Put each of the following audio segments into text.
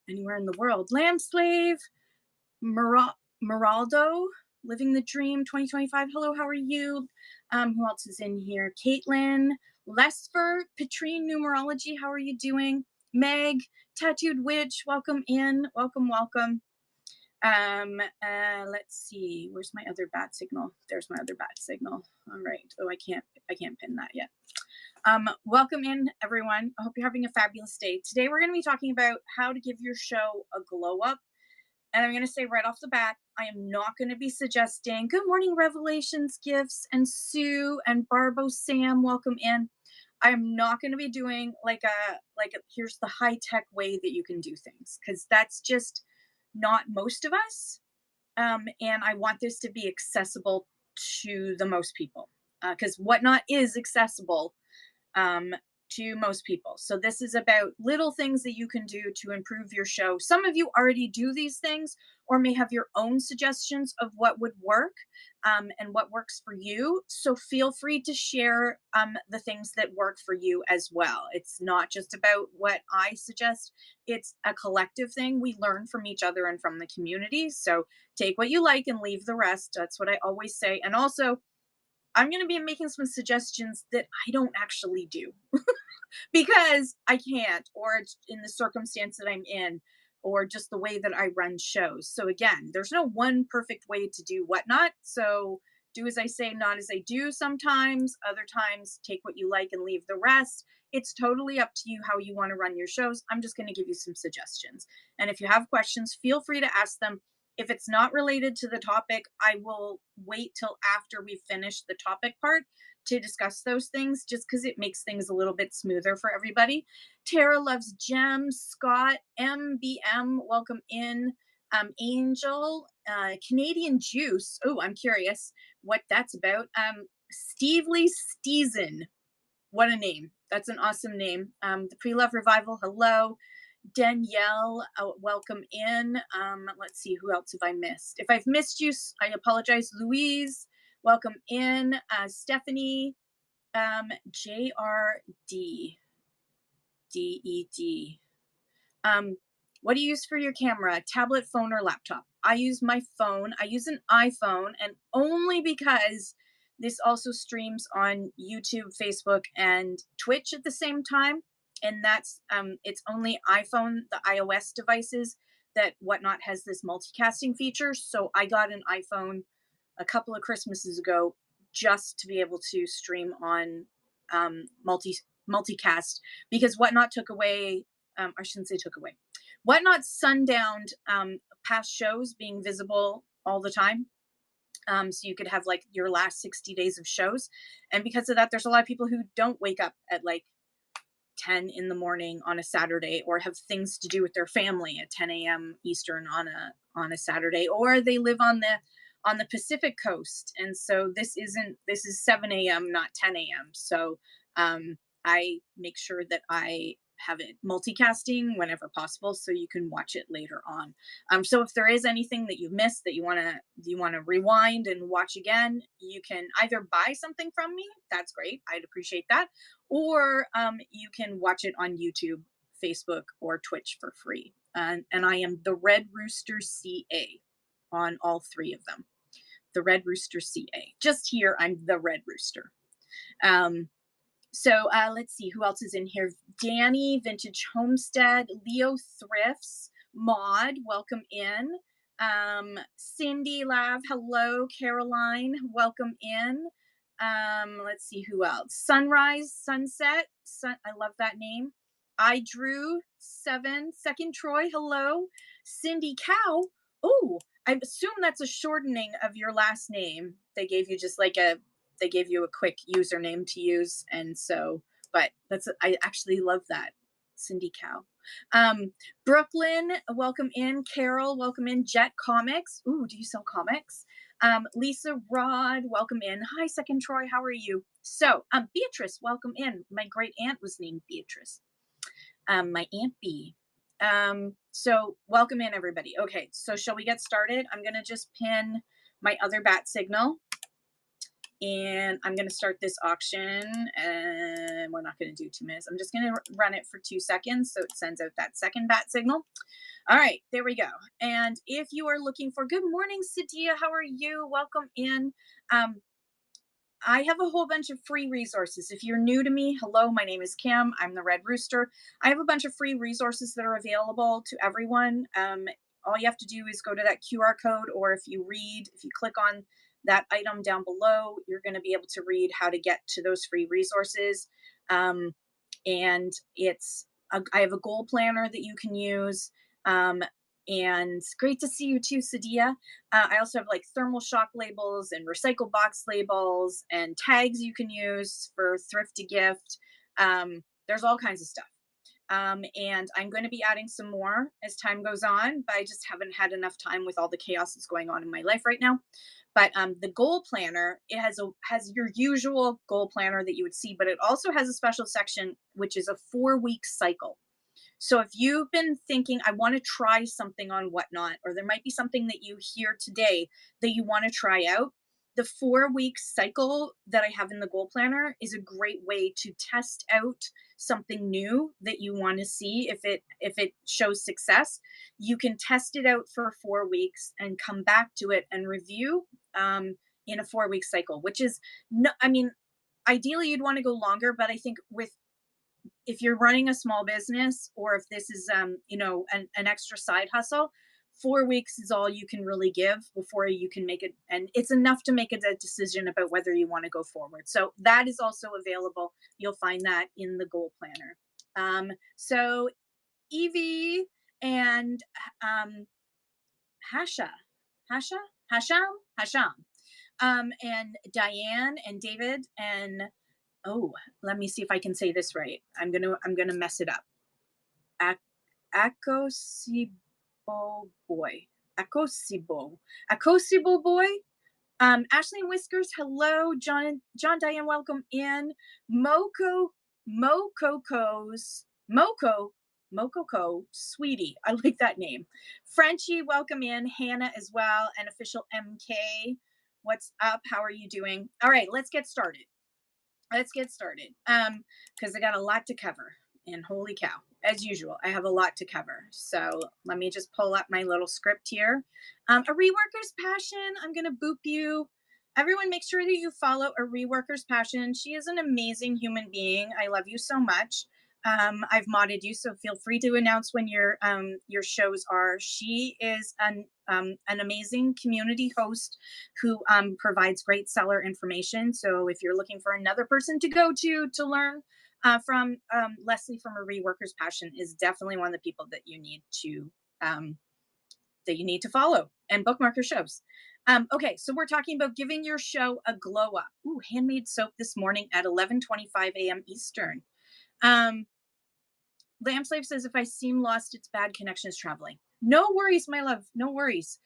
anywhere in the world. Lamb Slave, Meraldo, Living the Dream 2025. Hello, how are you? Who else is in here? Caitlin, Lesfer, Patrine Numerology. How are you doing? Meg, Tattooed Witch. Welcome in. Welcome, welcome. Let's see. Where's my other bat signal? There's my other bat signal. All right. Oh, I can't pin that yet. Welcome in, everyone. I hope you're having a fabulous day. Today, we're going to be talking about how to give your show a glow up. And I'm going to say right off the bat, I am not going to be suggesting good morning, Revelations, Gifts, and Sue and Barbo Sam. Welcome in. I am not going to be doing like a here's the high tech way that you can do things, because that's just not most of us. And I want this to be accessible to the most people, because Whatnot is accessible to most people. So this is about little things that you can do to improve your show. Some of you already do these things or may have your own suggestions of what would work and what works for you. So feel free to share the things that work for you as well. It's not just about what I suggest. It's a collective thing. We learn from each other and from the community. So take what you like and leave the rest. That's what I always say. And also, I'm going to be making some suggestions that I don't actually do because I can't, or it's in the circumstance that I'm in, or just the way that I run shows. So again, there's no one perfect way to do Whatnot. So do as I say, not as I do sometimes. Other times, take what you like and leave the rest. It's totally up to you how you want to run your shows. I'm just going to give you some suggestions. And if you have questions, feel free to ask them. If it's not related to the topic, I will wait till after we finish the topic part to discuss those things, just because it makes things a little bit smoother for everybody. Tara loves gems. Scott, MBM, welcome in. Angel, Canadian Juice. Oh, I'm curious what that's about. Stevely Steezen. What a name. That's an awesome name. The Pre-Love Revival, hello. Danielle, welcome in. Let's see, who else have I missed? If I've missed you, I apologize. Louise, welcome in. Stephanie, JRD, DED. What do you use for your camera? Tablet, phone, or laptop? I use my phone. I use an iPhone, and only because this also streams on YouTube, Facebook, and Twitch at the same time. And that's it's only iPhone, the iOS devices, that Whatnot has this multicasting feature. So I got an iPhone a couple of Christmases ago just to be able to stream on multicast, because Whatnot took away, I shouldn't say took away, Whatnot sundowned past shows being visible all the time. So you could have like your last 60 days of shows. And because of that, there's a lot of people who don't wake up at like 10 in the morning on a Saturday, or have things to do with their family at 10 a.m. Eastern on a Saturday, or they live on the Pacific coast. And so this is 7 a.m., not 10 a.m. So I make sure that I have it multicasting whenever possible, so you can watch it later on. So if there is anything that you've missed that you want to rewind and watch again, you can either buy something from me. That's great. I'd appreciate that. Or you can watch it on YouTube, Facebook, or Twitch for free. And I am the Red Rooster CA on all three of them. The Red Rooster CA. Just here, I'm the Red Rooster. So let's see who else is in here. Danny, Vintage Homestead, Leo Thrifts, Maud, welcome in. Cindy Lav, hello. Caroline, welcome in. Let's see who else. Sunrise, Sunset, I love that name. I Drew 7, Second Troy, hello. Cindy Cow, oh, I assume that's a shortening of your last name. They gave you just like they gave you a quick username to use. And so, but I actually love that. Cindy Cow. Brooklyn, welcome in. Carol, welcome in. Jet Comics. Ooh, do you sell comics? Lisa Rod, welcome in. Hi, Second Troy, how are you? So, Beatrice, welcome in. My great aunt was named Beatrice. My Aunt B. So welcome in, everybody. Okay, so shall we get started? I'm going to just pin my other bat signal. And I'm going to start this auction, and we're not going to do 2 minutes. I'm just going to run it for 2 seconds so it sends out that second bat signal. All right, there we go. And if you are looking for, good morning, Sadia, how are you? Welcome in. Um, I have a whole bunch of free resources. If you're new to me, hello, my name is Kim. I'm the Red Rooster. I have a bunch of free resources that are available to everyone. All you have to do is go to that QR code, or if you click on that item down below, you're going to be able to read how to get to those free resources. Um, and I have a goal planner that you can use. Um, and great to see you too, Sadia. I also have like thermal shock labels and recycle box labels and tags you can use for thrift to gift. There's all kinds of stuff. And I'm going to be adding some more as time goes on, but I just haven't had enough time with all the chaos that's going on in my life right now. But the goal planner, it has your usual goal planner that you would see, but it also has a special section which is a 4-week cycle. So if you've been thinking, I want to try something on Whatnot, or there might be something that you hear today that you want to try out, the 4-week cycle that I have in the goal planner is a great way to test out something new that you want to see if it shows success. You can test it out for 4 weeks and come back to it and review in a 4-week cycle, which is no, I mean, ideally you'd want to go longer, but I think with if you're running a small business, or if this is an extra side hustle, 4 weeks is all you can really give before you can make it, and it's enough to make a decision about whether you want to go forward. So that is also available. You'll find that in the goal planner. So Evie and hasha hasha hasham and Diane and David and, oh, let me see if I can say this right. I'm gonna mess it up. Akosibo boy. Akosibo boy. Ashley and Whiskers, hello. John Diane, welcome in. Mokoko, sweetie. I like that name. Frenchie, welcome in. Hannah as well, and official MK. What's up? How are you doing? All right, let's get started. Because I got a lot to cover, and holy cow, as usual, I have a lot to cover. So let me just pull up my little script here. A reworker's passion, I'm going to boop you. Everyone, make sure that you follow a reworker's passion. She is an amazing human being. I love you so much. I've modded you, so feel free to announce when your shows are. She is an amazing community host who provides great seller information. So if you're looking for another person to go to learn from, Leslie from A Reworker's Passion is definitely one of the people that you need to follow and bookmark her shows. Okay, so we're talking about giving your show a glow up. Ooh, handmade soap this morning at 11:25 a.m. Eastern. Lamb Slave says, if I seem lost, it's bad connections traveling. No worries, my love. No worries.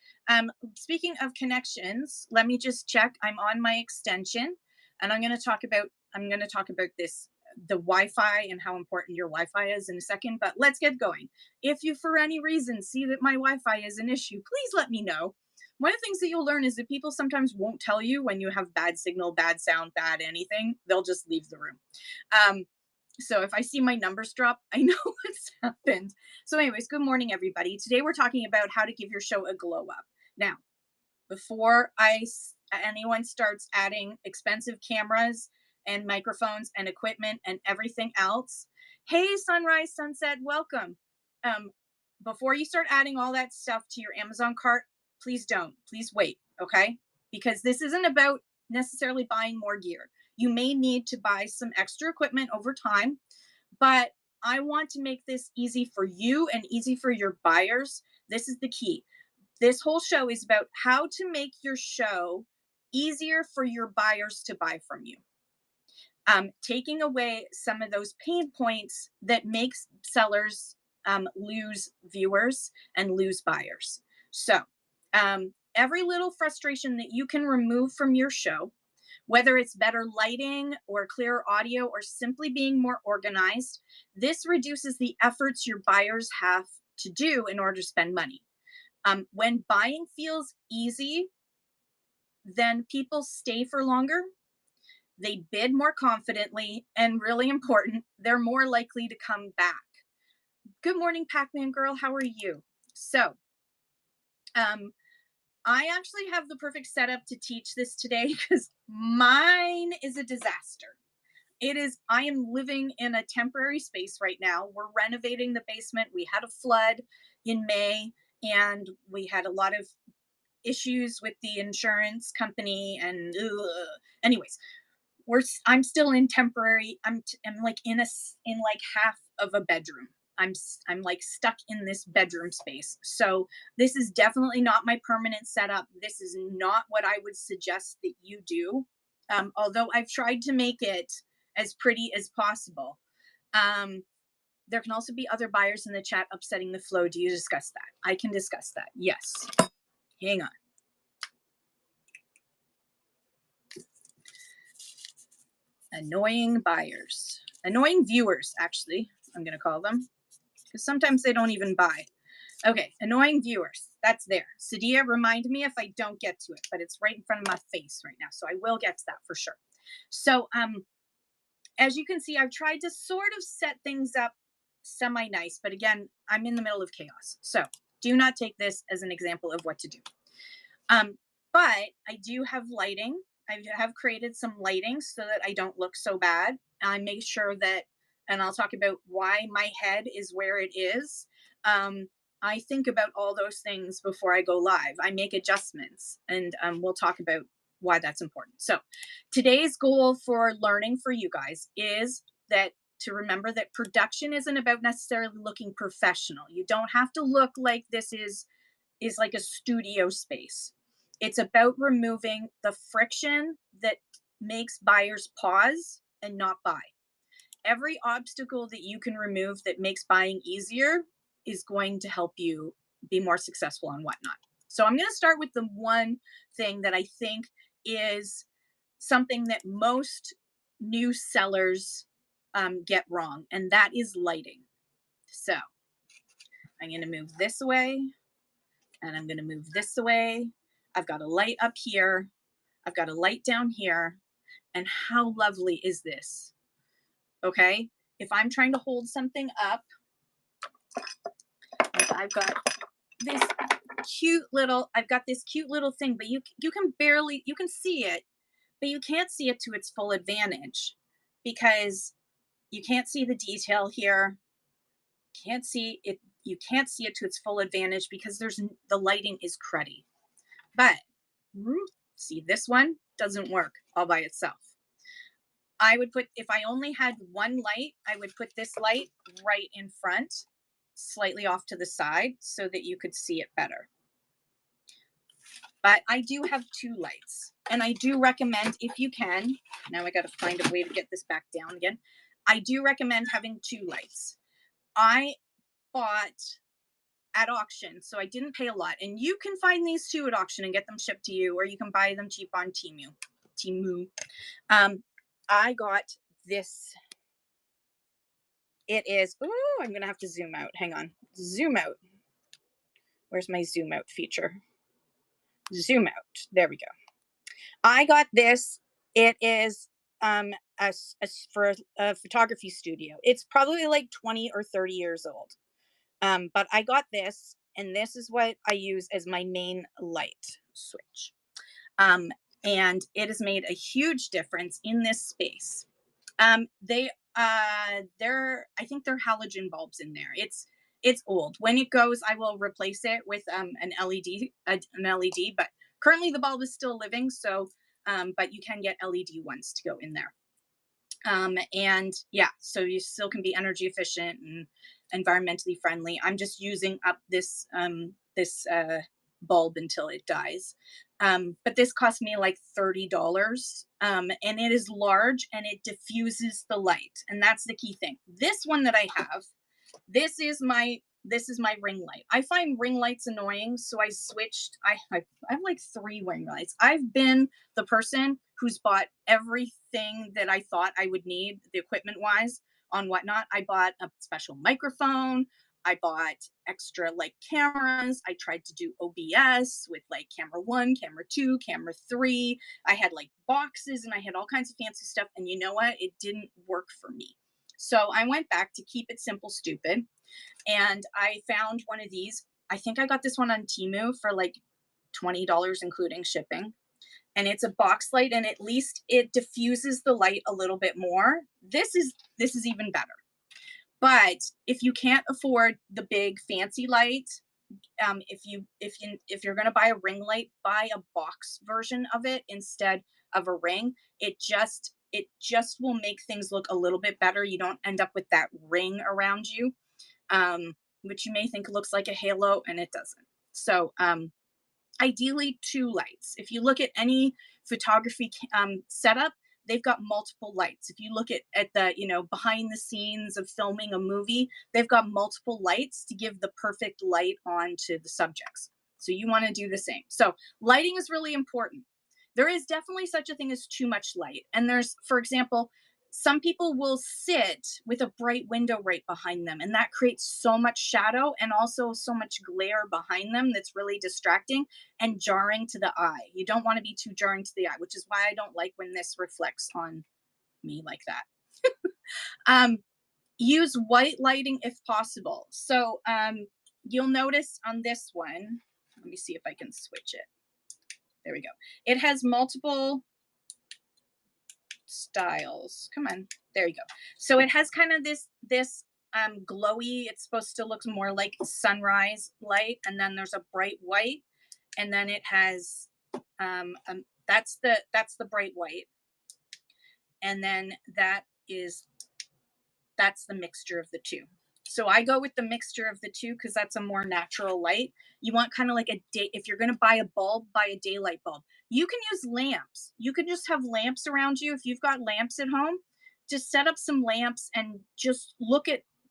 Speaking of connections, let me just check. I'm on my extension, and I'm going to talk about this, the Wi-Fi and how important your Wi-Fi is in a second. But let's get going. If you, for any reason, see that my Wi-Fi is an issue, please let me know. One of the things that you'll learn is that people sometimes won't tell you when you have bad signal, bad sound, bad anything. They'll just leave the room. So if I see my numbers drop, I know what's happened. So anyways, good morning, everybody. Today we're talking about how to give your show a glow up. Now, before anyone starts adding expensive cameras and microphones and equipment and everything else, hey, Sunrise, Sunset, welcome. Before you start adding all that stuff to your Amazon cart, please don't. Please wait, okay? Because this isn't about necessarily buying more gear. You may need to buy some extra equipment over time, but I want to make this easy for you and easy for your buyers. This is the key. This whole show is about how to make your show easier for your buyers to buy from you. Taking away some of those pain points that makes sellers lose viewers and lose buyers. So every little frustration that you can remove from your show, whether it's better lighting or clearer audio or simply being more organized, this reduces the efforts your buyers have to do in order to spend money. When buying feels easy, then people stay for longer they bid more confidently, and really important, they're more likely to come back. Good morning, Pac-Man girl. How are you? So, um, I actually have the perfect setup to teach this today because mine is a disaster. I am living in a temporary space right now. We're renovating the basement. We had a flood in May, and we had a lot of issues with the insurance company. And anyways, I'm still in temporary. I'm like in like half of a bedroom. I'm like stuck in this bedroom space. So this is definitely not my permanent setup. This is not what I would suggest that you do. Although I've tried to make it as pretty as possible. Um, there can also be other buyers in the chat upsetting the flow. Do you discuss that? I can discuss that. Yes. Hang on. Annoying buyers. Annoying viewers, actually, I'm going to call them. Because sometimes they don't even buy. Okay, annoying viewers. That's there. Sadia, remind me if I don't get to it, but it's right in front of my face right now, so I will get to that for sure. So, as you can see, I've tried to sort of set things up semi-nice, but again, I'm in the middle of chaos. So, do not take this as an example of what to do. But I do have lighting. I have created some lighting so that I don't look so bad. I make sure that, and I'll talk about why my head is where it is. I think about all those things before I go live. I make adjustments, and we'll talk about why that's important. So today's goal for learning for you guys is that to remember that production isn't about necessarily looking professional. You don't have to look like this is like a studio space. It's about removing the friction that makes buyers pause and not buy. Every obstacle that you can remove that makes buying easier is going to help you be more successful on whatnot. So I'm going to start with the one thing that I think is something that most new sellers get wrong, and that is lighting. So I'm going to move this away, and I'm going to move this away. I've got a light up here. I've got a light down here. And how lovely is this? Okay. If I'm trying to hold something up, I've got this cute little thing, but you can barely, you can see it, but you can't see it to its full advantage because you can't see the detail here. Can't see it. You can't see it to its full advantage because the lighting is cruddy. But see, this one doesn't work all by itself. I would put, if I only had one light, I would put this light right in front, slightly off to the side so that you could see it better. But I do have two lights, and I do recommend, if you can, now I got to find a way to get this back down again. I do recommend having two lights. I bought at auction, so I didn't pay a lot, and you can find these too at auction and get them shipped to you, or you can buy them cheap on Temu. I got this. It is, oh, I'm gonna have to zoom out. Hang on, zoom out. Where's my zoom out feature? Zoom out. There we go. I got this. It is for a photography studio. It's probably like 20 or 30 years old. But I got this, and this is what I use as my main light switch. And it has made a huge difference in this space. I think they're halogen bulbs in there. It's old. When it goes, I will replace it with an LED, but currently the bulb is still living, so but you can get LED ones to go in there. And yeah, so you still can be energy efficient and environmentally friendly. I'm just using up this bulb until it dies. But this cost me like $30. And it is large and it diffuses the light. And that's the key thing. This one that I have, this is my ring light. I find ring lights annoying, so I switched. I have like 3 ring lights. I've been the person who's bought everything that I thought I would need, the equipment wise, on whatnot. I bought a special microphone. I bought extra like cameras. I tried to do OBS with like camera 1, camera 2, camera 3. I had like boxes and I had all kinds of fancy stuff. And you know what? It didn't work for me. So I went back to keep it simple, stupid. And I found one of these. I think I got this one on Temu for like $20, including shipping. And it's a box light, and at least it diffuses the light a little bit more. This is even better. But if you can't afford the big fancy light, if you're going to buy a ring light, buy a box version of it instead of a ring. It just will make things look a little bit better. You don't end up with that ring around you, which you may think looks like a halo, and it doesn't. So ideally 2 lights. If you look at any photography setup, they've got multiple lights. If you look at the, behind the scenes of filming a movie, they've got multiple lights to give the perfect light onto the subjects. So you want to do the same. So lighting is really important. There is definitely such a thing as too much light. And there's, for example, some people will sit with a bright window right behind them, and that creates so much shadow and also so much glare behind them that's really distracting and jarring to the eye. You don't want to be too jarring to the eye, which is why I don't like when this reflects on me like that. Use white lighting if possible. So you'll notice on this one, let me see if I can switch it. There we go. It has multiple styles. Come on. There you go. So it has kind of this glowy, it's supposed to look more like sunrise light, and then there's a bright white, and then it has that's the bright white, and then that's the mixture of the two. So I go with the mixture of the two because that's a more natural light. You want kind of like if you're going to buy a bulb, buy a daylight bulb. You can use lamps. You can just have lamps around you. If you've got lamps at home, just set up some lamps and just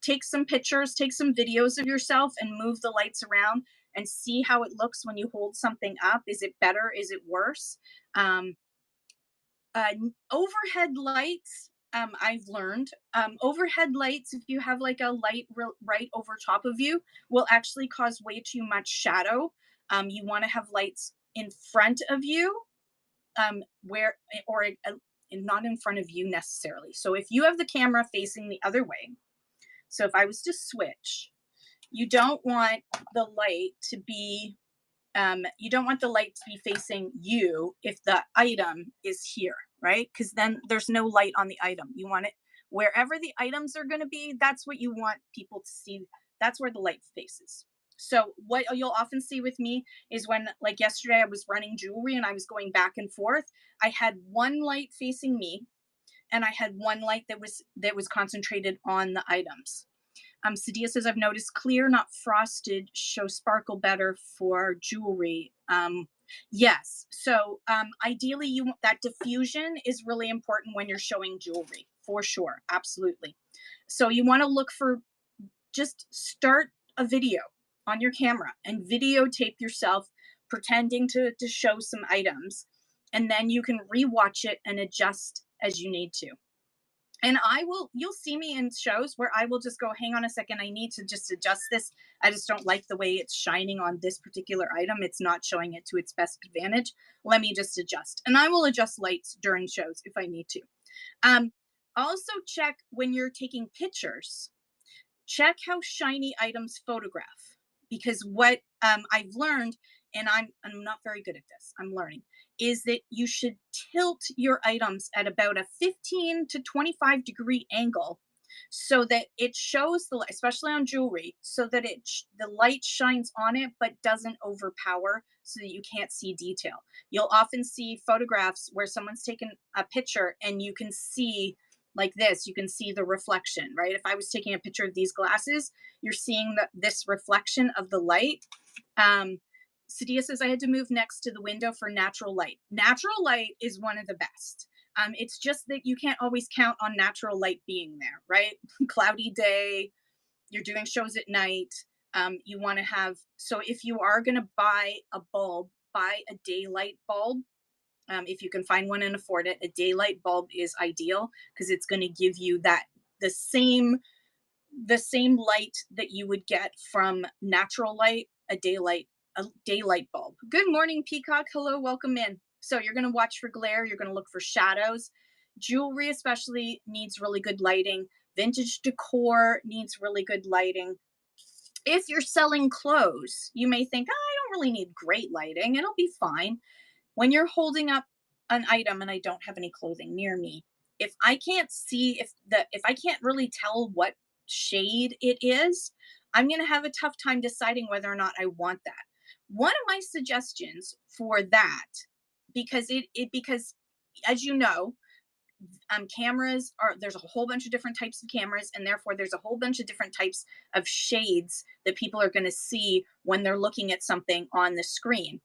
take some pictures, take some videos of yourself and move the lights around and see how it looks when you hold something up. Is it better? Is it worse? Overhead lights, I've learned, overhead lights, if you have like a light right over top of you, will actually cause way too much shadow. You want to have lights in front of you, not in front of you necessarily. So if you have the camera facing the other way, so if I was to switch, you don't want the light to be facing you if the item is here, right? Because then there's no light on the item. You want it wherever the items are going to be. That's what you want people to see. That's where the light faces. So what you'll often see with me is when, like yesterday, I was running jewelry and I was going back and forth. I had one light facing me, and I had one light that was concentrated on the items. Sadia says, I've noticed clear, not frosted, show sparkle better for jewelry. Yes. So ideally, that diffusion is really important when you're showing jewelry, for sure. Absolutely. So you want to look for, just start a video on your camera and videotape yourself pretending to show some items. And then you can rewatch it and adjust as you need to. And you'll see me in shows where I will just go, hang on a second, I need to just adjust this. I just don't like the way it's shining on this particular item. It's not showing it to its best advantage. Let me just adjust. And I will adjust lights during shows if I need to. Also check when you're taking pictures, check how shiny items photograph. Because what I've learned, and I'm not very good at this, I'm learning, is that you should tilt your items at about a 15 to 25 degree angle so that it shows the light, especially on jewelry, so that the light shines on it but doesn't overpower so that you can't see detail. You'll often see photographs where someone's taken a picture and you can see like this, you can see the reflection, right? If I was taking a picture of these glasses, you're seeing this reflection of the light. Sadia says, I had to move next to the window for natural light. Natural light is one of the best. It's just that you can't always count on natural light being there, right? Cloudy day, you're doing shows at night. You want to have, so if you are going to buy a bulb, buy a daylight bulb. If you can find one and afford it, a daylight bulb is ideal because it's going to give you the same the same light that you would get from natural light, a daylight bulb. Good morning, Peacock. Hello, welcome in. So you're going to watch for glare, you're going to look for shadows. Jewelry especially needs really good lighting. Vintage decor needs really good lighting. If you're selling clothes, you may think, oh, I don't really need great lighting, it'll be fine. When you're holding up an item and I don't have any clothing near me, if I can't see, if I can't really tell what shade it is, I'm going to have a tough time deciding whether or not I want that. One of my suggestions for that, because as you know, cameras are, there's a whole bunch of different types of cameras, and therefore there's a whole bunch of different types of shades that people are going to see when they're looking at something on the screen.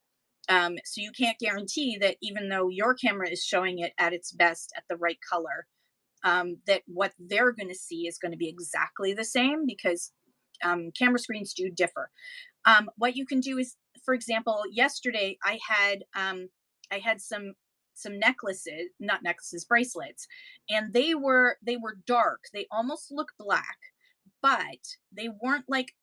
So you can't guarantee that even though your camera is showing it at its best at the right color, that what they're going to see is going to be exactly the same, because camera screens do differ. What you can do is, for example, yesterday I had some necklaces, not necklaces, bracelets, and they were dark. They almost look black, but they weren't like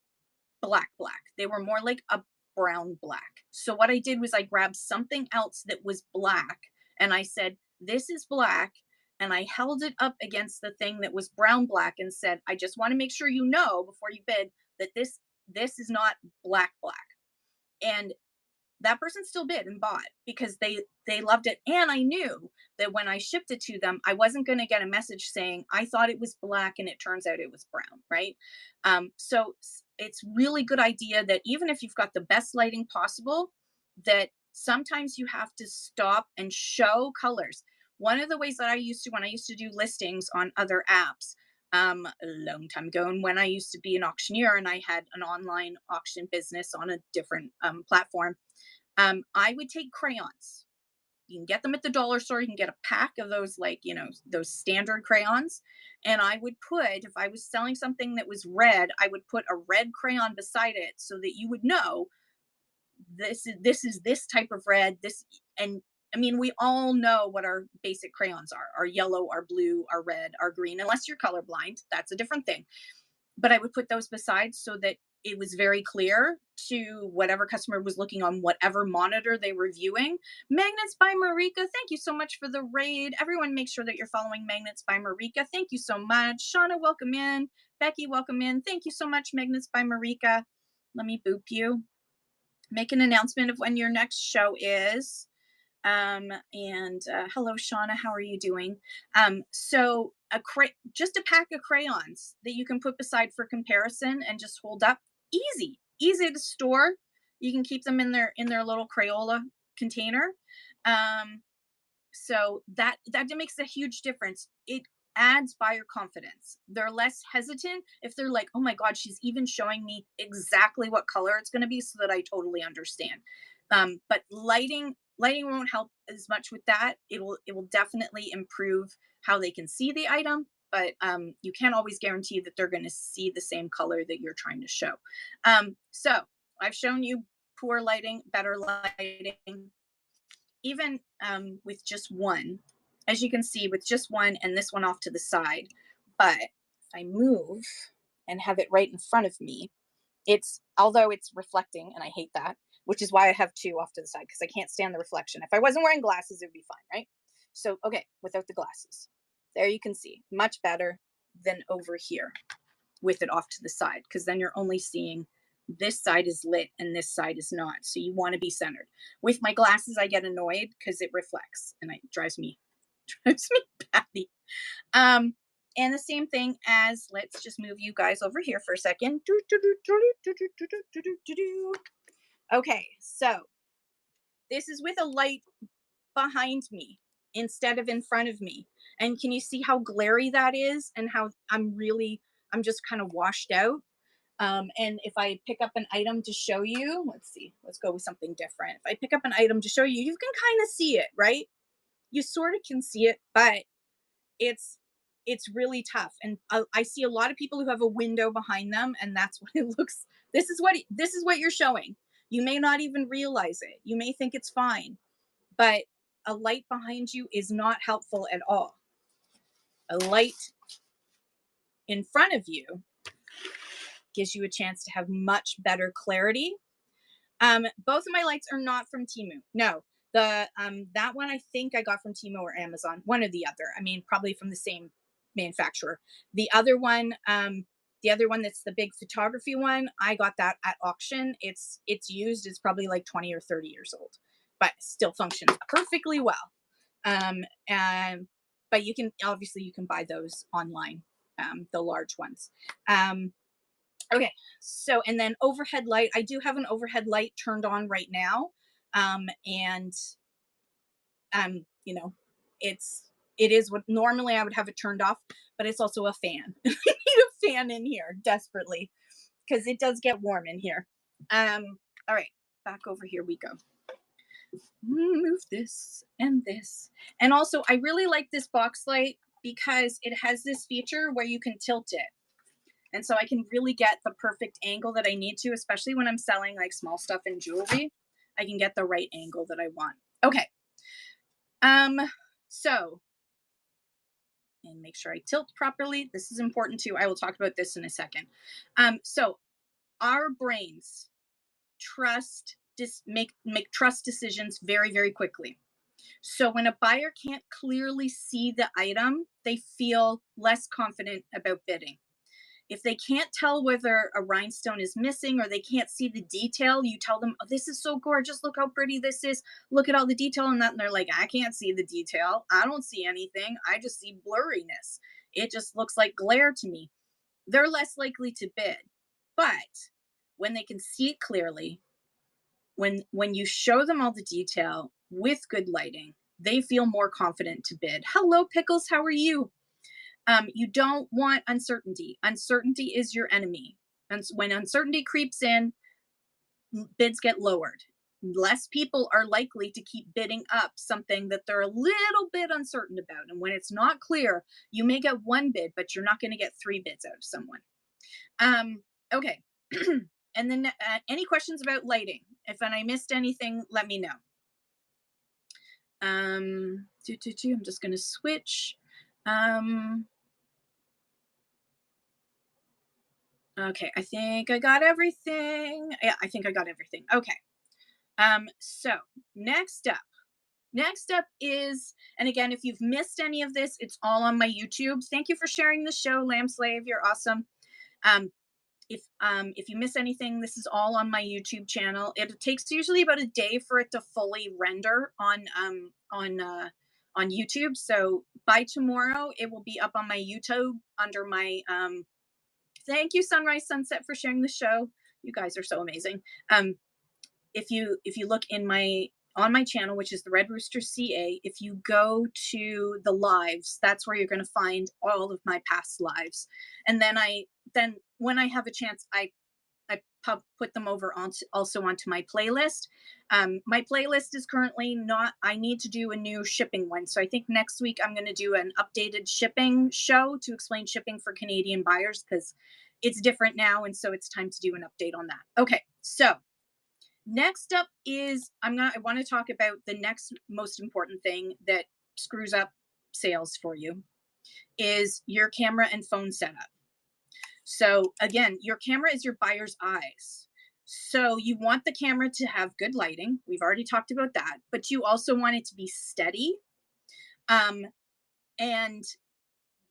black. They were more like a brown black. So what I did was I grabbed something else that was black and I said, "This is black." And I held it up against the thing that was brown black and said, "I just want to make sure you know before you bid that this is not black." And that person still bid and bought because they loved it, and I knew that when I shipped it to them I wasn't going to get a message saying I thought it was black and it turns out it was brown, right? So it's really good idea that even if you've got the best lighting possible, that sometimes you have to stop and show colors. One of the ways that I used to, when I used to do listings on other apps, a long time ago, and when I used to be an auctioneer and I had an online auction business on a different platform, I would take crayons. You can get them at the dollar store. You can get a pack of those, like, those standard crayons. And I would put, if I was selling something that was red, I would put a red crayon beside it so that you would know this is this type of red. And I mean, we all know what our basic crayons are: our yellow, our blue, our red, our green, unless you're colorblind. That's a different thing. But I would put those beside so that it was very clear to whatever customer was looking on whatever monitor they were viewing. Magnets by Marika, thank you so much for the raid. Everyone make sure that you're following Magnets by Marika. Thank you so much. Shauna, welcome in. Becky, welcome in. Thank you so much, Magnets by Marika. Let me boop you. Make an announcement of when your next show is. And hello, Shauna, how are you doing? So just a pack of crayons that you can put beside for comparison and just hold up. Easy to store. You can keep them in their little Crayola container. So that makes a huge difference. It adds buyer confidence. They're less hesitant if they're like, oh my God, she's even showing me exactly what color it's going to be so that I totally understand. But lighting won't help as much with that. It will definitely improve how they can see the item, but you can't always guarantee that they're going to see the same color that you're trying to show. So I've shown you poor lighting, better lighting, even with just one, as you can see, with just one and this one off to the side. But if I move and have it right in front of me, although it's reflecting, and I hate that, which is why I have two off to the side, because I can't stand the reflection. If I wasn't wearing glasses, it would be fine, right? So, okay, without the glasses, there you can see much better than over here with it off to the side, because then you're only seeing this side is lit and this side is not. So you want to be centered. With my glasses, I get annoyed because it reflects and it drives me batty. And the same thing as, let's just move you guys over here for a second. Okay, so this is with a light behind me instead of in front of me. And can you see how glary that is and how I'm just kind of washed out? And if I pick up an item to show you, let's go with something different. If I pick up an item to show you, you can kind of see it, right? You sort of can see it, but it's really tough. And I see a lot of people who have a window behind them, and that's what it looks. This is what you're showing. You may not even realize it. You may think it's fine, but a light behind you is not helpful at all. A light in front of you gives you a chance to have much better clarity. Both of my lights are not from Temu. No, that one I think I got from Temu or Amazon, one or the other. I mean, probably from the same manufacturer. The other one, that's the big photography one, I got that at auction. It's used. It's probably like 20 or 30 years old, but still functions perfectly well. And but you can buy those online, the large ones. Okay, so and then overhead light. I do have an overhead light turned on right now, and you know, it is what normally I would have it turned off, but it's also a fan. I need a fan in here desperately because it does get warm in here. All right, back over here we go. Move this and this, and also I really like this box light because it has this feature where you can tilt it. And so I can really get the perfect angle that I need to, especially when I'm selling like small stuff in jewelry. I can get the right angle that I want. Okay. So, and make sure I tilt properly. This is important too. I will talk about this in a second. So our brains make trust decisions very, very quickly. So when a buyer can't clearly see the item, they feel less confident about bidding. If they can't tell whether a rhinestone is missing or they can't see the detail, you tell them, oh, this is so gorgeous. Look how pretty this is. Look at all the detail in that. And they're like, I can't see the detail. I don't see anything. I just see blurriness. It just looks like glare to me. They're less likely to bid. But when they can see it clearly, when you show them all the detail with good lighting, they feel more confident to bid. Hello, Pickles. How are you? You don't want uncertainty. Uncertainty is your enemy. And when uncertainty creeps in, bids get lowered. Less people are likely to keep bidding up something that they're a little bit uncertain about. And when it's not clear, you may get one bid, but you're not going to get 3 bids out of someone. Okay. And then any questions about lighting? If I missed anything, let me know. I'm just going to switch. Okay, I think I got everything. Yeah, I think I got everything. Okay. So next up is, and again, if you've missed any of this, it's all on my YouTube. Thank you for sharing the show, Lamb Slave. You're awesome. If you miss anything, this is all on my YouTube channel. It takes usually about a day for it to fully render on YouTube. So by tomorrow, it will be up on my YouTube under my thank you, Sunrise Sunset, for sharing the show. You guys are so amazing. If you look on my channel, which is the Red Rooster CA, if you go to the lives, that's where you're going to find all of my past lives. And then when I have a chance, I put them over also onto my playlist. My playlist is currently not, I need to do a new shipping one. So I think next week I'm going to do an updated shipping show to explain shipping for Canadian buyers because it's different now. And so it's time to do an update on that. Okay. So next up is, I want to talk about the next most important thing that screws up sales for you is your camera and phone setup. So again, your camera is your buyer's eyes. So you want the camera to have good lighting. We've already talked about that, but you also want it to be steady. And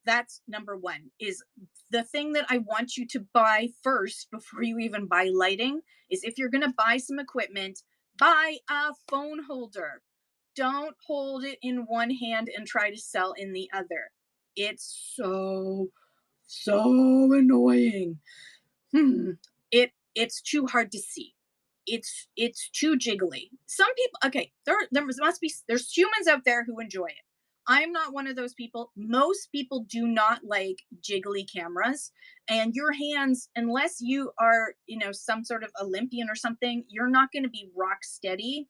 that's number one. Is the thing that I want you to buy first before you even buy lighting is, if you're going to buy some equipment, buy a phone holder. Don't hold it in one hand and try to sell in the other. It's so annoying. It's too hard to see. It's too jiggly. Some people, okay, there's humans out there who enjoy it. I'm not one of those people. Most people do not like jiggly cameras, and your hands, unless you are, some sort of Olympian or something, you're not going to be rock steady,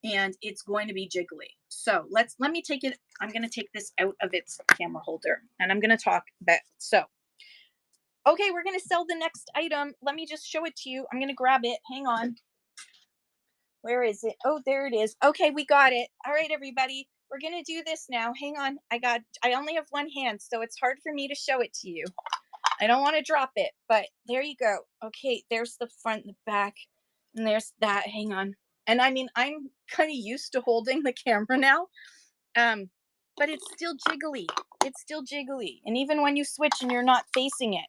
and it's going to be jiggly. So let me take it. I'm going to take this out of its camera holder, and I'm going to talk about, so, okay, we're going to sell the next item. Let me just show it to you. I'm going to grab it. Hang on. Where is it? Oh, there it is. Okay, we got it. All right, everybody. We're going to do this now. Hang on. I only have one hand, so it's hard for me to show it to you. I don't want to drop it, but there you go. Okay, there's the front, the back, and there's that. Hang on. And I mean, I'm kind of used to holding the camera now, um, but it's still jiggly. It's still jiggly. And even when you switch and you're not facing it,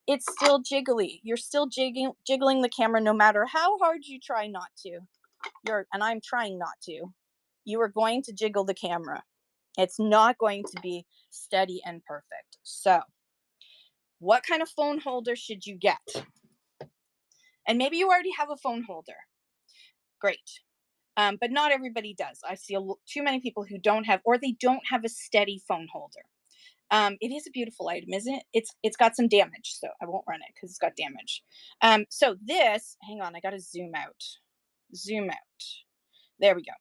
it's still jiggly. You're still jiggling the camera no matter how hard you try not to. And I'm trying not to. You are going to jiggle the camera. It's not going to be steady and perfect. So, what kind of phone holder should you get? And maybe you already have a phone holder. Great. But not everybody does. I see too many people who don't have, or they don't have a steady phone holder. It is a beautiful item, isn't it? It's got some damage, so I won't run it because it's got damage. So this, hang on, I got to zoom out. Zoom out. There we go.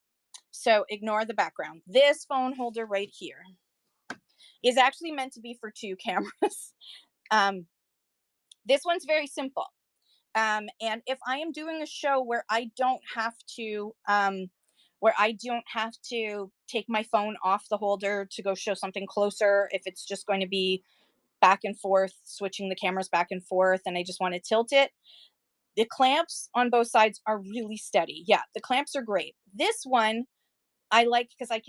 So ignore the background. This phone holder right here is actually meant to be for 2 cameras. This one's very simple. And if I am doing a show where I don't have to take my phone off the holder to go show something closer, if it's just going to be back and forth, switching the cameras back and forth, and I just want to tilt it, the clamps on both sides are really steady. Yeah, the clamps are great. This one I like because I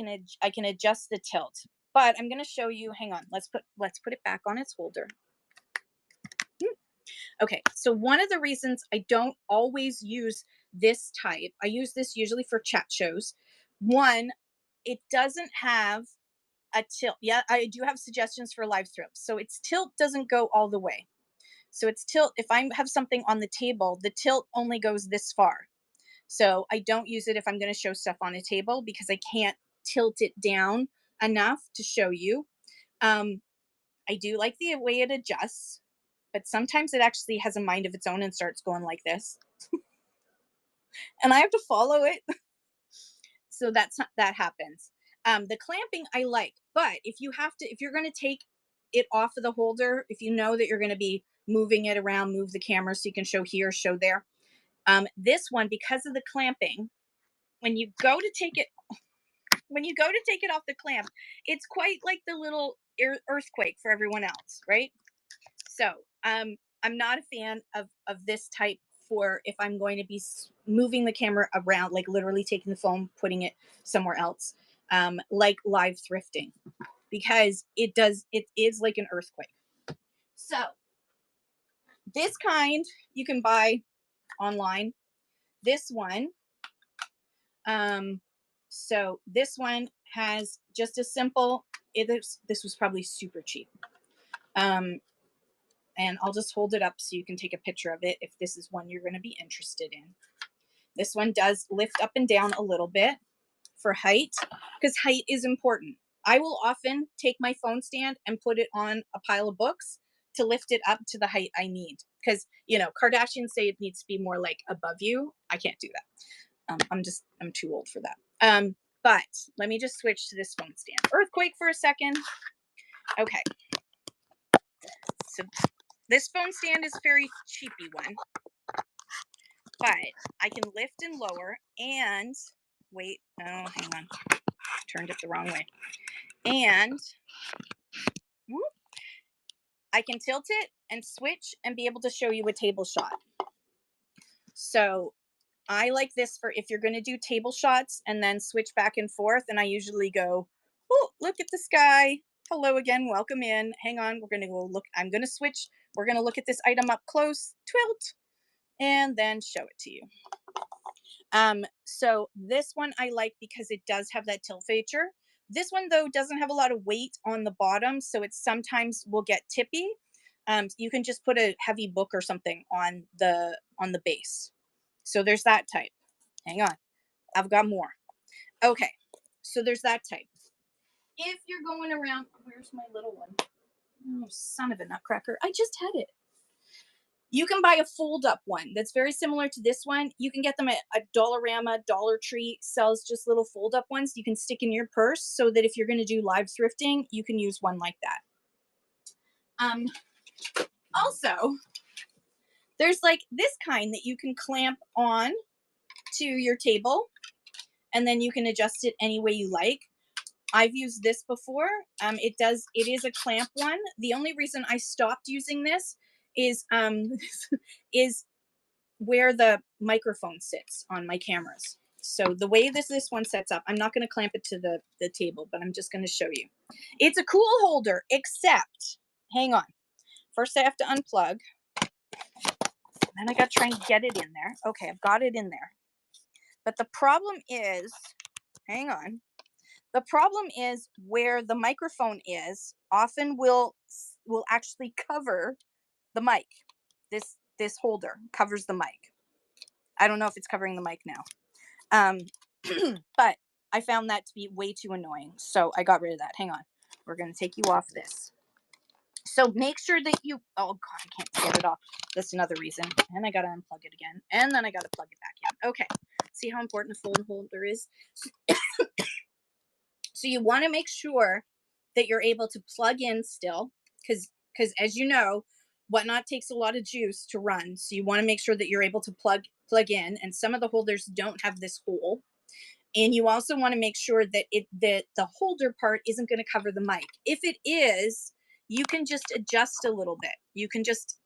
can adjust the tilt. But I'm going to show you. Hang on. Let's put it back on its holder. Okay, so one of the reasons I don't always use this type, I use this usually for chat shows. One, it doesn't have a tilt. Yeah, I do have suggestions for live throws. So its tilt doesn't go all the way. So its tilt, if I have something on the table, the tilt only goes this far. So I don't use it if I'm going to show stuff on a table because I can't tilt it down enough to show you. I do like the way it adjusts, but sometimes it actually has a mind of its own and starts going like this. And I have to follow it. So that happens. The clamping I like, but if you're going to take it off of the holder, if you know that you're going to be moving it around, move the camera so you can show here, show there. This one, because of the clamping, when you go to take it off the clamp, it's quite like the little earthquake for everyone else, right? So I'm not a fan of this type for if I'm going to be moving the camera around, like literally taking the phone, putting it somewhere else, like live thrifting, because it is like an earthquake. So this kind you can buy online. This one, so this one has just a simple, this was probably super cheap. And I'll just hold it up so you can take a picture of it if this is one you're going to be interested in. This one does lift up and down a little bit for height, because height is important. I will often take my phone stand and put it on a pile of books to lift it up to the height I need. Because, Kardashians say it needs to be more like above you. I can't do that. I'm too old for that. But let me just switch to this phone stand. Earthquake for a second. Okay. So this phone stand is a very cheapy one, but I can lift and lower and wait. Oh, hang on. Turned it the wrong way. And whoop, I can tilt it and switch and be able to show you a table shot. So I like this for if you're going to do table shots and then switch back and forth. And I usually go, oh, look at the sky. Hello again. Welcome in. Hang on. We're going to go look. I'm going to switch. We're going to look at this item up close, tilt, and then show it to you. So this one I like because it does have that tilt feature. This one, though, doesn't have a lot of weight on the bottom, so it sometimes will get tippy. You can just put a heavy book or something on the base. So there's that type. Hang on. I've got more. Okay. So there's that type. If you're going around, where's my little one? Oh, son of a nutcracker. I just had it. You can buy a fold-up one that's very similar to this one. You can get them at a Dollarama. Dollar Tree sells just little fold-up ones you can stick in your purse so that if you're going to do live thrifting, you can use one like that. Also, there's like this kind that you can clamp on to your table, and then you can adjust it any way you like. I've used this before. It is a clamp one. The only reason I stopped using this is is where the microphone sits on my cameras. So the way this one sets up, I'm not going to clamp it to the table, but I'm just going to show you. It's a cool holder, except, hang on. First I have to unplug. Then I got to try and get it in there. Okay, I've got it in there. But the problem is, hang on. The problem is where the microphone is often will actually cover the mic. This holder covers the mic. I don't know if it's covering the mic now. But I found that to be way too annoying. So I got rid of that. Hang on. We're going to take you off this. So make sure that you, oh God, I can't get it off. That's another reason. And I got to unplug it again. And then I got to plug it back in. Okay. See how important a phone holder is? So you want to make sure that you're able to plug in still, because as you know, Whatnot takes a lot of juice to run. So you want to make sure that you're able to plug in. And some of the holders don't have this hole. And you also want to make sure that the holder part isn't going to cover the mic. If it is, you can just adjust a little bit. You can just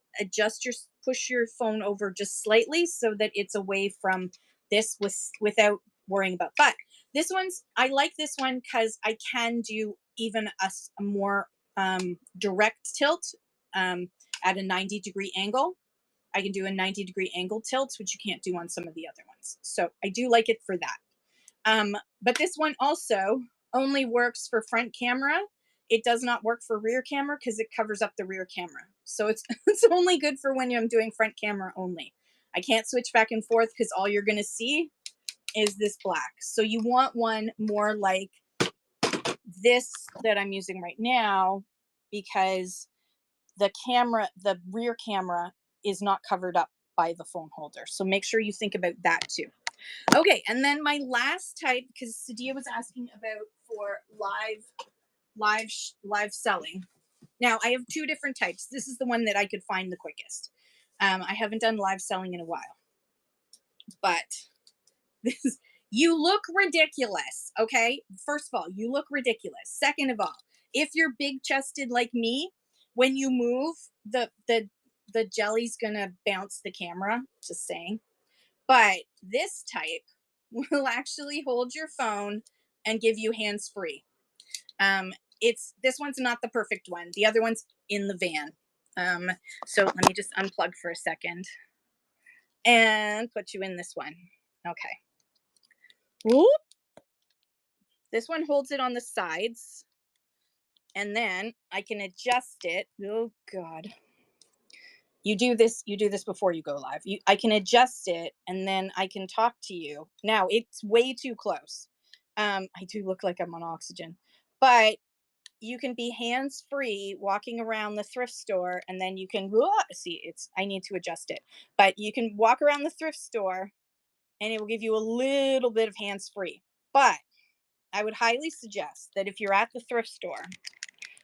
push your phone over just slightly so that it's away from this without worrying about. But this one's, I like this one because I can do even a more direct tilt at a 90-degree angle. I can do a 90-degree angle tilt, which you can't do on some of the other ones. So I do like it for that. But this one also only works for front camera. It does not work for rear camera because it covers up the rear camera. So it's only good for when I'm doing front camera only. I can't switch back and forth because all you're going to see is this black. So you want one more like this that I'm using right now, because the rear camera is not covered up by the phone holder. So make sure you think about that too. Okay, and then my last type, because Sadia was asking about for live selling. Now I have two different types. This is the one that I could find the quickest. I haven't done live selling in a while, but this, you look ridiculous. Okay, first of all, you look ridiculous. Second of all, if you're big chested like me, when you move, the jelly's gonna bounce the camera. Just saying. But this type will actually hold your phone and give you hands-free. This one's not the perfect one. The other one's in the van. So let me just unplug for a second and put you in this one. Okay. Whoop. This one holds it on the sides, and then I can adjust it. Oh God. You do this before you go live. I can adjust it, and then I can talk to you. Now it's way too close. I do look like I'm on oxygen, but you can be hands-free walking around the thrift store, and then you can see I need to adjust it, but you can walk around the thrift store and it will give you a little bit of hands-free. But I would highly suggest that if you're at the thrift store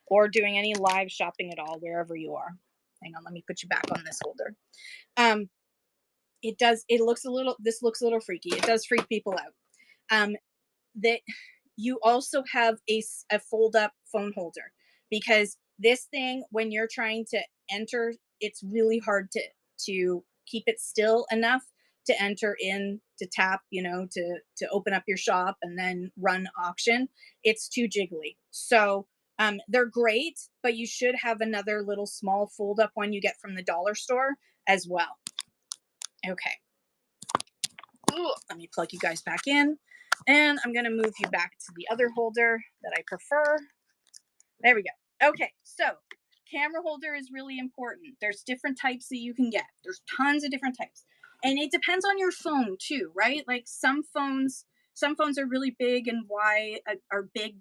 or doing any live shopping at all, wherever you are, hang on, let me put you back on this holder. This looks a little freaky. It does freak people out. That you also have a fold up phone holder, because this thing, when you're trying to enter, it's really hard to keep it still enough to enter in, to tap, to open up your shop and then run auction. It's too jiggly. So they're great, but you should have another little small fold up one you get from the dollar store as well. Okay. Ooh, let me plug you guys back in, and I'm going to move you back to the other holder that I prefer. There we go. Okay, so camera holder is really important. There's different types that you can get. There's tons of different types, and it depends on your phone too, right? Like some phones are really big and wide, are big,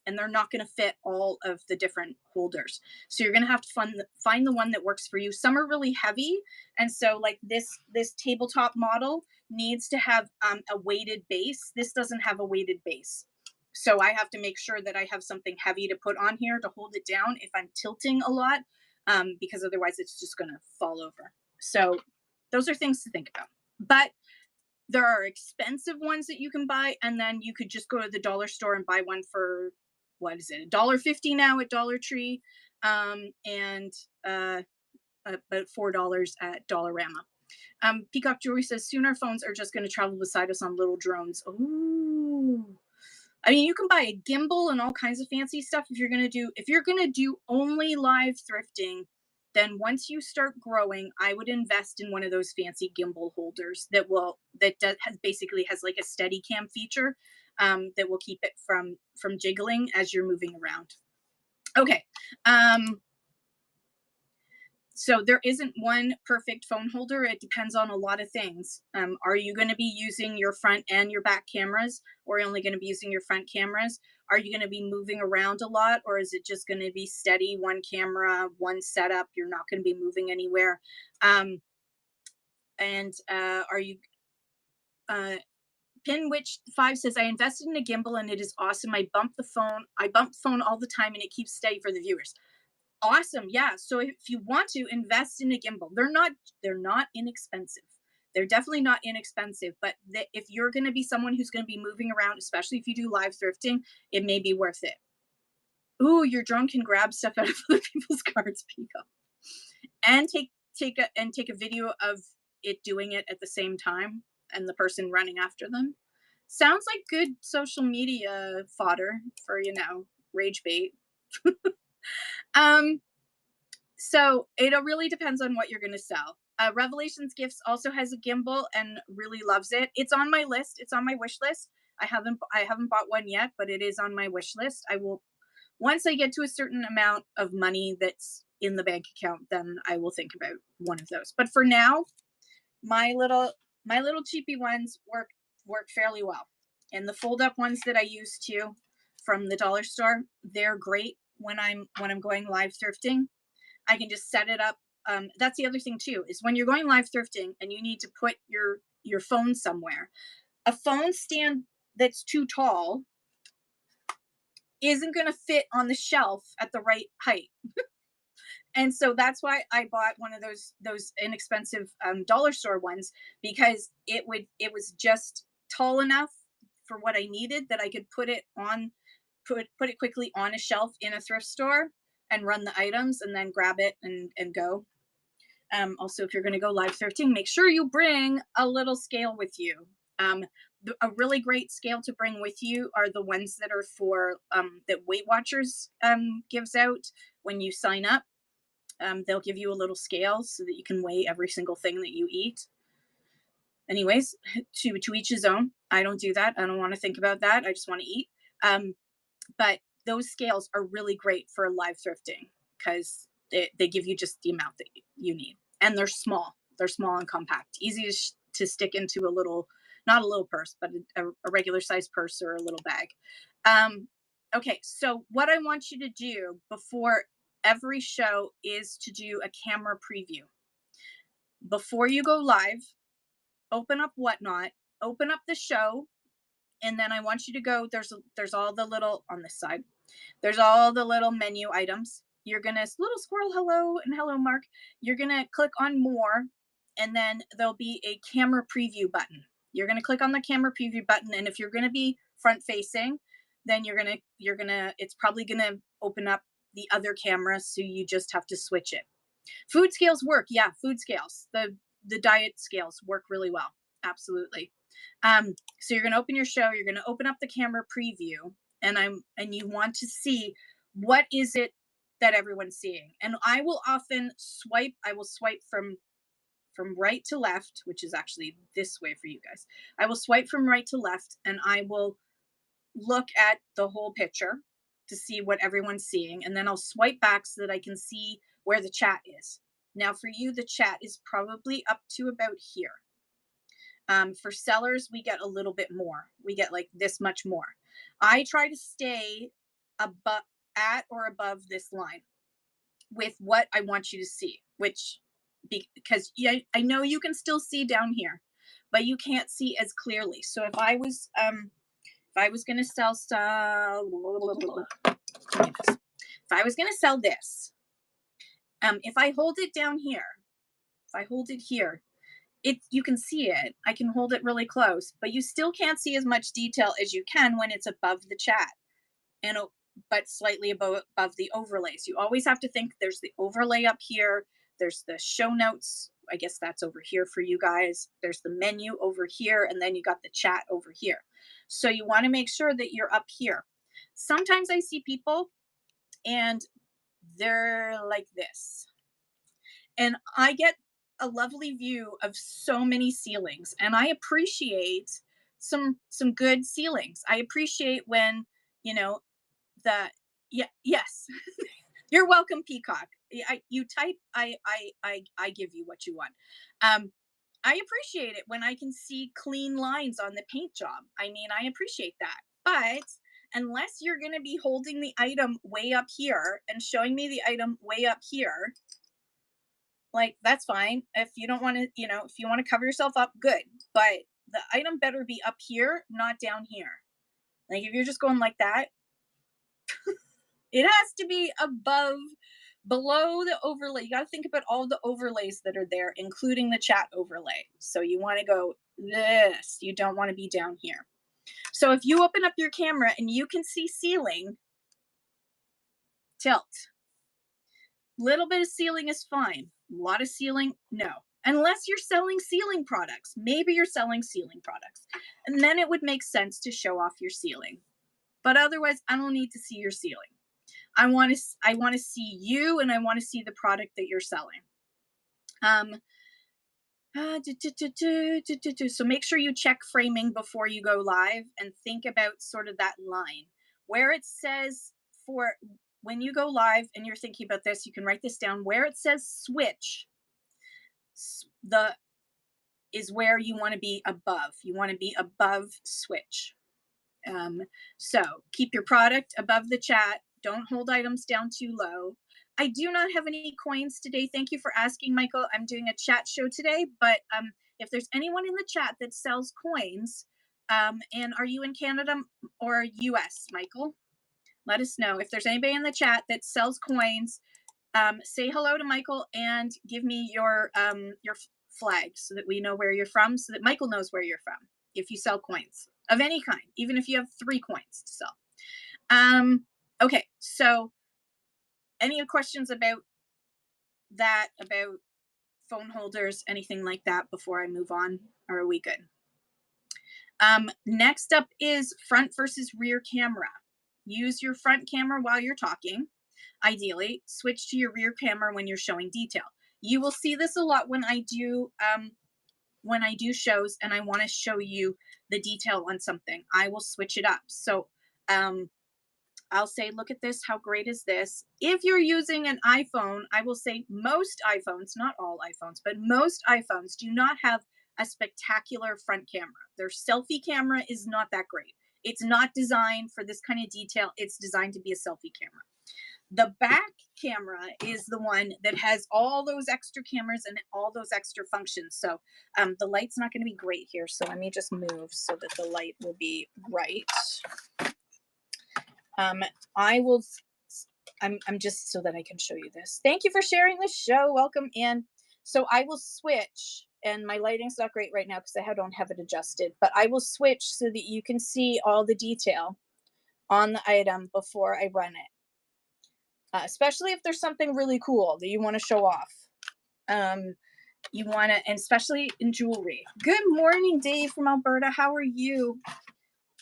and they're not going to fit all of the different holders. So you're going to have to find the one that works for you. Some are really heavy, and so like this tabletop model needs to have a weighted base. This doesn't have a weighted base. So I have to make sure that I have something heavy to put on here to hold it down if I'm tilting a lot, because otherwise it's just going to fall over. So those are things to think about. But There are expensive ones that you can buy, and then you could just go to the dollar store and buy one for, what is it, $1.50 now at Dollar Tree, and about $4 at Dollarama. Peacock Jewelry says soon our phones are just going to travel beside us on little drones. Ooh. I mean, you can buy a gimbal and all kinds of fancy stuff if you're going to do only live thrifting. Then once you start growing, I would invest in one of those fancy gimbal holders basically has like a steady cam feature, that will keep it from jiggling as you're moving around. Okay. So there isn't one perfect phone holder. It depends on a lot of things. Are you going to be using your front and your back cameras, or are you only going to be using your front cameras? Are you going to be moving around a lot, or is it just going to be steady, one camera, one setup? You're not going to be moving anywhere. Are you, Pinwitch5 says, I invested in a gimbal and it is awesome. I bump the phone all the time and it keeps steady for the viewers. Awesome. Yeah. So if you want to invest in a gimbal, they're not inexpensive. They're definitely not inexpensive, but if you're going to be someone who's going to be moving around, especially if you do live thrifting, it may be worth it. Ooh, your drone can grab stuff out of other people's cards, Pico, and take a video of it doing it at the same time and the person running after them. Sounds like good social media fodder for, rage bait. So it really depends on what you're going to sell. Revelations Gifts also has a gimbal and really loves it. It's on my list. It's on my wish list. I haven't bought one yet, but it is on my wish list. I will, once I get to a certain amount of money that's in the bank account, then I will think about one of those. But for now, my little cheapy ones work fairly well. And the fold up ones that I use too from the dollar store, they're great when I'm going live thrifting. I can just set it up. That's the other thing too, is when you're going live thrifting and you need to put your phone somewhere, a phone stand that's too tall isn't going to fit on the shelf at the right height. And so that's why I bought one of those inexpensive dollar store ones, because it was just tall enough for what I needed that I could put it quickly on a shelf in a thrift store and run the items and then grab it and go. Also, if you're going to go live thrifting, make sure you bring a little scale with you. A really great scale to bring with you are the ones that are for that Weight Watchers gives out when you sign up. They'll give you a little scale so that you can weigh every single thing that you eat. Anyways, to each his own. I don't do that. I don't want to think about that. I just want to eat. But those scales are really great for live thrifting because they give you just the amount that you need. And they're small. They're small and compact. Easy to stick into a little, not a little purse, but a regular size purse or a little bag. Okay, so what I want you to do before every show is to do a camera preview. Before you go live, open up Whatnot, open up the show, and then I want you to go, there's all the little, on this side, there's all the little menu items. You're going to, little squirrel, hello, and hello, Mark. You're going to click on more, and then there'll be a camera preview button. You're going to click on the camera preview button, and if you're going to be front facing, then it's probably going to open up the other camera, so you just have to switch it. Food scales work. Yeah, food scales. The diet scales work really well. Absolutely. So you're going to open your show, you're going to open up the camera preview, and you want to see what is it that everyone's seeing. And I will swipe from right to left, which is actually this way for you guys. I will swipe from right to left, and I will look at the whole picture to see what everyone's seeing. And then I'll swipe back so that I can see where the chat is. Now for you, the chat is probably up to about here. For sellers, we get a little bit more. We get like this much more. I try to stay at or above this line with what I want you to see, because I know you can still see down here, but you can't see as clearly. So if I was going to sell this, if I hold it down here, if I hold it here, you can see it. I can hold it really close, but you still can't see as much detail as you can when it's above the chat and but slightly above the overlays. You always have to think there's the overlay up here, there's the show notes. I guess that's over here for you guys. There's the menu over here, and then you got the chat over here. So you want to make sure that you're up here. Sometimes I see people and they're like this. And I get a lovely view of so many ceilings, and I appreciate some good ceilings. I appreciate when, you know, the yeah, yes. You're welcome, Peacock. You type, I give you what you want. I appreciate it when I can see clean lines on the paint job. I mean, I appreciate that. But unless you're going to be holding the item way up here and showing me the item way up here, like, that's fine. If you don't want to, if you want to cover yourself up, good. But the item better be up here, not down here. Like, if you're just going like that, it has to be below the overlay. You got to think about all the overlays that are there, including the chat overlay. So you want to go this. You don't want to be down here. So if you open up your camera and you can see ceiling, tilt. Little bit of ceiling is fine. A lot of ceiling, no. Unless you're selling ceiling products. Maybe you're selling ceiling products. And then it would make sense to show off your ceiling. But otherwise, I don't need to see your ceiling. I want to see you, and I want to see the product that you're selling. So make sure you check framing before you go live and think about sort of that line where it says, for when you go live and you're thinking about this, you can write this down. Where it says switch, is where you want to be above. You want to be above switch. So keep your product above the chat. Don't hold items down too low. I do not have any coins today. Thank you for asking, Michael. I'm doing a chat show today, but if there's anyone in the chat that sells coins, and are you in Canada or US, Michael? Let us know. If there's anybody in the chat that sells coins, say hello to Michael and give me your flag so that we know where you're from, so that Michael knows where you're from if you sell coins of any kind, even if you have 3 coins to sell. Okay, so any questions about that, about phone holders, anything like that before I move on, or are we good? Next up is front versus rear camera. Use your front camera while you're talking. Ideally, switch to your rear camera when you're showing detail. You will see this a lot when I do shows and I want to show you the detail on something. I will switch it up. So I'll say, look at this. How great is this? If you're using an iPhone, I will say most iPhones, not all iPhones, but most iPhones do not have a spectacular front camera. Their selfie camera is not that great. It's not designed for this kind of detail. It's designed to be a selfie camera. The back camera is the one that has all those extra cameras and all those extra functions. So the light's not going to be great here. So let me just move so that the light will be right. I'm just so that I can show you this. Thank you for sharing the show. Welcome in. So I will switch, and my lighting's not great right now because I don't have it adjusted, but I will switch so that you can see all the detail on the item before I run it. Especially if there's something really cool that you want to show off. You want to, and especially in jewelry. Good morning, Dave from Alberta. How are you?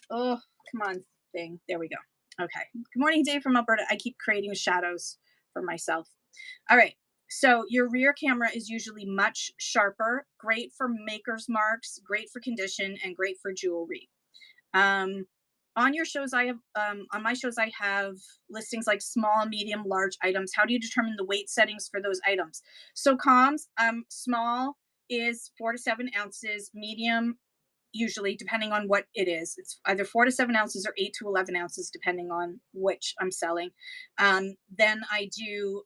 Oh, come on, thing. There we go. Okay. Good morning, Dave from Alberta. I keep creating shadows for myself. All right. So your rear camera is usually much sharper, great for maker's marks, great for condition, and great for jewelry. On your shows, on my shows, I have listings like small, medium, large items. How do you determine the weight settings for those items? So comms, small is 4 to 7 ounces, medium, usually depending on what it is, it's either 4 to 7 ounces or 8 to 11 ounces depending on which I'm selling. Then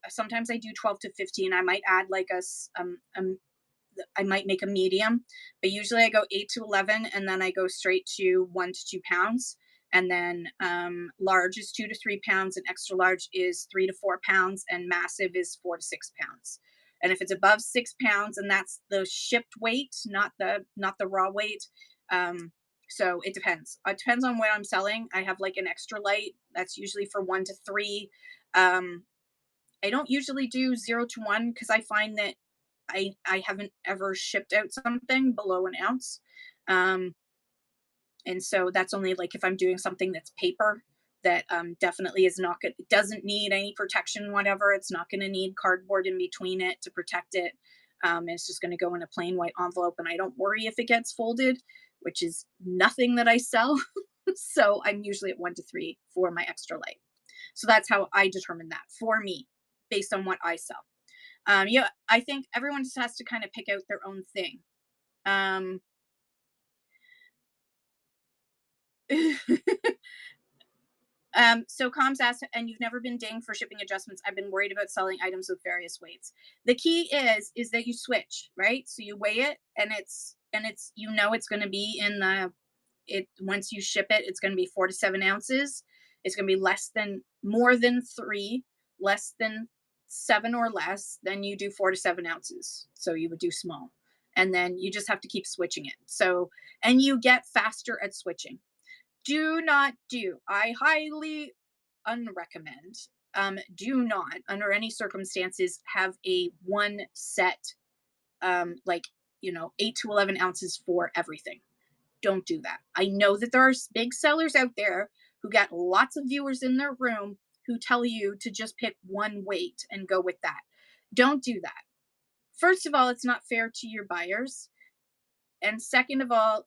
sometimes I do 12 to 15. I might add like I might make a medium, but usually I go 8 to 11, and then I go straight to 1 to 2 pounds. And then large is 2 to 3 pounds, and extra large is 3 to 4 pounds, and massive is 4 to 6 pounds. And if it's above 6 pounds, and that's the shipped weight, not the raw weight. So it depends. It depends on what I'm selling. I have like an extra light that's usually for 1 to 3. Um, I don't usually do 0 to 1 because I find that I haven't ever shipped out something below an ounce. Um, and so that's only like if I'm doing something that's paper that definitely is not good. It doesn't need any protection, whatever. It's not going to need cardboard in between it to protect it. It's just going to go in a plain white envelope, and I don't worry if it gets folded, which is nothing that I sell. So I'm usually at 1 to 3 for my extra light. So that's how I determine that for me, based on what I sell. Yeah, I think everyone just has to kind of pick out their own thing. Um, so Coms asked, and you've never been dinged for shipping adjustments. I've been worried about selling items with various weights. The key is that you switch, right? So you weigh it, and it's it's going to be in the it once you ship it, it's going to be 4 to 7 ounces. It's going to be more than 3, less than 7 or less. Then you do 4 to 7 ounces. So you would do small, and then you just have to keep switching it. So and you get faster at switching. Do not do. I highly unrecommend. Do not, under any circumstances, have a one set, like 8 to 11 ounces for everything. Don't do that. I know that there are big sellers out there who got lots of viewers in their room who tell you to just pick one weight and go with that. Don't do that. First of all, it's not fair to your buyers. And second of all,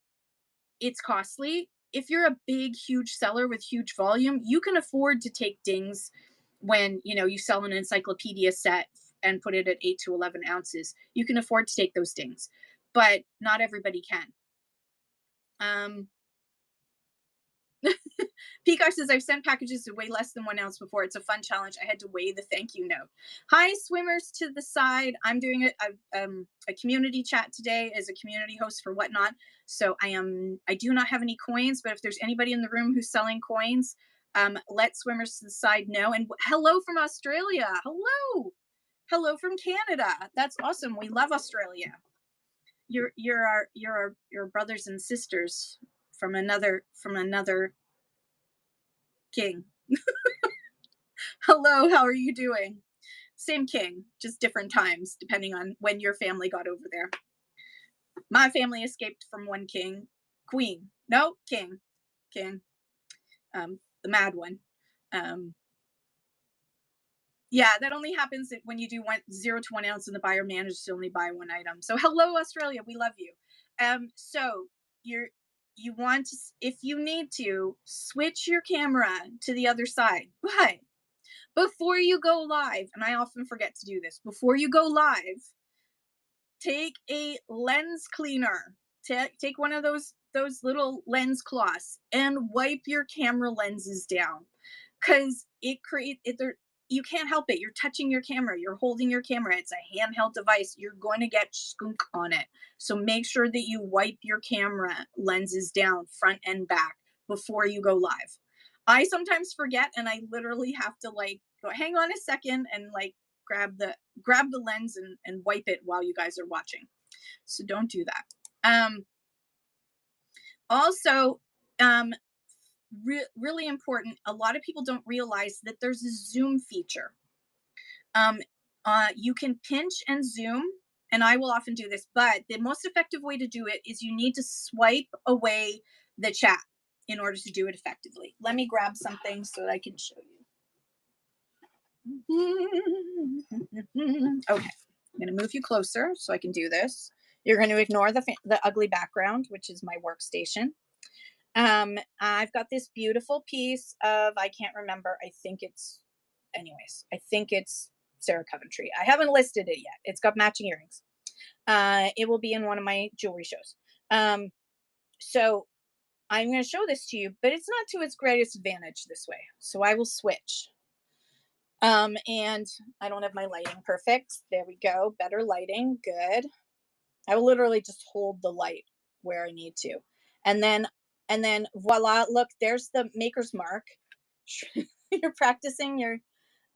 it's costly. If you're a big, huge seller with huge volume, you can afford to take dings when you sell an encyclopedia set and put it at 8 to 11 ounces. You can afford to take those dings, but not everybody can. Peacock says, I've sent packages to weigh less than 1 ounce before. It's a fun challenge. I had to weigh the thank you note. Hi, swimmers to the side. I'm doing a community chat today as a community host for Whatnot. So I do not have any coins, but if there's anybody in the room who's selling coins, let swimmers to the side know. And hello from Australia. Hello. Hello from Canada. That's awesome. We love Australia. You're our brothers and sisters from another king. Hello, how are you doing? Same king, just different times, depending on when your family got over there. My family escaped from one queen. No, king. The mad one. Yeah, that only happens when you do 0 to 1 ounce and the buyer manages to only buy one item. So hello, Australia, we love you. So you want to, if you need to, switch your camera to the other side, but before you go live, and I often forget to do this, before you go live, take a lens cleaner. Take one of those little lens cloths and wipe your camera lenses down, because you can't help it. You're touching your camera. You're holding your camera. It's a handheld device. You're going to get skunk on it. So make sure that you wipe your camera lenses down, front and back, before you go live. I sometimes forget, and I literally have to go, hang on a second, and grab the lens and wipe it while you guys are watching. So don't do that. Also, really important, a lot of people don't realize that there's a zoom feature. You can pinch and zoom, and I will often do this, but the most effective way to do it is you need to swipe away the chat in order to do it effectively. Let me grab something so that I can show you. Okay, I'm going to move you closer so I can do this. You're going to ignore the ugly background, which is my workstation. I've got this beautiful piece of, I can't remember, I think it's Sarah Coventry. I haven't listed it yet. It's got matching earrings. It will be in one of my jewelry shows. So I'm going to show this to you, but it's not to its greatest advantage this way. So I will switch. And I don't have my lighting perfect. There we go. Better lighting. Good. I will literally just hold the light where I need to. And then voila, look, there's the maker's mark. You're practicing your,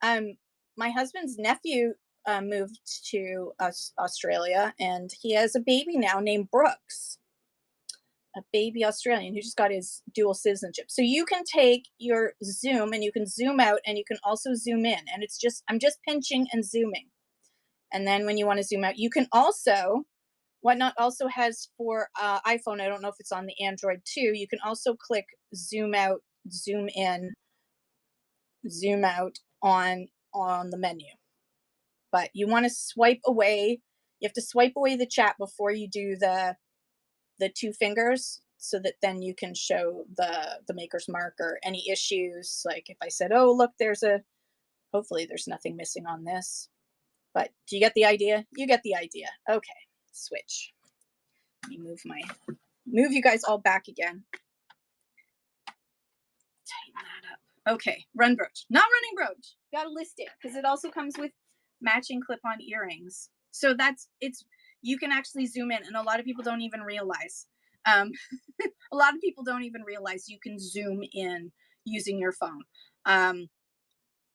my husband's nephew moved to Australia, and he has a baby now named Brooks, a baby Australian who just got his dual citizenship. So you can take your zoom and you can zoom out and you can also zoom in. And it's just, I'm just pinching and zooming. And then when you want to zoom out, you can also, Whatnot also has for iPhone, I don't know if it's on the Android too, you can also click zoom out, zoom in, zoom out on the menu. But you want to swipe away, you have to swipe away the chat before you do the two fingers, so that then you can show the maker's mark or any issues. Like if I said, oh look, hopefully there's nothing missing on this. But do you get the idea? You get the idea. Okay, switch. Let me move you guys all back again. Tighten that up. Okay, run brooch. Not running brooch. Gotta list it because it also comes with matching clip-on earrings. So you can actually zoom in, and a lot of people don't even realize. A lot of people don't even realize you can zoom in using your phone.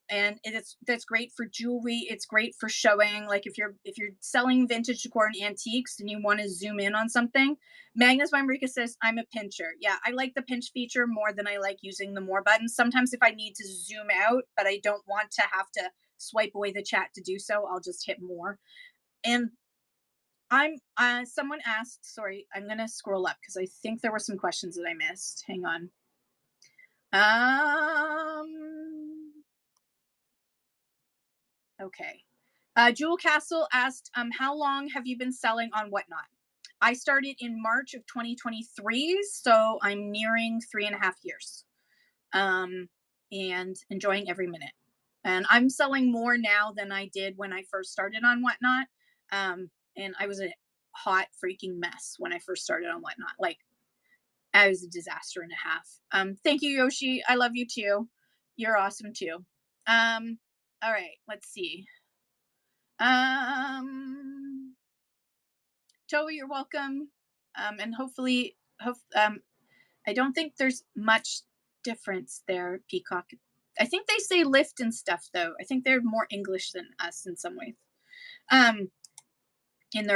And that's great for jewelry. It's great for showing, like if you're selling vintage decor and antiques and you want to zoom in on something. Magnus Weinrika says, I'm a pincher. Yeah, I like the pinch feature more than I like using the more buttons. Sometimes if I need to zoom out, but I don't want to have to swipe away the chat to do so, I'll just hit more. And someone asked, sorry, I'm going to scroll up because I think there were some questions that I missed. Hang on. Okay. Jewel Castle asked, how long have you been selling on Whatnot? I started in March of 2023, so I'm nearing 3.5 years, and enjoying every minute. And I'm selling more now than I did when I first started on Whatnot. And I was a hot freaking mess when I first started on Whatnot. Like, I was a disaster and a half. Thank you, Yoshi. I love you too. You're awesome too. All right, let's see. Toa, you're welcome. And hopefully, I don't think there's much difference there, Peacock. I think they say lift and stuff, though. I think they're more English than us in some ways. In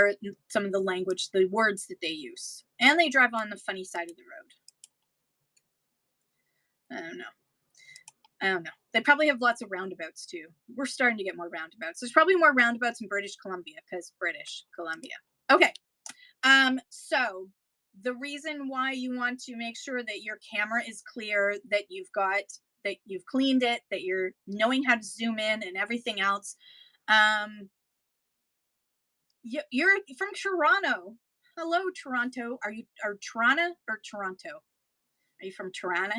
some of the language, the words that they use. And they drive on the funny side of the road. I don't know. They probably have lots of roundabouts, too. We're starting to get more roundabouts. There's probably more roundabouts in British Columbia, because British Columbia. Okay. So the reason why you want to make sure that your camera is clear, that you've cleaned it, that you're knowing how to zoom in and everything else. You're from Toronto. Hello, Toronto. Are Toronto or Toronto? Are you from Toronto?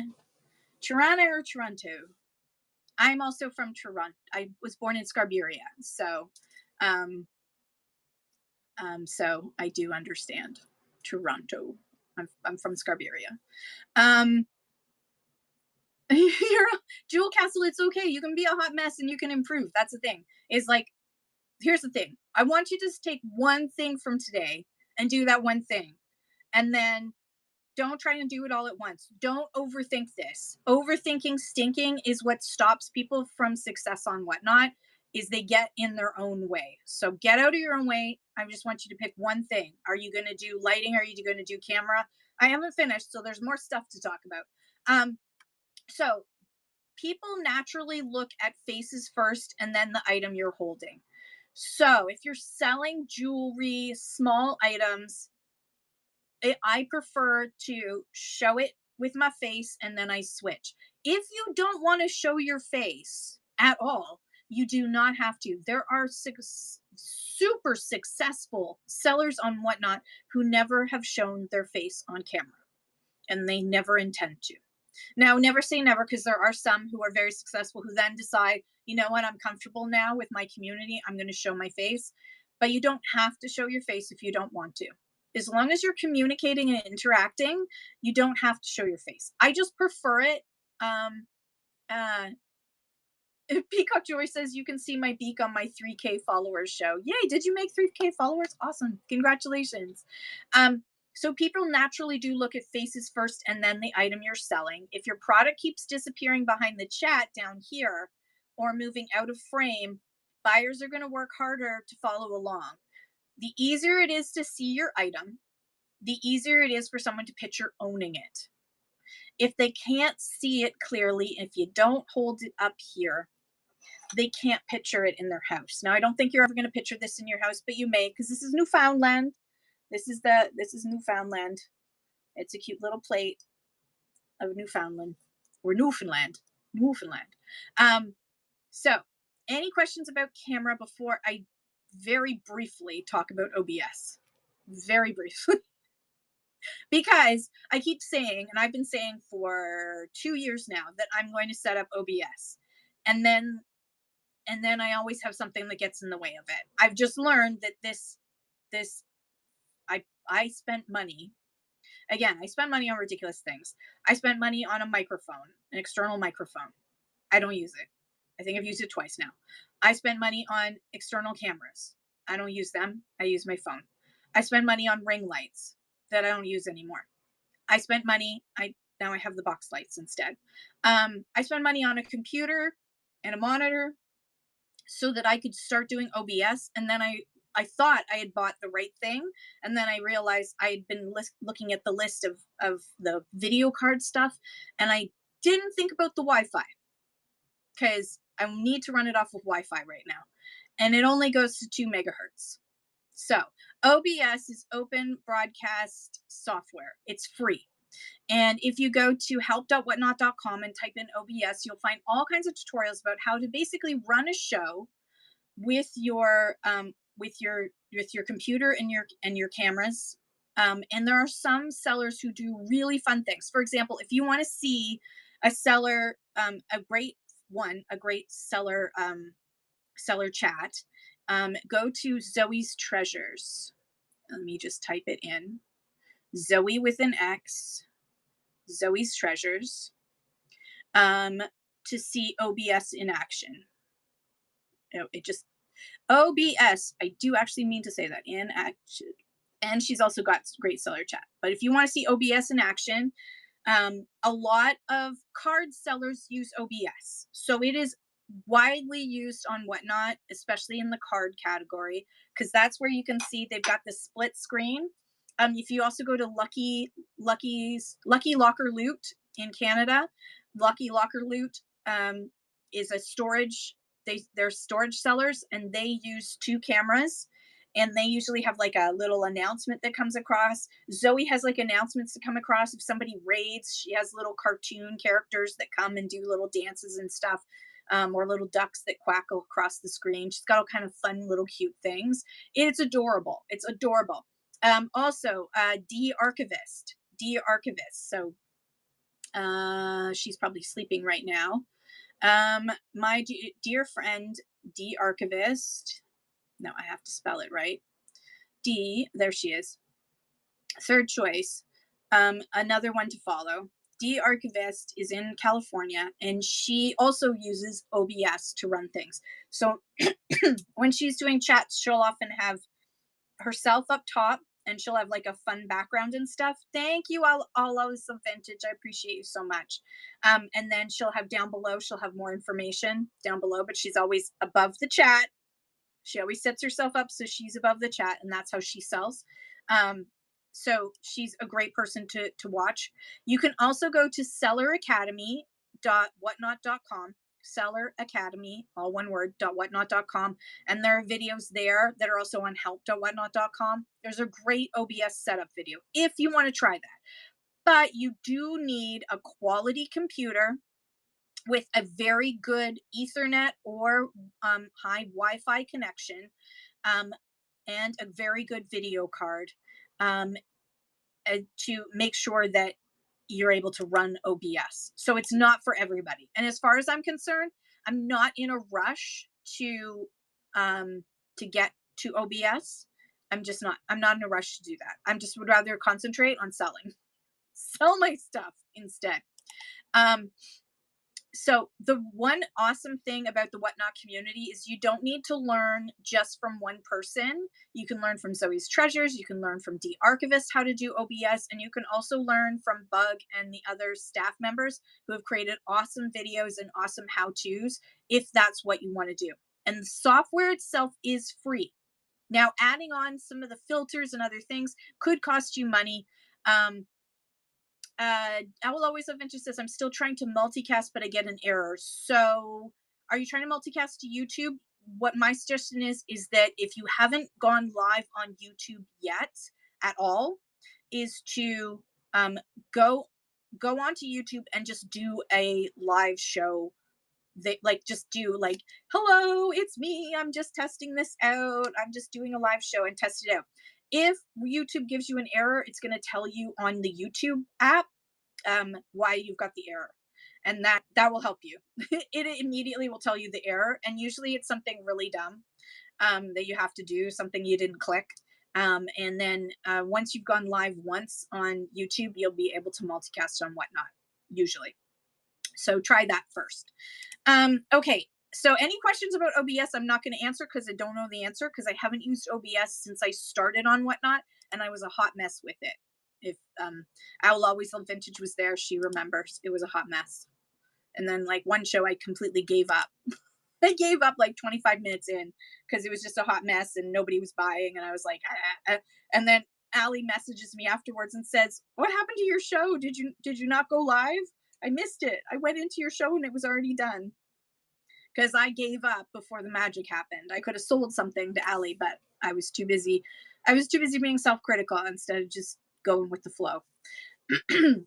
Toronto or Toronto? I'm also from Toronto. I was born in Scarborough, so so I do understand Toronto. I'm from Scarborough. Jewel Castle, it's okay. You can be a hot mess and you can improve. That's the thing. Is like, here's the thing. I want you to just take one thing from today and do that one thing. And then don't try and do it all at once. Don't overthink this. Overthinking stinking is what stops people from success on Whatnot, is they get in their own way. So get out of your own way. I just want you to pick one thing. Are you going to do lighting? Are you going to do camera? I haven't finished, so there's more stuff to talk about. So people naturally look at faces first and then the item you're holding. So if you're selling jewelry, small items, I prefer to show it with my face and then I switch. If you don't want to show your face at all, you do not have to. There are super successful sellers on Whatnot who never have shown their face on camera, and they never intend to. Now, never say never, because there are some who are very successful who then decide, you know what, I'm comfortable now with my community, I'm going to show my face. But you don't have to show your face if you don't want to. As long as you're communicating and interacting, you don't have to show your face. I just prefer it. Peacock Joy says, you can see my beak on my 3K followers show. Yay, did you make 3K followers? Awesome. Congratulations. So people naturally do look at faces first and then the item you're selling. If your product keeps disappearing behind the chat down here or moving out of frame, Buyers are going to work harder to follow along. The easier it is to see your item, the easier it is for someone to picture owning it. If they can't see it clearly, if you don't hold it up here, they can't picture it in their house. Now, I don't think you're ever going to picture this in your house, but you may, because this is Newfoundland. This is Newfoundland. It's a cute little plate of Newfoundland or Newfoundland. So, any questions about camera before I very briefly talk about OBS? Very briefly. Because I keep saying, and I've been saying for 2 years now, that I'm going to set up OBS. And then I always have something that gets in the way of it. I've just learned that I spent money. Again, I spent money on ridiculous things. I spent money on a microphone, an external microphone. I don't use it. I think I've used it twice now. I spend money on external cameras. I don't use them. I use my phone. I spend money on ring lights that I don't use anymore. I spent money. Now I have the box lights instead. I spent money on a computer and a monitor so that I could start doing OBS. And then I thought I had bought the right thing. And then I realized I had been looking at the list of the video card stuff. And I didn't think about the Wi-Fi because I need to run it off of Wi-Fi right now. And it only goes to 2 megahertz. So OBS is open broadcast software. It's free. And if you go to help.whatnot.com and type in OBS, you'll find all kinds of tutorials about how to basically run a show with your computer and your cameras. And there are some sellers who do really fun things. For example, if you want to see a seller, a great seller chat, go to Zoe's Treasures. Let me just type it in. Zoe with an X, Zoe's Treasures, to see OBS in action. OBS, I do actually mean to say that, in action. And she's also got great seller chat. But if you want to see OBS in action, a lot of card sellers use OBS. So it is widely used on Whatnot, especially in the card category, because that's where you can see they've got the split screen. If you also go to Lucky Locker Loot in Canada, Lucky Locker Loot is a storage. They're storage sellers, and they use 2 cameras, and they usually have like a little announcement that comes across. Zoe has like announcements to come across if somebody raids. She has little cartoon characters that come and do little dances and stuff, or little ducks that quack across the screen. She's got all kind of fun little cute things. It's adorable. It's adorable. Also, de-archivist. So she's probably sleeping right now. My dear friend, de-archivist. No, I have to spell it right. There she is. Third choice. Another one to follow. De-archivist is in California, and she also uses OBS to run things. So when she's doing chats, she'll often have herself up top, and she'll have like a fun background and stuff. Thank you, all always some vintage. I appreciate you so much. And then she'll have down below, she'll have more information down below, but she's always above the chat. She always sets herself up so she's above the chat, and that's how she sells. So she's a great person to watch. You can also go to selleracademy.whatnot.com. Seller Academy, all one word, .whatnot.com, and there are videos there that are also on help.whatnot.com. There's a great OBS setup video if you want to try that. But you do need a quality computer with a very good Ethernet or high Wi-Fi connection, and a very good video card to make sure that you're able to run OBS. So it's not for everybody. And as far as I'm concerned, I'm not in a rush to get to OBS. I'm not in a rush to do that. Would rather concentrate on sell my stuff instead. So the one awesome thing about the Whatnot community is you don't need to learn just from one person. You can learn from Zoe's Treasures. You can learn from de-archivist how to do OBS. And you can also learn from Bug and the other staff members who have created awesome videos and awesome how-tos if that's what you want to do. and the software itself is free. Now, adding on some of the filters and other things could cost you money. Um, I will always have interest says I'm still trying to multicast, but I get an error. So, are you trying to multicast to YouTube? What my suggestion is that if you haven't gone live on YouTube yet at all, is to um, go go onto YouTube and just do a live show. They like just do like, hello, it's me. I'm just testing this out. I'm just doing a live show and test it out. If YouTube gives you an error, it's going to tell you on the YouTube app why you've got the error, and that will help you. It immediately will tell you the error, and usually it's something really dumb that you have to do, something you didn't click. And then once you've gone live once on YouTube, you'll be able to multicast on whatnot, usually. So try that first. Okay, so any questions about OBS, I'm not going to answer because I don't know the answer, because I haven't used OBS since I started on Whatnot, and I was a hot mess with it. If I Will Always Love Vintage was there, she remembers it was a hot mess. And then like one show I completely gave up. I gave up like 25 minutes in because it was just a hot mess and nobody was buying, and I was like, ah. And then Allie messages me afterwards and says, "What happened to your show? Did you not go live? I missed it. I went into your show and it was already done." Because I gave up before the magic happened. I could have sold something to Allie, but I was too busy. I was too busy being self-critical instead of just going with the flow.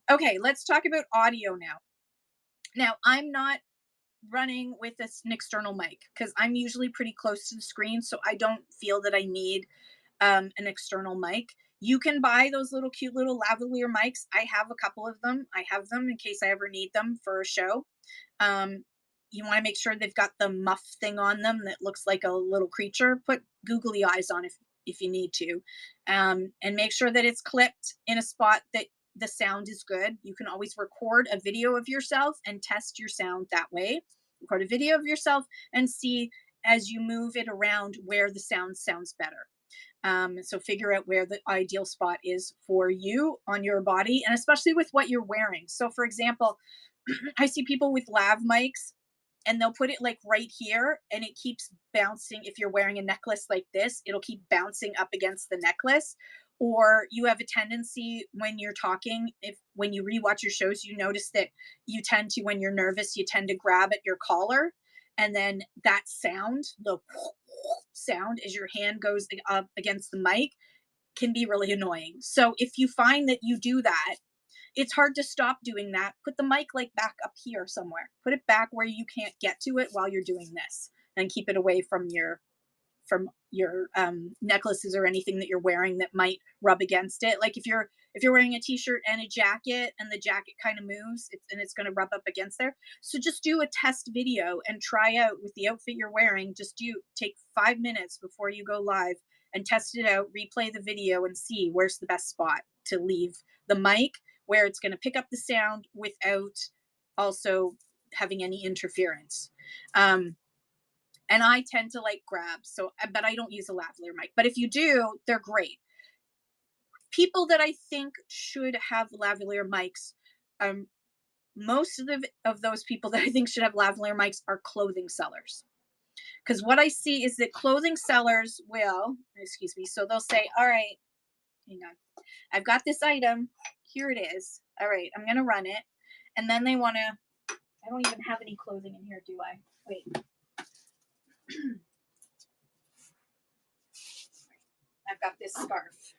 Okay, let's talk about audio now. Now, I'm not running with an external mic because I'm usually pretty close to the screen, so I don't feel that I need an external mic. You can buy those little cute little lavalier mics. I have a couple of them. I have them in case I ever need them for a show. You want to make sure they've got the muff thing on them that looks like a little creature. Put googly eyes on if you need to, and make sure that it's clipped in a spot that the sound is good. You can always record a video of yourself and test your sound that way. Record a video of yourself and see as you move it around where the sound sounds better. So figure out where the ideal spot is for you on your body, and especially with what you're wearing. So for example, I see people with lav mics and they'll put it like right here and it keeps bouncing. If you're wearing a necklace like this, it'll keep bouncing up against the necklace. Or you have a tendency when you're talking, when you rewatch your shows, you notice that you tend to, when you're nervous, you tend to grab at your collar, and then that sound, the sound as your hand goes up against the mic, can be really annoying. So if you find that you do that, it's hard to stop doing that. Put the mic like back up here somewhere. Put it back where you can't get to it while you're doing this, and keep it away from your necklaces or anything that you're wearing that might rub against it. Like if you're wearing a t-shirt and a jacket and the jacket kind of moves, it's going to rub up against there. So just do a test video and try out with the outfit you're wearing. Just take 5 minutes before you go live and test it out, replay the video and see where's the best spot to leave the mic, where it's going to pick up the sound without also having any interference. And I tend to like grab, but I don't use a lavalier mic. But if you do, they're great. People that I think should have lavalier mics, most of those people that I think should have lavalier mics are clothing sellers. Because what I see is that clothing sellers will, excuse me, so they'll say, all right, hang on, I've got this item, here it is. All right, I'm going to run it. And then they want to, I don't even have any clothing in here, do I? Wait. I've got this scarf.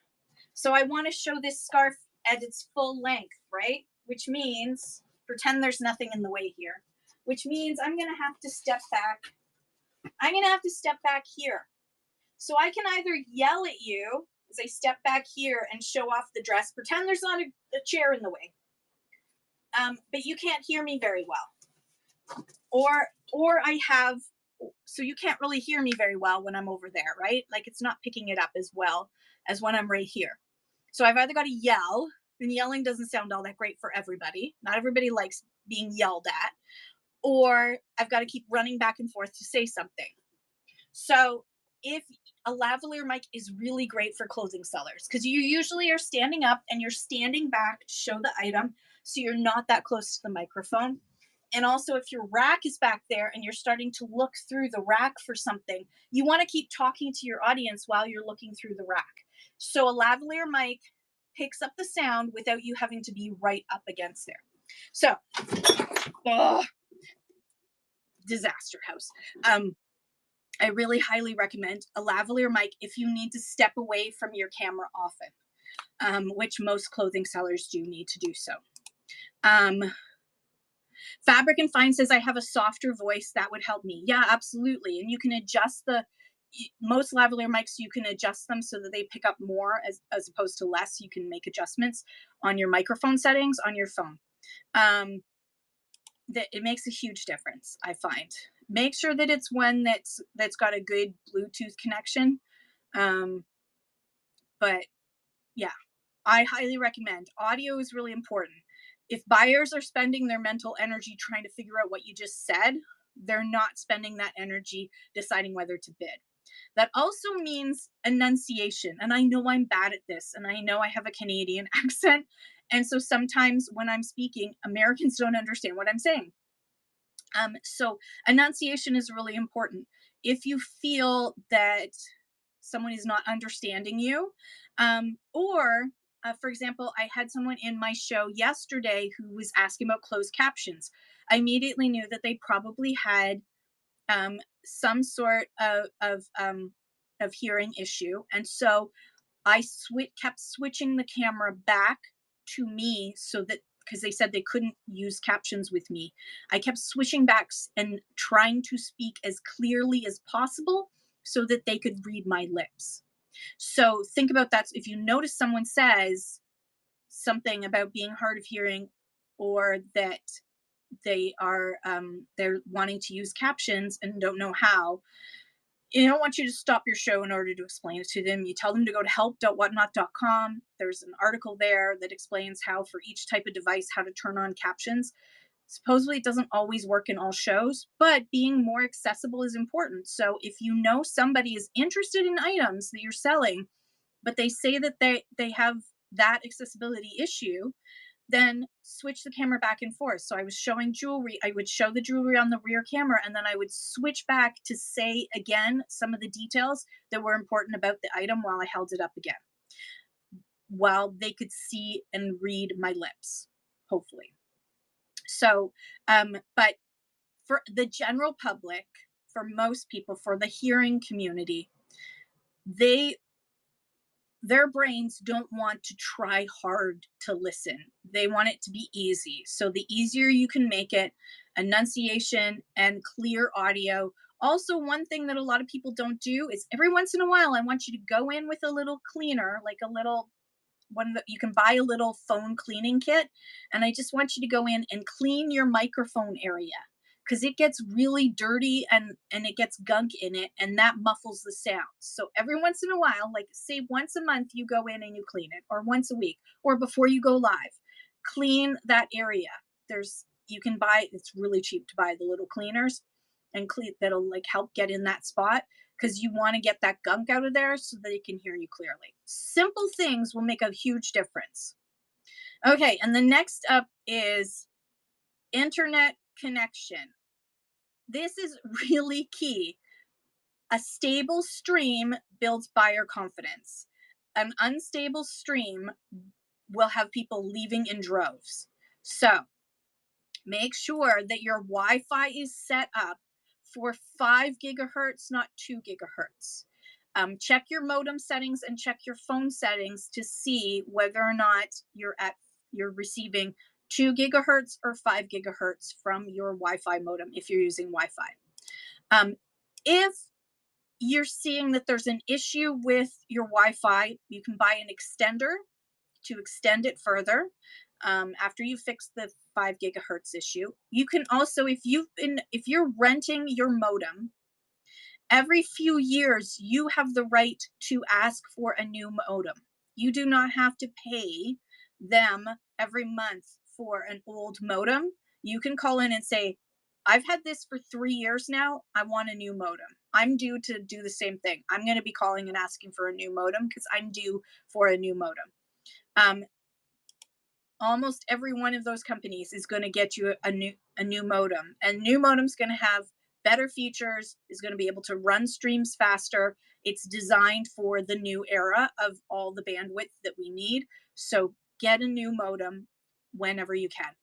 So I want to show this scarf at its full length, right? Which means, pretend there's nothing in the way here, which means I'm going to have to step back. I'm going to have to step back here. So I can either yell at you as I step back here and show off the dress, pretend there's not a chair in the way, but you can't hear me very well. Or I have, so you can't really hear me very well when I'm over there, right? Like it's not picking it up as well as when I'm right here. So I've either got to yell, and yelling doesn't sound all that great for everybody. Not everybody likes being yelled at. Or I've got to keep running back and forth to say something. So if a lavalier mic is really great for clothing sellers, because you usually are standing up and you're standing back to show the item, so you're not that close to the microphone. And also, if your rack is back there and you're starting to look through the rack for something, you want to keep talking to your audience while you're looking through the rack. So a lavalier mic picks up the sound without you having to be right up against there. So, disaster house. I really highly recommend a lavalier mic if you need to step away from your camera often, which most clothing sellers do need to do so. Fabric and Fine says, I have a softer voice that would help me. Yeah, absolutely. And you can adjust most lavalier mics, you can adjust them so that they pick up more as opposed to less. You can make adjustments on your microphone settings on your phone. That it makes a huge difference, I find. Make sure that it's one that's got a good Bluetooth connection. But yeah, I highly recommend. Audio is really important. If buyers are spending their mental energy trying to figure out what you just said, they're not spending that energy deciding whether to bid. That also means enunciation. And I know I'm bad at this, and I know I have a Canadian accent. And so sometimes when I'm speaking, Americans don't understand what I'm saying. So enunciation is really important. If you feel that someone is not understanding you, for example, I had someone in my show yesterday who was asking about closed captions. I immediately knew that they probably had some sort of hearing issue, and so I kept switching the camera back to me so that, because they said they couldn't use captions with me, I kept switching back and trying to speak as clearly as possible so that they could read my lips. So think about that. If you notice someone says something about being hard of hearing, or that they're wanting to use captions and don't know how, you don't want you to stop your show in order to explain it to them. You tell them to go to help.whatnot.com. There's an article there that explains how, for each type of device, how to turn on captions. Supposedly it doesn't always work in all shows, but being more accessible is important. So if you know somebody is interested in items that you're selling, but they say that they have that accessibility issue, then switch the camera back and forth. So I was showing jewelry. I would show the jewelry on the rear camera, and then I would switch back to say again some of the details that were important about the item while I held it up again, while they could see and read my lips, hopefully. So, but for the general public, for most people, for the hearing community, their brains don't want to try hard to listen. They want it to be easy. So the easier you can make it, enunciation and clear audio. Also, one thing that a lot of people don't do is every once in a while, I want you to go in with a little cleaner, like a little one that you can buy, a little phone cleaning kit. And I just want you to go in and clean your microphone area, because it gets really dirty and it gets gunk in it, and that muffles the sound. So every once in a while, like say once a month, you go in and you clean it, or once a week, or before you go live, clean that area. You can buy, it's really cheap to buy the little cleaners and clean, that'll like help get in that spot, because you want to get that gunk out of there so that it can hear you clearly. Simple things will make a huge difference. Okay, and the next up is internet connection. This is really key. A stable stream builds buyer confidence. An unstable stream will have people leaving in droves. So make sure that your Wi-Fi is set up for 5 gigahertz, not 2 gigahertz. Check your modem settings and check your phone settings to see whether or not you're receiving 2 gigahertz or 5 gigahertz from your Wi-Fi modem if you're using Wi-Fi. If you're seeing that there's an issue with your Wi-Fi, you can buy an extender to extend it further. After you fix the 5 gigahertz issue, you can also, if you're renting your modem, every few years you have the right to ask for a new modem. You do not have to pay them every month for an old modem. You can call in and say, I've had this for 3 years now. I want a new modem. I'm due to do the same thing. I'm going to be calling and asking for a new modem because I'm due for a new modem. almost every one of those companies is going to get you a new modem, and new modem's going to have better features, is going to be able to run streams faster. It's designed for the new era of all the bandwidth that we need. So get a new modem whenever you can.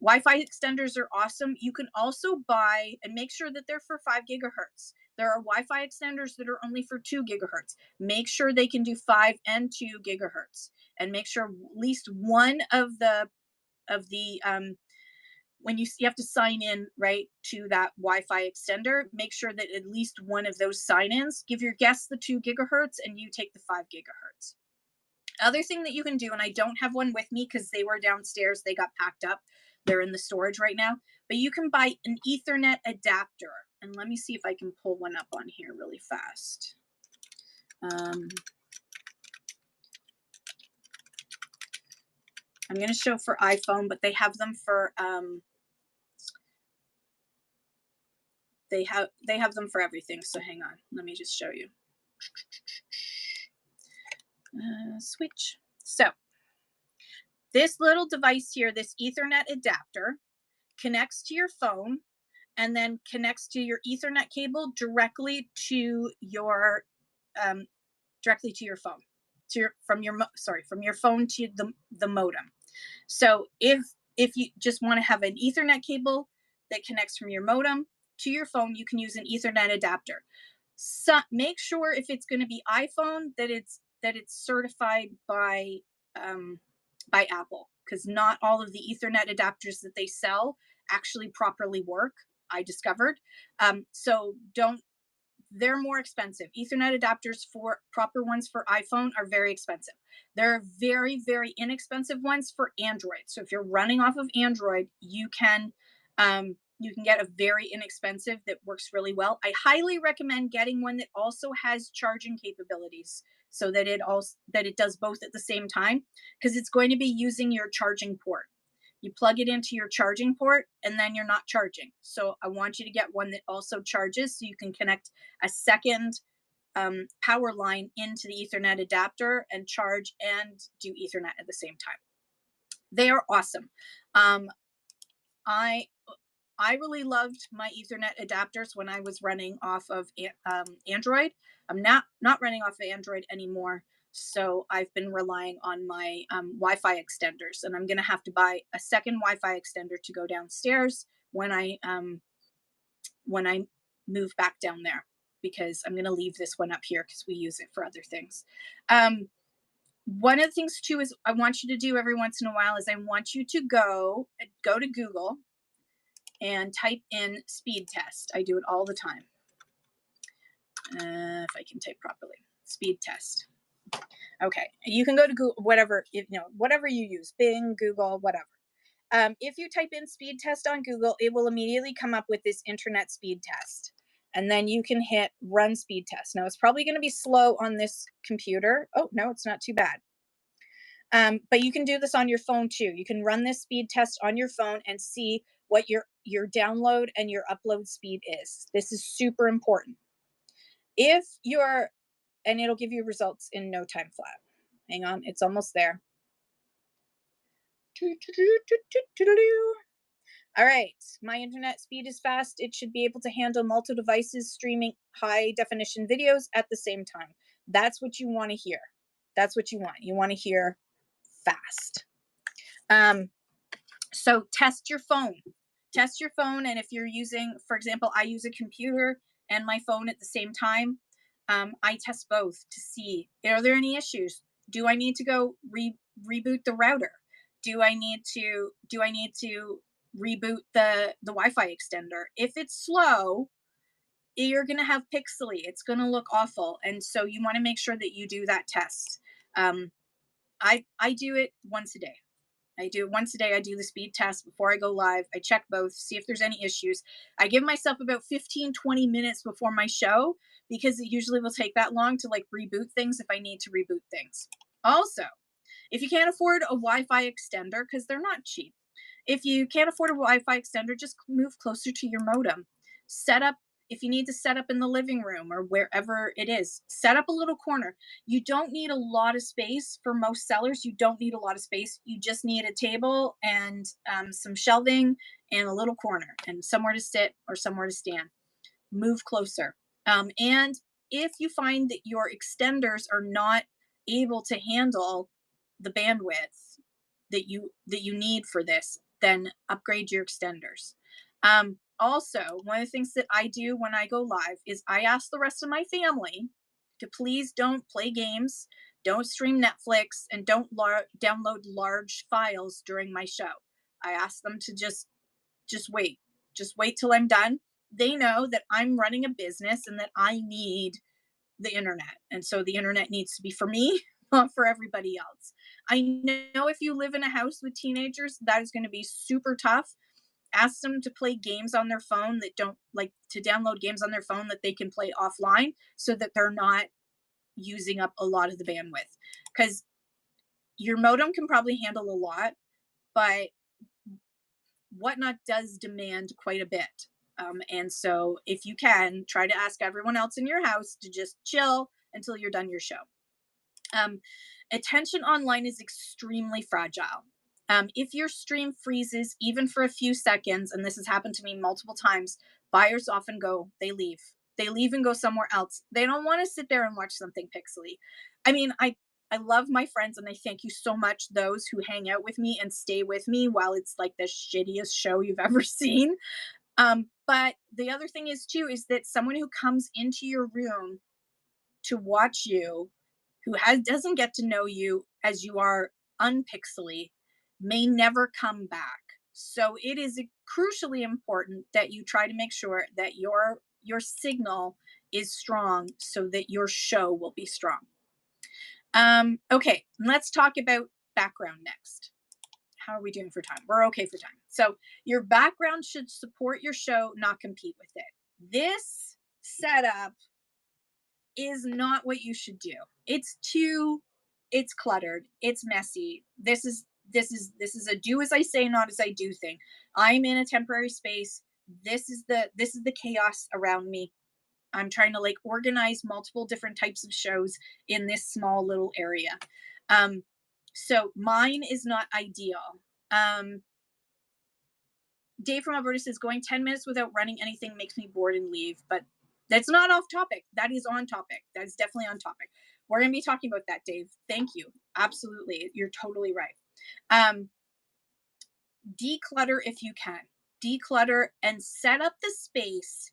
Wi-Fi extenders are awesome. You can also buy, and make sure that they're for 5 gigahertz. There are Wi-Fi extenders that are only for 2 gigahertz. Make sure they can do 5 and 2 gigahertz, and make sure at least one of the when you have to sign in, right, to that Wi-Fi extender, make sure that at least one of those sign-ins, give your guests the 2 gigahertz and you take the 5 gigahertz. Other thing that you can do, and I don't have one with me because they were downstairs, they got packed up, they're in the storage right now, but you can buy an Ethernet adapter. And let me see if I can pull one up on here really fast. I'm going to show for iPhone, but they have them for they have them for everything. So hang on, let me just show you. Switch. So this little device here, this Ethernet adapter, connects to your phone and then connects to your Ethernet cable directly to your phone, from your phone to the modem. So if you just want to have an Ethernet cable that connects from your modem to your phone, you can use an Ethernet adapter. So make sure if it's going to be iPhone that it's certified by Apple, because not all of the Ethernet adapters that they sell actually properly work, I discovered. So they're more expensive. Ethernet adapters, for proper ones for iPhone, are very expensive. There are very, very inexpensive ones for Android. So if you're running off of Android, you can get a very inexpensive that works really well. I highly recommend getting one that also has charging capabilities, so that it does both at the same time, because it's going to be using your charging port. You plug it into your charging port and then you're not charging. So I want you to get one that also charges, so you can connect a second power line into the Ethernet adapter and charge and do Ethernet at the same time. They are awesome. I really loved my Ethernet adapters when I was running off of Android. I'm not running off of Android anymore. So I've been relying on my Wi-Fi extenders, and I'm going to have to buy a second Wi-Fi extender to go downstairs when I move back down there, because I'm going to leave this one up here because we use it for other things. One of the things too is I want you to do every once in a while is I want you to go to Google and type in speed test. I do it all the time. If I can type properly, speed test. Okay, you can go to Google, whatever you use, Bing, Google, whatever. If you type in speed test on Google, it will immediately come up with this internet speed test. And then you can hit run speed test. Now it's probably going to be slow on this computer. Oh, no, it's not too bad. But you can do this on your phone too. You can run this speed test on your phone and see what your download and your upload speed is. This is super important. And it'll give you results in no time flat. Hang on, it's almost there. All right, my internet speed is fast. It should be able to handle multiple devices streaming high definition videos at the same time. That's what you want to hear. That's what you want. You want to hear fast. So test your phone. Test your phone, and if you're using, for example, I use a computer and my phone at the same time, I test both to see, are there any issues? Do I need to go reboot the router? Do I need to reboot the Wi-Fi extender? If it's slow, you're going to have pixely. It's going to look awful. And so you want to make sure that you do that test. I do it once a day. I do it once a day. I do the speed test before I go live. I check both, see if there's any issues. I give myself about 15, 20 minutes before my show, because it usually will take that long to like reboot things if I need to reboot things. Also, if you can't afford a Wi-Fi extender, because they're not cheap, if you can't afford a Wi-Fi extender, just move closer to your modem. Set up, if you need to set up in the living room or wherever it is, set up a little corner. You don't need a lot of space. For most sellers, you don't need a lot of space. You just need a table and some shelving and a little corner and somewhere to sit or somewhere to stand. Move closer. And if you find that your extenders are not able to handle the bandwidth that you need for this, then upgrade your extenders. Also, one of the things that I do when I go live is I ask the rest of my family to please don't play games, don't stream Netflix, and don't download large files during my show. I ask them to just wait. Just wait till I'm done. They know that I'm running a business and that I need the internet. And so the internet needs to be for me, not for everybody else. I know if you live in a house with teenagers, that is going to be super tough. Ask them to play games on their phone that don't like to download games on their phone that they can play offline so that they're not using up a lot of the bandwidth. Because your modem can probably handle a lot, but whatnot does demand quite a bit. And so if you can, try to ask everyone else in your house to just chill until you're done your show. Attention online is extremely fragile. If your stream freezes even for a few seconds, and this has happened to me multiple times, buyers often go, they leave. They leave and go somewhere else. They don't want to sit there and watch something pixely. I mean, I love my friends and I thank you so much, those who hang out with me and stay with me while it's like the shittiest show you've ever seen. But the other thing is too, is that someone who comes into your room to watch you, who doesn't get to know you as you are unpixely, may never come back. So it is crucially important that you try to make sure that your signal is strong so that your show will be strong. Okay, let's talk about background next. How are we doing for time? We're okay for time. So your background should support your show, not compete with it. This setup is not what you should do. It's cluttered, it's messy. This is a do as I say, not as I do thing. I'm in a temporary space. This is the chaos around me. I'm trying to like organize multiple different types of shows in this small little area. So mine is not ideal. Dave from Alberta says going 10 minutes without running anything makes me bored and leave, but that's not off topic. That is on topic. That is definitely on topic. We're going to be talking about that, Dave. Thank you. Absolutely. You're totally right. Declutter if you can. Declutter and set up the space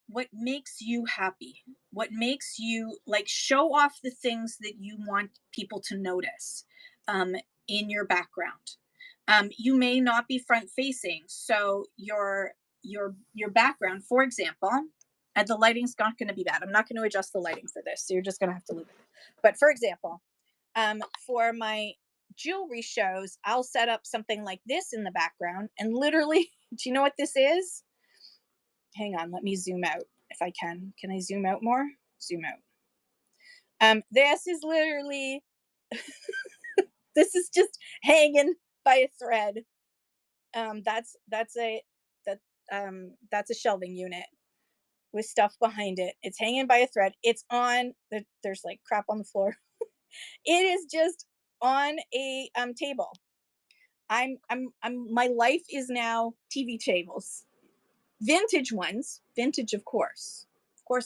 what makes you happy, what makes you like show off the things that you want people to notice in your background. You may not be front facing, so your background, for example, and the lighting's not going to be bad. I'm not going to adjust the lighting for this, so you're just going to have to live with it. But for example, for my jewelry shows, I'll set up something like this in the background, and literally, do you know what this is? Hang on, let me zoom out if I can. Can I zoom out more? Zoom out. This is literally, this is just hanging by a thread. That's a shelving unit with stuff behind it. It's hanging by a thread. It's on. There's like crap on the floor. It is just on a table. My life is now TV tables. Vintage ones, vintage, of course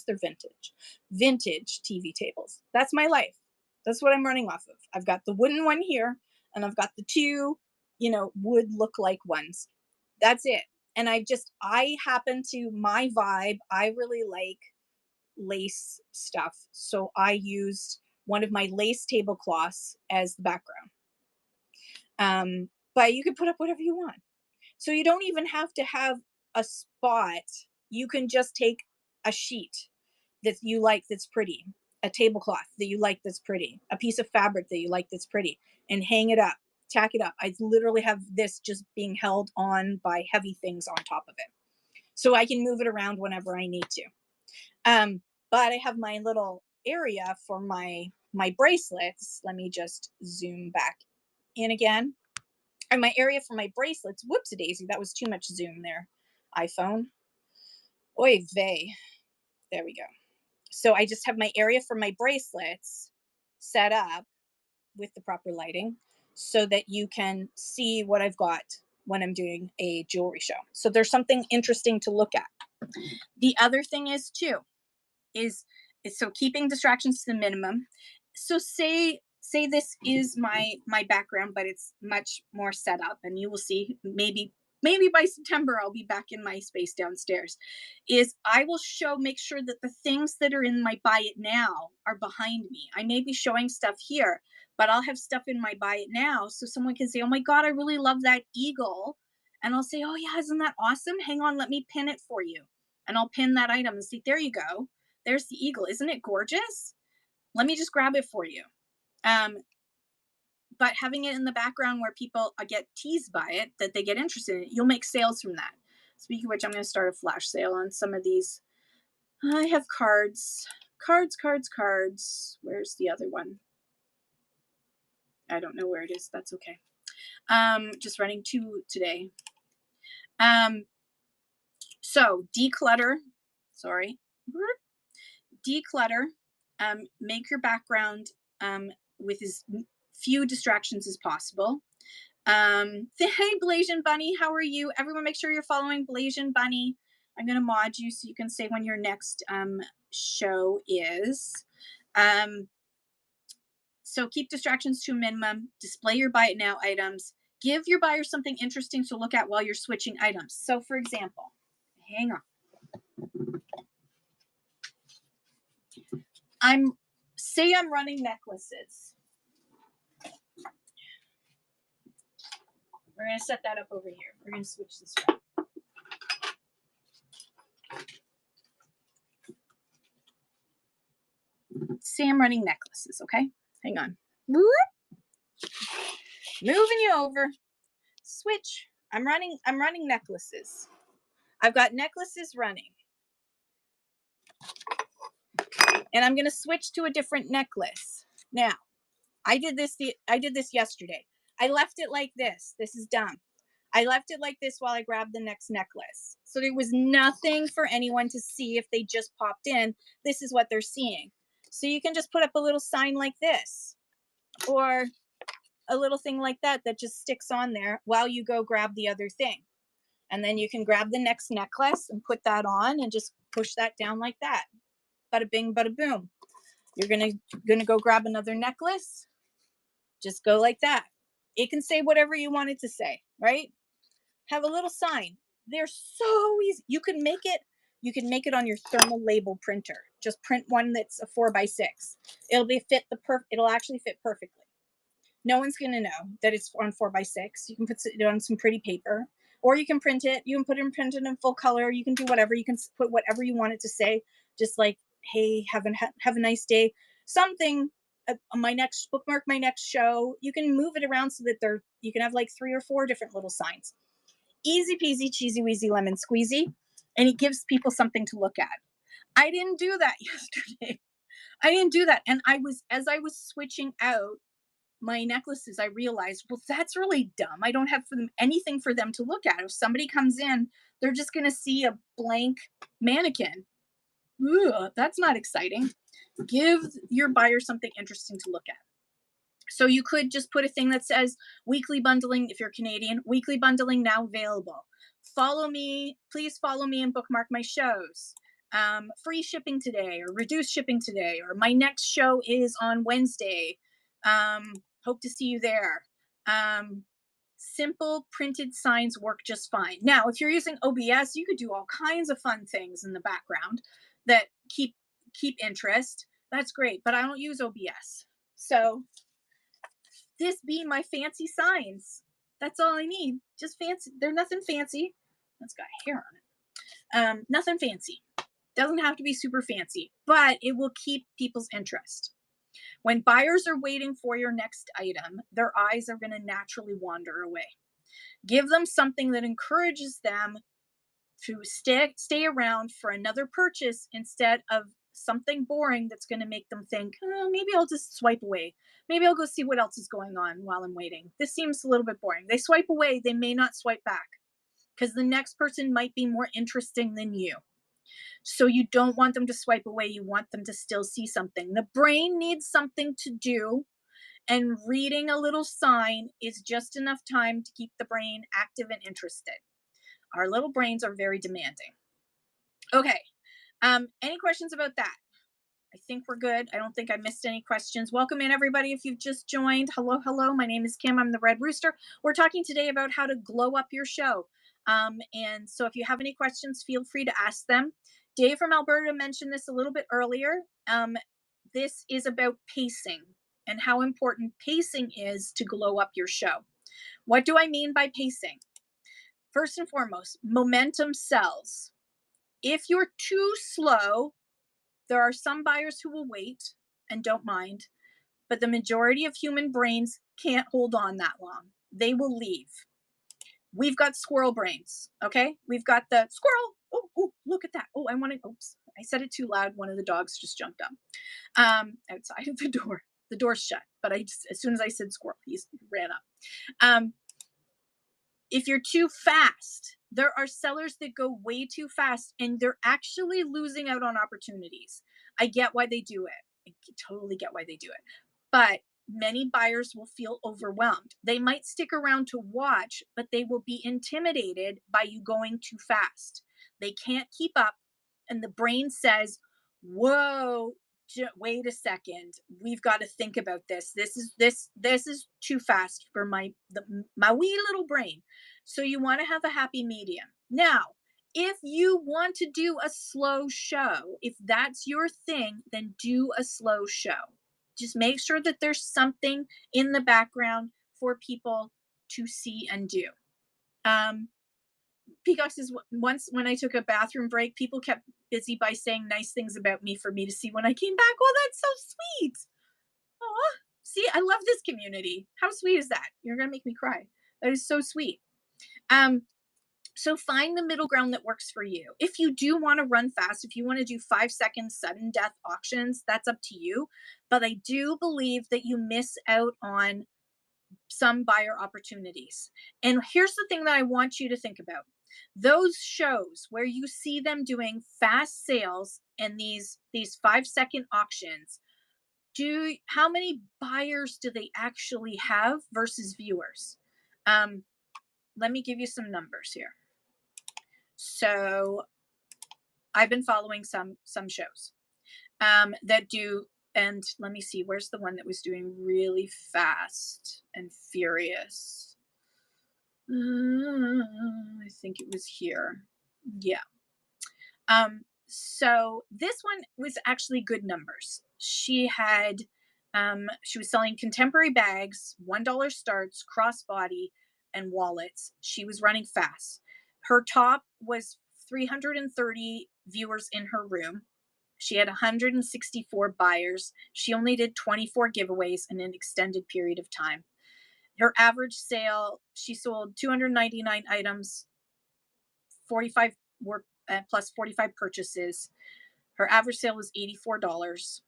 they're vintage TV tables. That's my life. That's what I'm running off of. I've got the wooden one here and I've got the two, wood look like ones. That's it. And I happen to, my vibe, I really like lace stuff, so I used one of my lace tablecloths as the background. But you can put up whatever you want. So you don't even have to have a spot. You can just take a sheet that you like that's pretty, a tablecloth that you like that's pretty, a piece of fabric that you like that's pretty, and hang it up, tack it up. I literally have this just being held on by heavy things on top of it. So I can move it around whenever I need to. But I have my little area for my bracelets. Let me just zoom back in again. And my area for my bracelets, whoopsie daisy, that was too much zoom there, iPhone. Oy vey. There we go. So I just have my area for my bracelets set up with the proper lighting so that you can see what I've got when I'm doing a jewelry show. So there's something interesting to look at. The other thing is too, is so keeping distractions to the minimum. So say this is my background, but it's much more set up, and you will see maybe by September I'll be back in my space downstairs. Is I will make sure that the things that are in my buy it now are behind me. I may be showing stuff here, but I'll have stuff in my buy it now so someone can say, "Oh my god, I really love that eagle." And I'll say, "Oh yeah, isn't that awesome? Hang on, let me pin it for you." And I'll pin that item and see, there you go. There's the eagle. Isn't it gorgeous? Let me just grab it for you. But having it in the background where people get teased by it, that they get interested in it, you'll make sales from that. Speaking of which, I'm going to start a flash sale on some of these. I have cards. Cards. Where's the other one? I don't know where it is. That's okay. Just running 2 today. So declutter. Sorry. Declutter. Make your background with as few distractions as possible. Hey, Blasian Bunny, how are you? Everyone, make sure you're following Blasian Bunny. I'm going to mod you so you can say when your next show is. So keep distractions to a minimum. Display your buy it now items. Give your buyer something interesting to look at while you're switching items. So, for example, hang on. I'm running necklaces. We're going to set that up over here. We're going to switch this around. Say I'm running necklaces, okay? Hang on. Moving you over. Switch. I'm running necklaces. I've got necklaces running. And I'm going to switch to a different necklace. Now, I did this yesterday. I left it like this. This is dumb. I left it like this while I grabbed the next necklace. So there was nothing for anyone to see if they just popped in. This is what they're seeing. So you can just put up a little sign like this, or a little thing like that just sticks on there while you go grab the other thing. And then you can grab the next necklace and put that on and just push that down like that. Bada bing, bada boom. You're gonna go grab another necklace. Just go like that. It can say whatever you want it to say, right? Have a little sign. They're so easy. You can make it on your thermal label printer. Just print one that's a 4x6. It'll actually fit perfectly. No one's going to know that it's on 4x6. You can put it on some pretty paper, or you can print it. You can print it in full color. You can do whatever. You can put whatever you want it to say. Just like, hey, have a nice day. Something. Bookmark my next show. You can move it around so that you can have like 3 or 4 different little signs. Easy peasy, cheesy weasy, lemon squeezy. And it gives people something to look at. I didn't do that yesterday. I didn't do that. And as I was switching out my necklaces, I realized, well, that's really dumb. I don't have anything for them to look at. If somebody comes in, they're just going to see a blank mannequin. Ugh, that's not exciting. Give your buyer something interesting to look at. So you could just put a thing that says weekly bundling, if you're Canadian, weekly bundling now available. Please follow me and bookmark my shows. Free shipping today, or reduced shipping today, or my next show is on Wednesday. Hope to see you there. Simple printed signs work just fine. Now, if you're using OBS, you could do all kinds of fun things in the background that keep interest. That's great, but I don't use OBS. So this be my fancy signs. That's all I need. Just fancy. They're nothing fancy. That's got hair on it. Nothing fancy. Doesn't have to be super fancy, but it will keep people's interest. When buyers are waiting for your next item, their eyes are going to naturally wander away. Give them something that encourages them to stay around for another purchase instead of something boring that's going to make them think, oh, maybe I'll just swipe away. Maybe I'll go see what else is going on while I'm waiting. This seems a little bit boring. They swipe away. They may not swipe back because the next person might be more interesting than you. So you don't want them to swipe away. You want them to still see something. The brain needs something to do, and reading a little sign is just enough time to keep the brain active and interested. Our little brains are very demanding. Okay. Any questions about that? I think we're good. I don't think I missed any questions. Welcome in, everybody. If you've just joined, hello, hello. My name is Kim. I'm the Red Rooster. We're talking today about how to glow up your show. And so if you have any questions, feel free to ask them. Dave from Alberta mentioned this a little bit earlier. This is about pacing and how important pacing is to glow up your show. What do I mean by pacing? First and foremost, momentum sells. If you're too slow, there are some buyers who will wait and don't mind, but the majority of human brains can't hold on that long. They will leave. We've got squirrel brains, okay? We've got the squirrel. Oh, look at that. Oh, oops, I said it too loud. One of the dogs just jumped up outside of the door. The door's shut, but as soon as I said squirrel, he ran up. If you're too fast, there are sellers that go way too fast and they're actually losing out on opportunities. I get why they do it. I totally get why they do it. But many buyers will feel overwhelmed. They might stick around to watch, but they will be intimidated by you going too fast. They can't keep up, and the brain says, whoa, wait a second, we've got to think about this. This is too fast for my wee little brain. So you want to have a happy medium. Now, if you want to do a slow show, if that's your thing, then do a slow show. Just make sure that there's something in the background for people to see and do. Peacock says, once when I took a bathroom break, people kept busy by saying nice things about me for me to see when I came back. Well, that's so sweet. Aw, see, I love this community. How sweet is that? You're going to make me cry. That is so sweet. So find the middle ground that works for you. If you do want to run fast, if you want to do 5-second sudden death auctions, that's up to you. But I do believe that you miss out on some buyer opportunities. And here's the thing that I want you to think about. Those shows where you see them doing fast sales and these 5-second auctions, how many buyers do they actually have versus viewers? Let me give you some numbers here. So I've been following some shows that do, and let me see, where's the one that was doing really fast and furious? I think it was here. Yeah. So this one was actually good numbers. She was selling contemporary bags, $1 starts, crossbody, and wallets. She was running fast. Her top was 330 viewers in her room. She had 164 buyers. She only did 24 giveaways in an extended period of time. Her average sale, she sold 299 items, 45 were plus 45 purchases. Her average sale was $84.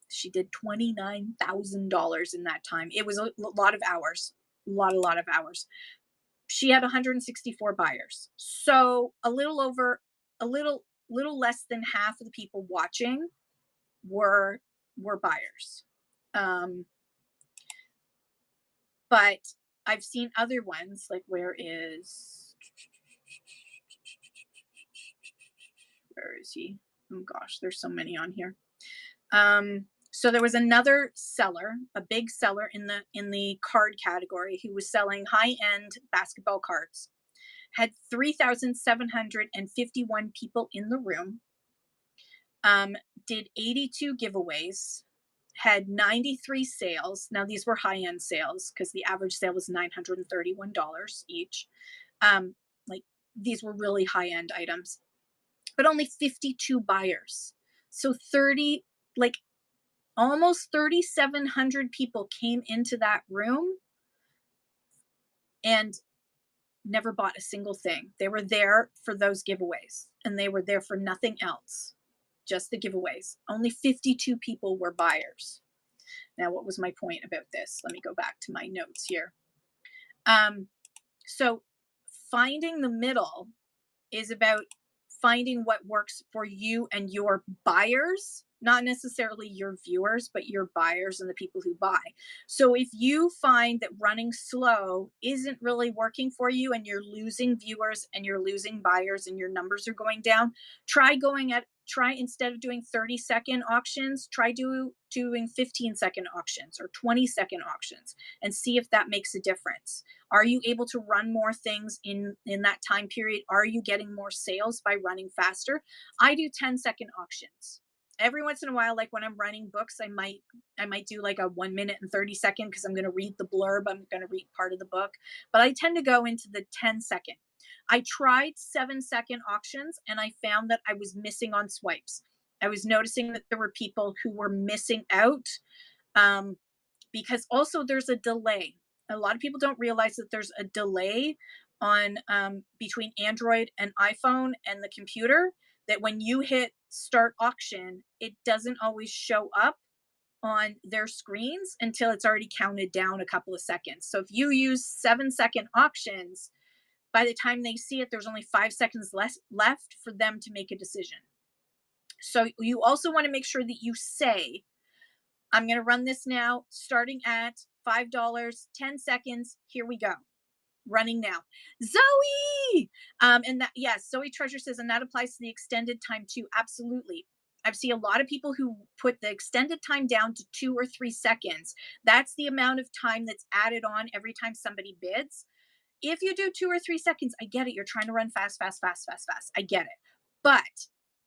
She did $29,000 in that time. It was a lot of hours, a lot of hours. She had 164 buyers. So a little less than half of the people watching were buyers. But I've seen other ones, like where is he? Oh gosh, there's so many on here. So there was another seller, a big seller in the card category, who was selling high-end basketball cards. Had 3,751 people in the room. Did 82 giveaways. Had 93 sales. Now these were high-end sales because the average sale was $931 each. Like these were really high-end items, but only 52 buyers. So almost 3,700 people came into that room and never bought a single thing. They were there for those giveaways and they were there for nothing else, just the giveaways. Only 52 people were buyers. Now, what was my point about this? Let me go back to my notes here. So finding the middle is about finding what works for you and your buyers, not necessarily your viewers, but your buyers and the people who buy. So if you find that running slow isn't really working for you and you're losing viewers and you're losing buyers and your numbers are going down, try instead of doing 30-second auctions, try doing 15-second auctions or 20-second auctions and see if that makes a difference. Are you able to run more things in that time period? Are you getting more sales by running faster? I do 10-second auctions. Every once in a while, like when I'm writing books, I might do like a 1 minute and 30-second because I'm going to read the blurb, I'm going to read part of the book, but I tend to go into the 10-second. I tried 7-second auctions and I found that I was missing on swipes. I was noticing that there were people who were missing out, um, because also there's a delay. A lot of people don't realize that there's a delay on, between Android and iPhone and the computer, that when you hit start auction, it doesn't always show up on their screens until it's already counted down a couple of seconds. So if you use 7-second auctions, by the time they see it, there's only 5 seconds less left for them to make a decision. So you also want to make sure that you say, I'm going to run this now, starting at $5, 10 seconds. Here we go. Running now. Zoe! And that, yes, Zoe Treasure says, and that applies to the extended time too. Absolutely. I've seen a lot of people who put the extended time down to 2 or 3 seconds. That's the amount of time that's added on every time somebody bids. If you do 2 or 3 seconds, I get it. You're trying to run fast, fast, fast, fast, fast. I get it. But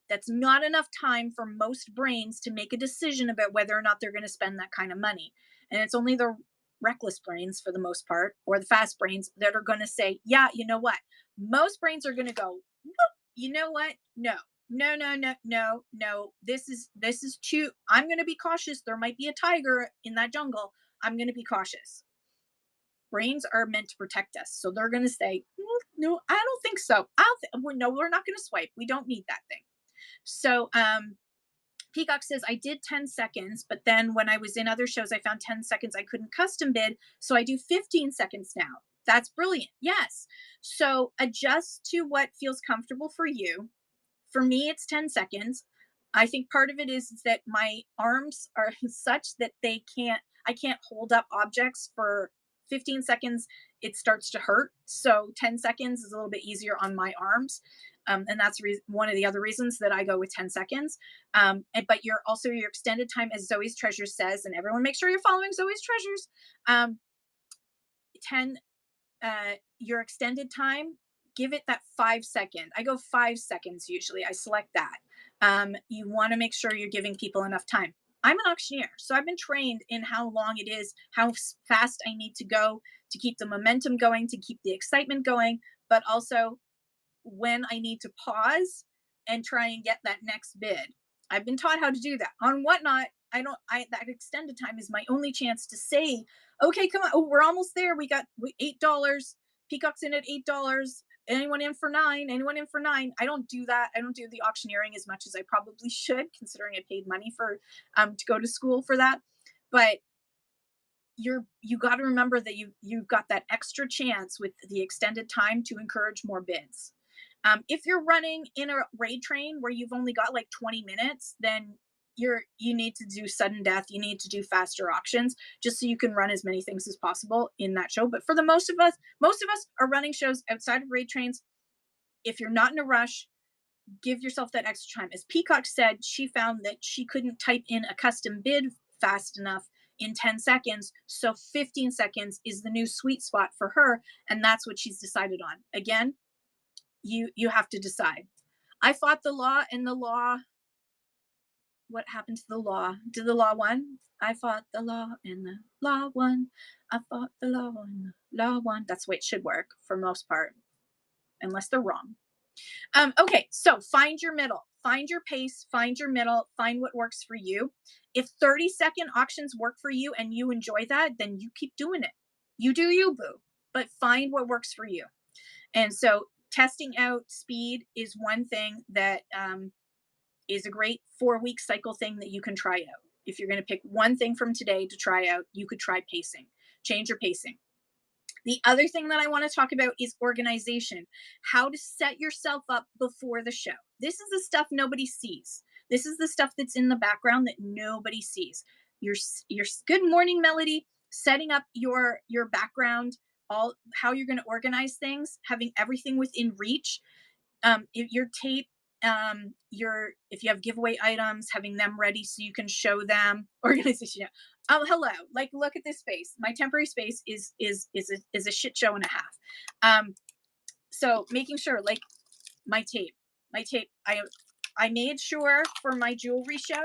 that's not enough time for most brains to make a decision about whether or not they're going to spend that kind of money. And it's only the reckless brains, for the most part, or the fast brains, that are going to say, yeah, you know what? Most brains are going to go, you know what? No, no, no, no, no, no. This is too, I'm going to be cautious. There might be a tiger in that jungle. I'm going to be cautious. Brains are meant to protect us. So they're going to say, no, I don't think so. No, we're not going to swipe. We don't need that thing. So, Peacock says, I did 10 seconds, but then when I was in other shows, I found 10 seconds I couldn't custom bid. So I do 15 seconds now. That's brilliant. Yes. So adjust to what feels comfortable for you. For me, it's 10 seconds. I think part of it is that my arms are such that I can't hold up objects for 15 seconds. It starts to hurt. So 10 seconds is a little bit easier on my arms. And that's one of the other reasons that I go with 10 seconds. But your extended time, as Zoe's Treasure says, and everyone make sure you're following Zoe's Treasures. 10, your extended time, give it that 5 second. I go 5 seconds usually. I select that. You want to make sure you're giving people enough time. I'm an auctioneer, so I've been trained in how long it is, how fast I need to go to keep the momentum going, to keep the excitement going, but also when I need to pause and try and get that next bid. I've been taught how to do that. On Whatnot, that extended time is my only chance to say, okay, come on. Oh, we're almost there. We got $8. Peacock's in at $8. Anyone in for 9? Anyone in for 9? I don't do that. I don't do the auctioneering as much as I probably should, considering I paid money for to go to school for that. But you got to remember that you've got that extra chance with the extended time to encourage more bids. If you're running in a raid train where you've only got like 20 minutes, then you need to do sudden death. You need to do faster auctions just so you can run as many things as possible in that show. But for the most of us are running shows outside of raid trains. If you're not in a rush, give yourself that extra time. As Peacock said, she found that she couldn't type in a custom bid fast enough in 10 seconds. So 15 seconds is the new sweet spot for her. And that's what she's decided on. Again, you have to decide. I fought the law, and the law, what happened to the law? Did the law win? I fought the law and the law won. I fought the law and the law won. That's the way it should work for most part, unless they're wrong. Okay, so find your middle, find your pace, find your middle, find what works for you. If 30-second auctions work for you and you enjoy that, then you keep doing it. You do you, boo, but find what works for you. And so testing out speed is one thing that is a great 4-week cycle thing that you can try out. If you're going to pick one thing from today to try out, you could try pacing. Change your pacing. The other thing that I want to talk about is organization, how to set yourself up before the show. This is the stuff nobody sees. This is the stuff that's in the background that nobody sees. Your good morning melody, setting up your background, all how you're going to organize things, having everything within reach. Your tape, your if you have giveaway items, having them ready so you can show them. Organization. Yeah. Oh, hello. Like, look at this space. My temporary space is a shit show and a half. So making sure, like, my tape, I made sure for my jewelry show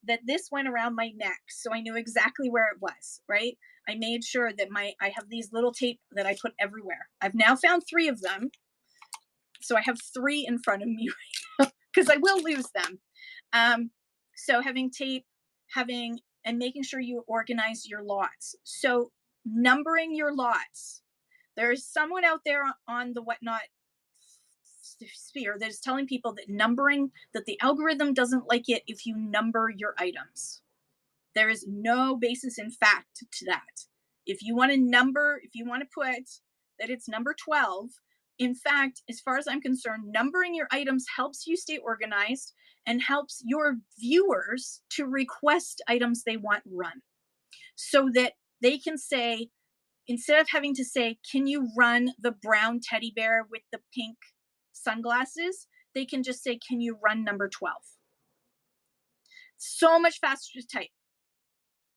that this went around my neck, so I knew exactly where it was. Right. I made sure that I have these little tape that I put everywhere. I've now found 3 of them, so I have 3 in front of me because I will lose them. So having tape, and making sure you organize your lots. So numbering your lots. There's someone out there on the whatnot sphere that is telling people that the algorithm doesn't like it if you number your items. There is no basis in fact to that. If you want to put that it's number 12, in fact, as far as I'm concerned, numbering your items helps you stay organized and helps your viewers to request items they want run, so that they can say, instead of having to say, can you run the brown teddy bear with the pink sunglasses, they can just say, can you run number 12? So much faster to type.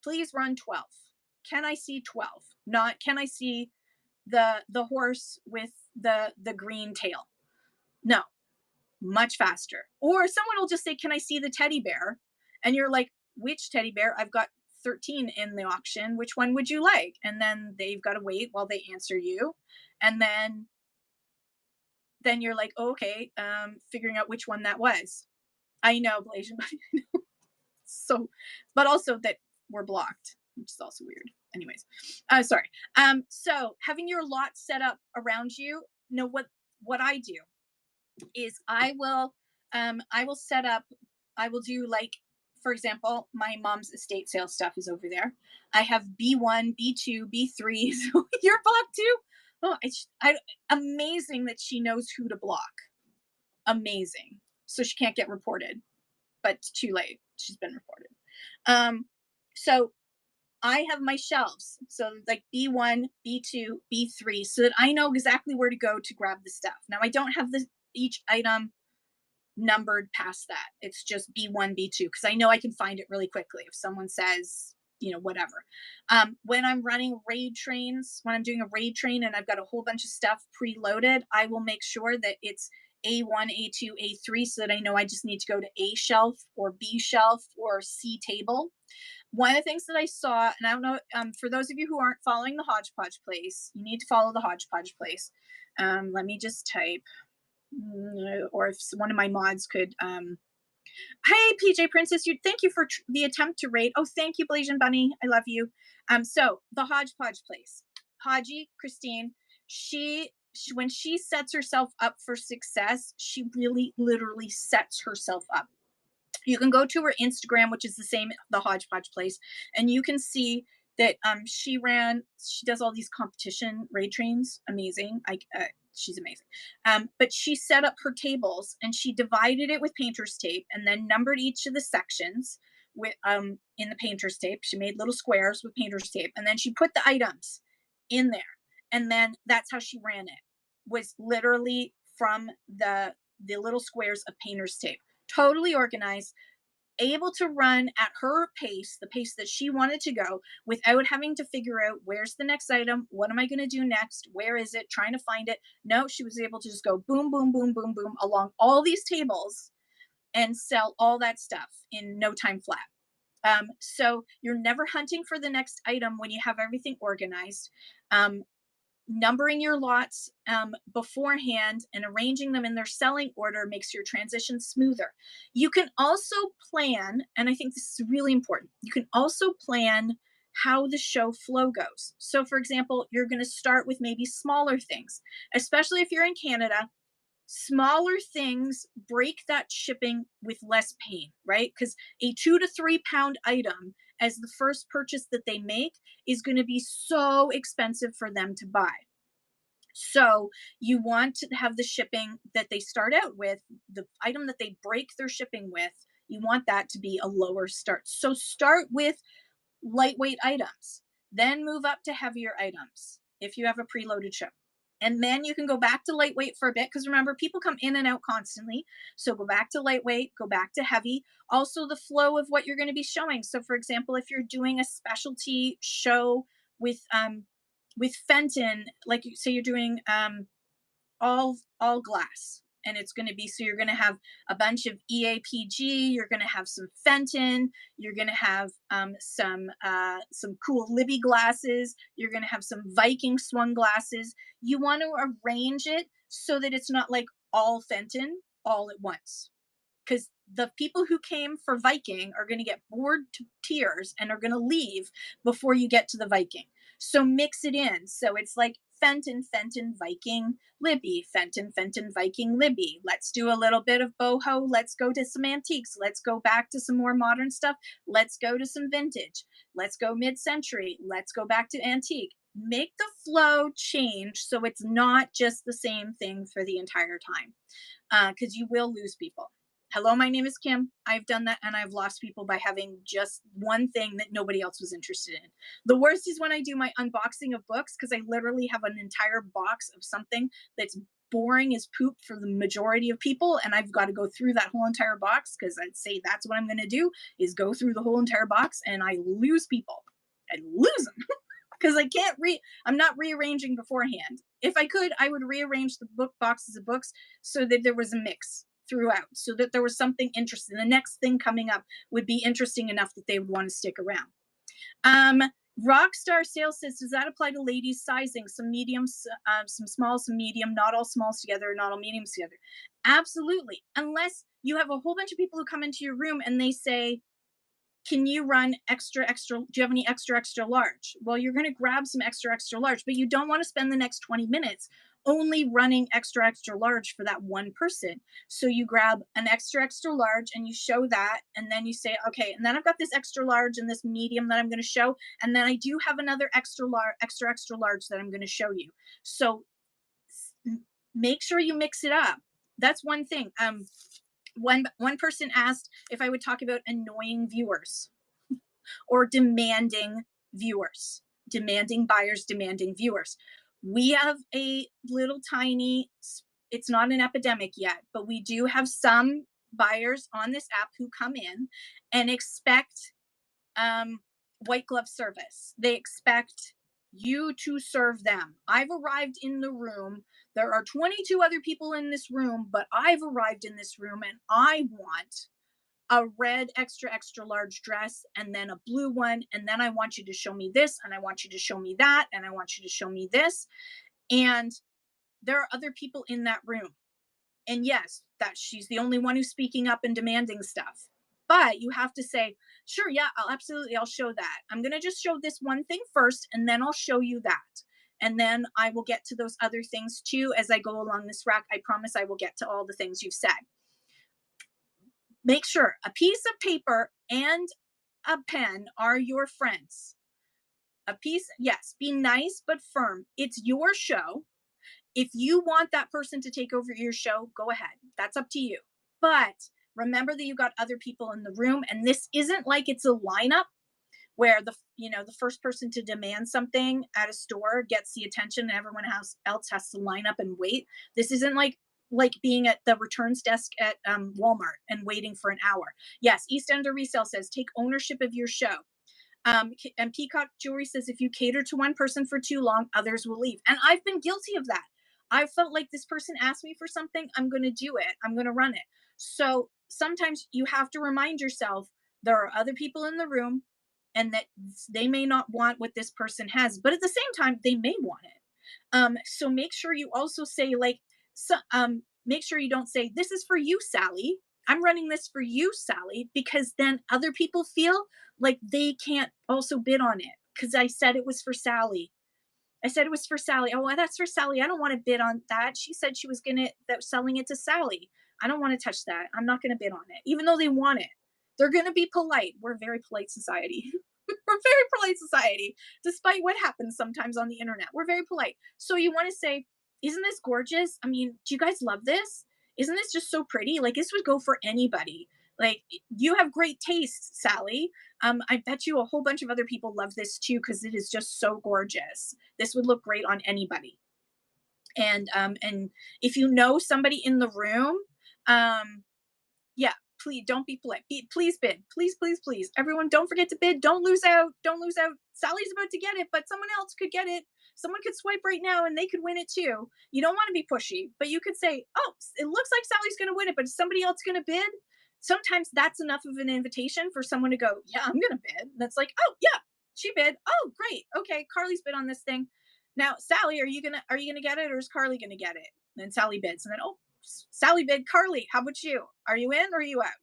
Please run 12. Can I see 12? Not, can I see the horse with the green tail? No, much faster. Or someone will just say, can I see the teddy bear? And you're like, which teddy bear? I've got 13 in the auction. Which one would you like? And then they've got to wait while they answer you. And then you're like, oh, okay, figuring out which one that was. I know, Blasian, so, but also that we're blocked, which is also weird. Anyways, sorry. So having your lot set up around you, what I do is I will set up, I will do, like, for example, my mom's estate sale stuff is over there. I have B1, B2, B3. So you're blocked too. Oh, amazing that she knows who to block. Amazing. So she can't get reported, but it's too late. She's been reported. So I have my shelves. So like B1, B2, B3, so that I know exactly where to go to grab the stuff. Now I don't have each item numbered past that. It's just B1, B2, because I know I can find it really quickly if someone says, whatever. When I'm running raid trains, when I'm doing a raid train and I've got a whole bunch of stuff preloaded, I will make sure that it's A1, A2, A3, so that I know I just need to go to A shelf or B shelf or C table. One of the things that I saw, and I don't know, for those of you who aren't following the Hodgepodge Place, you need to follow the Hodgepodge Place. Let me just type, or if one of my mods could. Hey, PJ Princess, thank you for the attempt to raid. Oh, thank you, Blasian Bunny. I love you. So the Hodgepodge Place, Hodgie Christine, she when she sets herself up for success, she really literally sets herself up. You can go to her Instagram, which is the same, the Hodgepodge Place, and you can see that she does all these competition raid trains. Amazing. She's amazing. But she set up her tables and she divided it with painter's tape and then numbered each of the sections with in the painter's tape. She made little squares with painter's tape, and then she put the items in there. And then that's how she ran it, was literally from the little squares of painter's tape. Totally organized, able to run at her pace, the pace that she wanted to go, without having to figure out where's the next item, what am I going to do next, where is it, trying to find it. No, she was able to just go boom, boom, boom, boom, boom along all these tables and sell all that stuff in no time flat. So you're never hunting for the next item when you have everything organized. Numbering your lots beforehand and arranging them in their selling order makes your transition smoother. You can also plan, and I think this is really important, you can also plan how the show flow goes. So for example, you're going to start with maybe smaller things, especially if you're in Canada. Smaller things break that shipping with less pain, right? Because a 2 to 3 pound item as the first purchase that they make is going to be so expensive for them to buy. So you want to have the shipping that they start out with, the item that they break their shipping with, you want that to be a lower start. So start with lightweight items, then move up to heavier items if you have a preloaded ship. And then you can go back to lightweight for a bit because remember, people come in and out constantly. So go back to lightweight, go back to heavy. Also, the flow of what you're going to be showing. So, for example, if you're doing a specialty show with Fenton, like say you're doing all glass, and it's going to be, so you're going to have a bunch of EAPG, you're going to have some Fenton, you're going to have some cool Libby glasses, you're going to have some Viking swung glasses. You want to arrange it so that it's not like all Fenton all at once, because the people who came for Viking are going to get bored to tears and are going to leave before you get to the Viking. So mix it in. So it's like Fenton, Fenton, Viking, Libby, Fenton, Fenton, Viking, Libby. Let's do a little bit of boho. Let's go to some antiques. Let's go back to some more modern stuff. Let's go to some vintage. Let's go mid-century. Let's go back to antique. Make the flow change so it's not just the same thing for the entire time, because you will lose people. Hello, my name is Kim. I've done that and I've lost people by having just one thing that nobody else was interested in. The worst is when I do my unboxing of books, because I literally have an entire box of something that's boring as poop for the majority of people, and I've got to go through that whole entire box because I'd say that's what I'm going to do, is go through the whole entire box, and I lose people. I lose them because I can't I'm not rearranging beforehand. If I could, I would rearrange the book boxes of books so that there was a mix throughout, so that there was something interesting. The next thing coming up would be interesting enough that they would want to stick around. Rockstar Sales says, does that apply to ladies sizing? Some mediums, some small, some medium, not all smalls together, not all mediums together. Absolutely. Unless you have a whole bunch of people who come into your room and they say, can you run extra, do you have any extra large? Well, you're going to grab some extra large, but you don't want to spend the next 20 minutes only running extra large for that one person. So you grab an extra large and you show that, and then you say, okay, and then I've got this extra large and this medium that I'm going to show, and then I do have another extra large that I'm going to show you. So make sure you mix it up. That's one thing. One person asked if I would talk about annoying viewers or demanding viewers, demanding buyers, demanding viewers. We have a little tiny, it's not an epidemic yet, but we do have some buyers on this app who come in and expect white glove service. They expect you to serve them. I've arrived in the room. There are 22 other people in this room, but I've arrived in this room and I want a red extra large dress and then a blue one. And then I want you to show me this, and I want you to show me that, and I want you to show me this. And there are other people in that room. And yes, that she's the only one who's speaking up and demanding stuff. But you have to say, sure, yeah, I'll show that. I'm going to just show this one thing first, and then I'll show you that. And then I will get to those other things too as I go along this rack. I promise I will get to all the things you've said. Make sure a piece of paper and a pen are your friends. A piece, yes, be nice but firm. It's your show. If you want that person to take over your show, go ahead. That's up to you. But remember that you've got other people in the room, and this isn't like it's a lineup where the first person to demand something at a store gets the attention and everyone else has to line up and wait. This isn't like being at the returns desk at Walmart and waiting for an hour. Yes, East Ender Resale says, take ownership of your show. And Peacock Jewelry says, if you cater to one person for too long, others will leave. And I've been guilty of that. I felt like this person asked me for something, I'm going to do it. I'm going to run it. So sometimes you have to remind yourself there are other people in the room and that they may not want what this person has, but at the same time, they may want it. So make sure you also say make sure you don't say, this is for you, Sally. I'm running this for you, Sally, because then other people feel like they can't also bid on it because I said it was for Sally. I said it was for Sally. Oh, well, that's for Sally. I don't want to bid on that. She said she was gonna that selling it to Sally. I don't want to touch that. I'm not gonna bid on it, even though they want it. They're gonna be polite. We're a very polite society. We're a very polite society, despite what happens sometimes on the internet. We're very polite. So you want to say, "Isn't this gorgeous? I mean, do you guys love this? Isn't this just so pretty? Like this would go for anybody. Like you have great taste, Sally. I bet you a whole bunch of other people love this too because it is just so gorgeous. This would look great on anybody." And if you know somebody in the room, um, yeah, please don't be polite. Please bid. Please, please, please. Everyone, don't forget to bid. Don't lose out. Don't lose out. Sally's about to get it, but someone else could get it. Someone could swipe right now and they could win it too. You don't want to be pushy, but you could say, "Oh, it looks like Sally's going to win it, but is somebody else going to bid?" Sometimes that's enough of an invitation for someone to go, "Yeah, I'm going to bid." That's like, "Oh, yeah, she bid. Oh, great. Okay, Carly's bid on this thing. Now, Sally, are you gonna get it, or is Carly gonna get it?" And then Sally bids, and then, "Oh, Sally bid. Carly, how about you? Are you in or are you out?"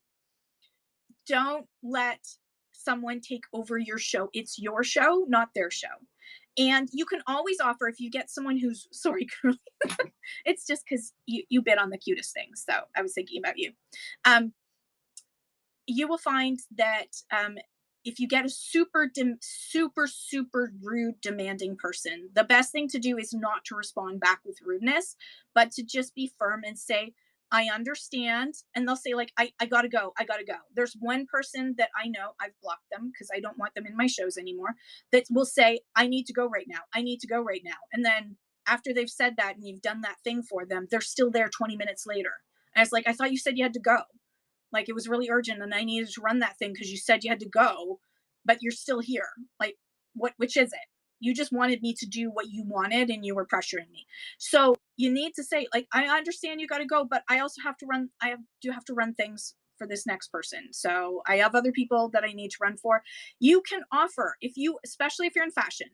Don't let someone take over your show. It's your show, not their show. And you can always offer if you get someone who's sorry, Curly. It's just because you bid on the cutest things. So I was thinking about you. Um, you will find that if you get a super rude demanding person, the best thing to do is not to respond back with rudeness, but to just be firm and say, "I understand." And they'll say like, I gotta go, I gotta go. There's one person that I know, I've blocked them because I don't want them in my shows anymore, that will say, "I need to go right now, I need to go right now." And then after they've said that and you've done that thing for them, they're still there 20 minutes later. And it's like, "I thought you said you had to go. Like it was really urgent and I needed to run that thing because you said you had to go, but you're still here. Like, which is it? You just wanted me to do what you wanted and you were pressuring me." So you need to say, like, "I understand you got to go, but I also have to run. Do have to run things for this next person. So I have other people that I need to run for." You can offer, if you, especially if you're in fashion,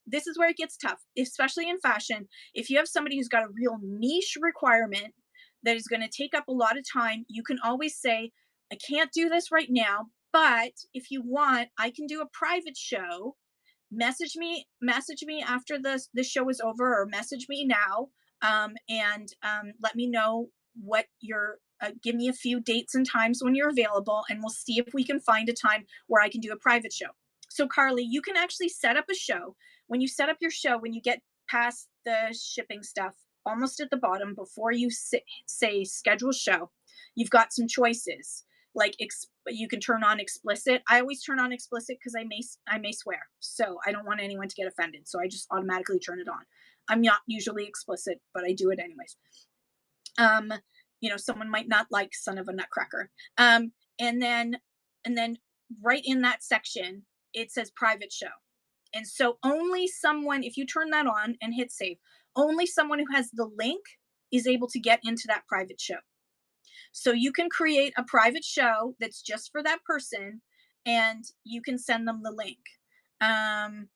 this is where it gets tough, especially in fashion. If you have somebody who's got a real niche requirement that is going to take up a lot of time, you can always say, "I can't do this right now, but if you want, I can do a private show. Message me after the show is over, or message me now, and let me know what your give me a few dates and times when you're available, and we'll see if we can find a time where I can do a private show." So Carly, you can actually set up a show. When you set up your show, when you get past the shipping stuff, almost at the bottom, before you say schedule show, you've got some choices. Like you can turn on explicit. I always turn on explicit because I may swear, so I don't want anyone to get offended, so I just automatically turn it on. I'm not usually explicit, but I do it anyways. um Someone might not like "son of a nutcracker." Um and then and then right in that section it says private show. And so only someone, if you turn that on and hit save, only someone who has the link is able to get into that private show. So you can create a private show that's just for that person, and you can send them the link. um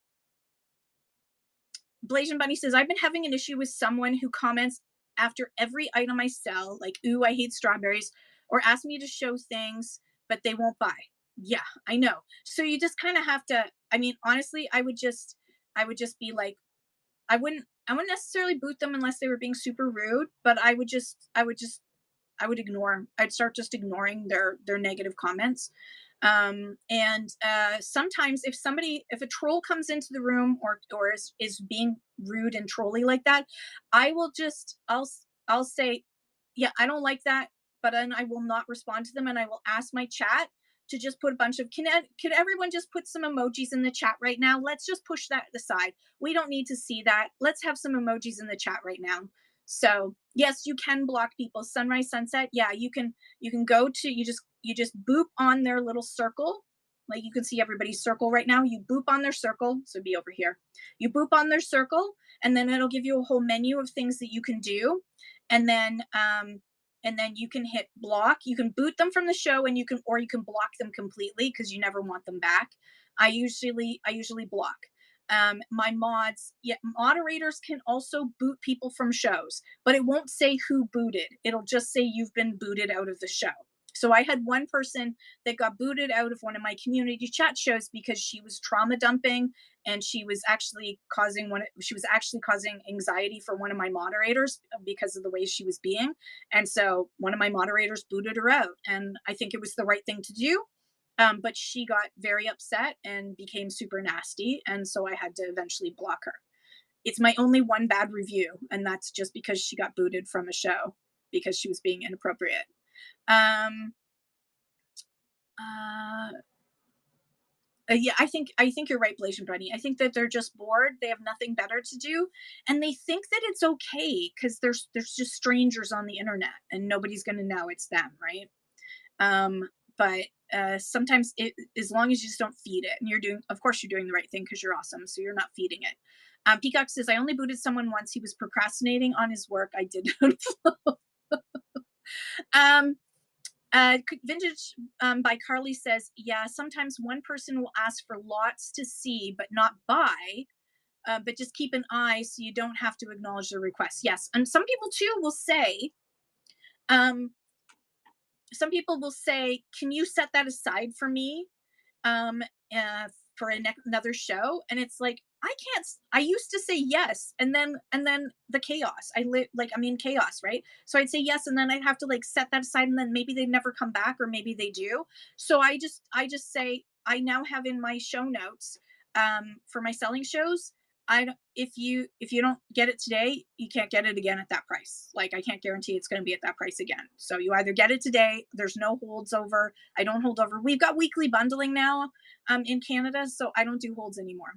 Blasian Bunny says, "I've been having an issue with someone who comments after every item I sell, like, 'Ooh, I hate strawberries,' or ask me to show things, but they won't buy." Yeah, I know. So you just kind of have to, I mean, honestly, I would just be like, I wouldn't necessarily boot them unless they were being super rude, but I would ignore. I'd start just ignoring their negative comments. And sometimes if a troll comes into the room, or is being rude and trolly like that, I will just I'll say, "Yeah, I don't like that," but then I will not respond to them, and I will ask my chat to just put a bunch of, can everyone just put some emojis in the chat right now? Let's just push that aside. We don't need to see that. Let's have some emojis in the chat right now. So yes, you can block people. Sunrise, sunset, yeah, you can go to, you just boop on their little circle. Like you can see everybody's circle right now. You boop on their circle, so it'd be over here. You boop on their circle, and then it'll give you a whole menu of things that you can do. And then you can hit block. You can boot them from the show, and you can block them completely because you never want them back. I usually block. My mods, yeah, moderators can also boot people from shows, but it won't say who booted. It'll just say you've been booted out of the show. So I had one person that got booted out of one of my community chat shows because she was trauma dumping, and she was actually causing anxiety for one of my moderators because of the way she was being. And so one of my moderators booted her out, and I think it was the right thing to do. But she got very upset and became super nasty, and so I had to eventually block her. It's my only one bad review, and that's just because she got booted from a show because she was being inappropriate. Um, uh, yeah, I think you're right, Blasian Bunny. I think that they're just bored. They have nothing better to do, and they think that it's okay because there's just strangers on the internet, and nobody's going to know it's them, right? Um, but sometimes, as long as you just don't feed it, and of course, you're doing the right thing because you're awesome, so you're not feeding it. Peacock says, I only booted someone once. He was procrastinating on his work. I did not follow. um, Vintage by Carly says, yeah, sometimes one person will ask for lots to see, but not buy. But just keep an eye so you don't have to acknowledge the request. Yes, and um, some people will say, can you set that aside for me? um uh, for another show, and it's like, I can't. I used to say yes, and then the chaos. I live like, I'm in chaos, right? So I'd say yes, and then I'd have to like set that aside, and then maybe they never come back, or maybe they do. So I just say, I now have in my show notes, for my selling shows, I don't, if you don't get it today, you can't get it again at that price. Like, I can't guarantee it's going to be at that price again. So you either get it today. There's no holds over. I don't hold over. We've got weekly bundling now, in Canada, so I don't do holds anymore.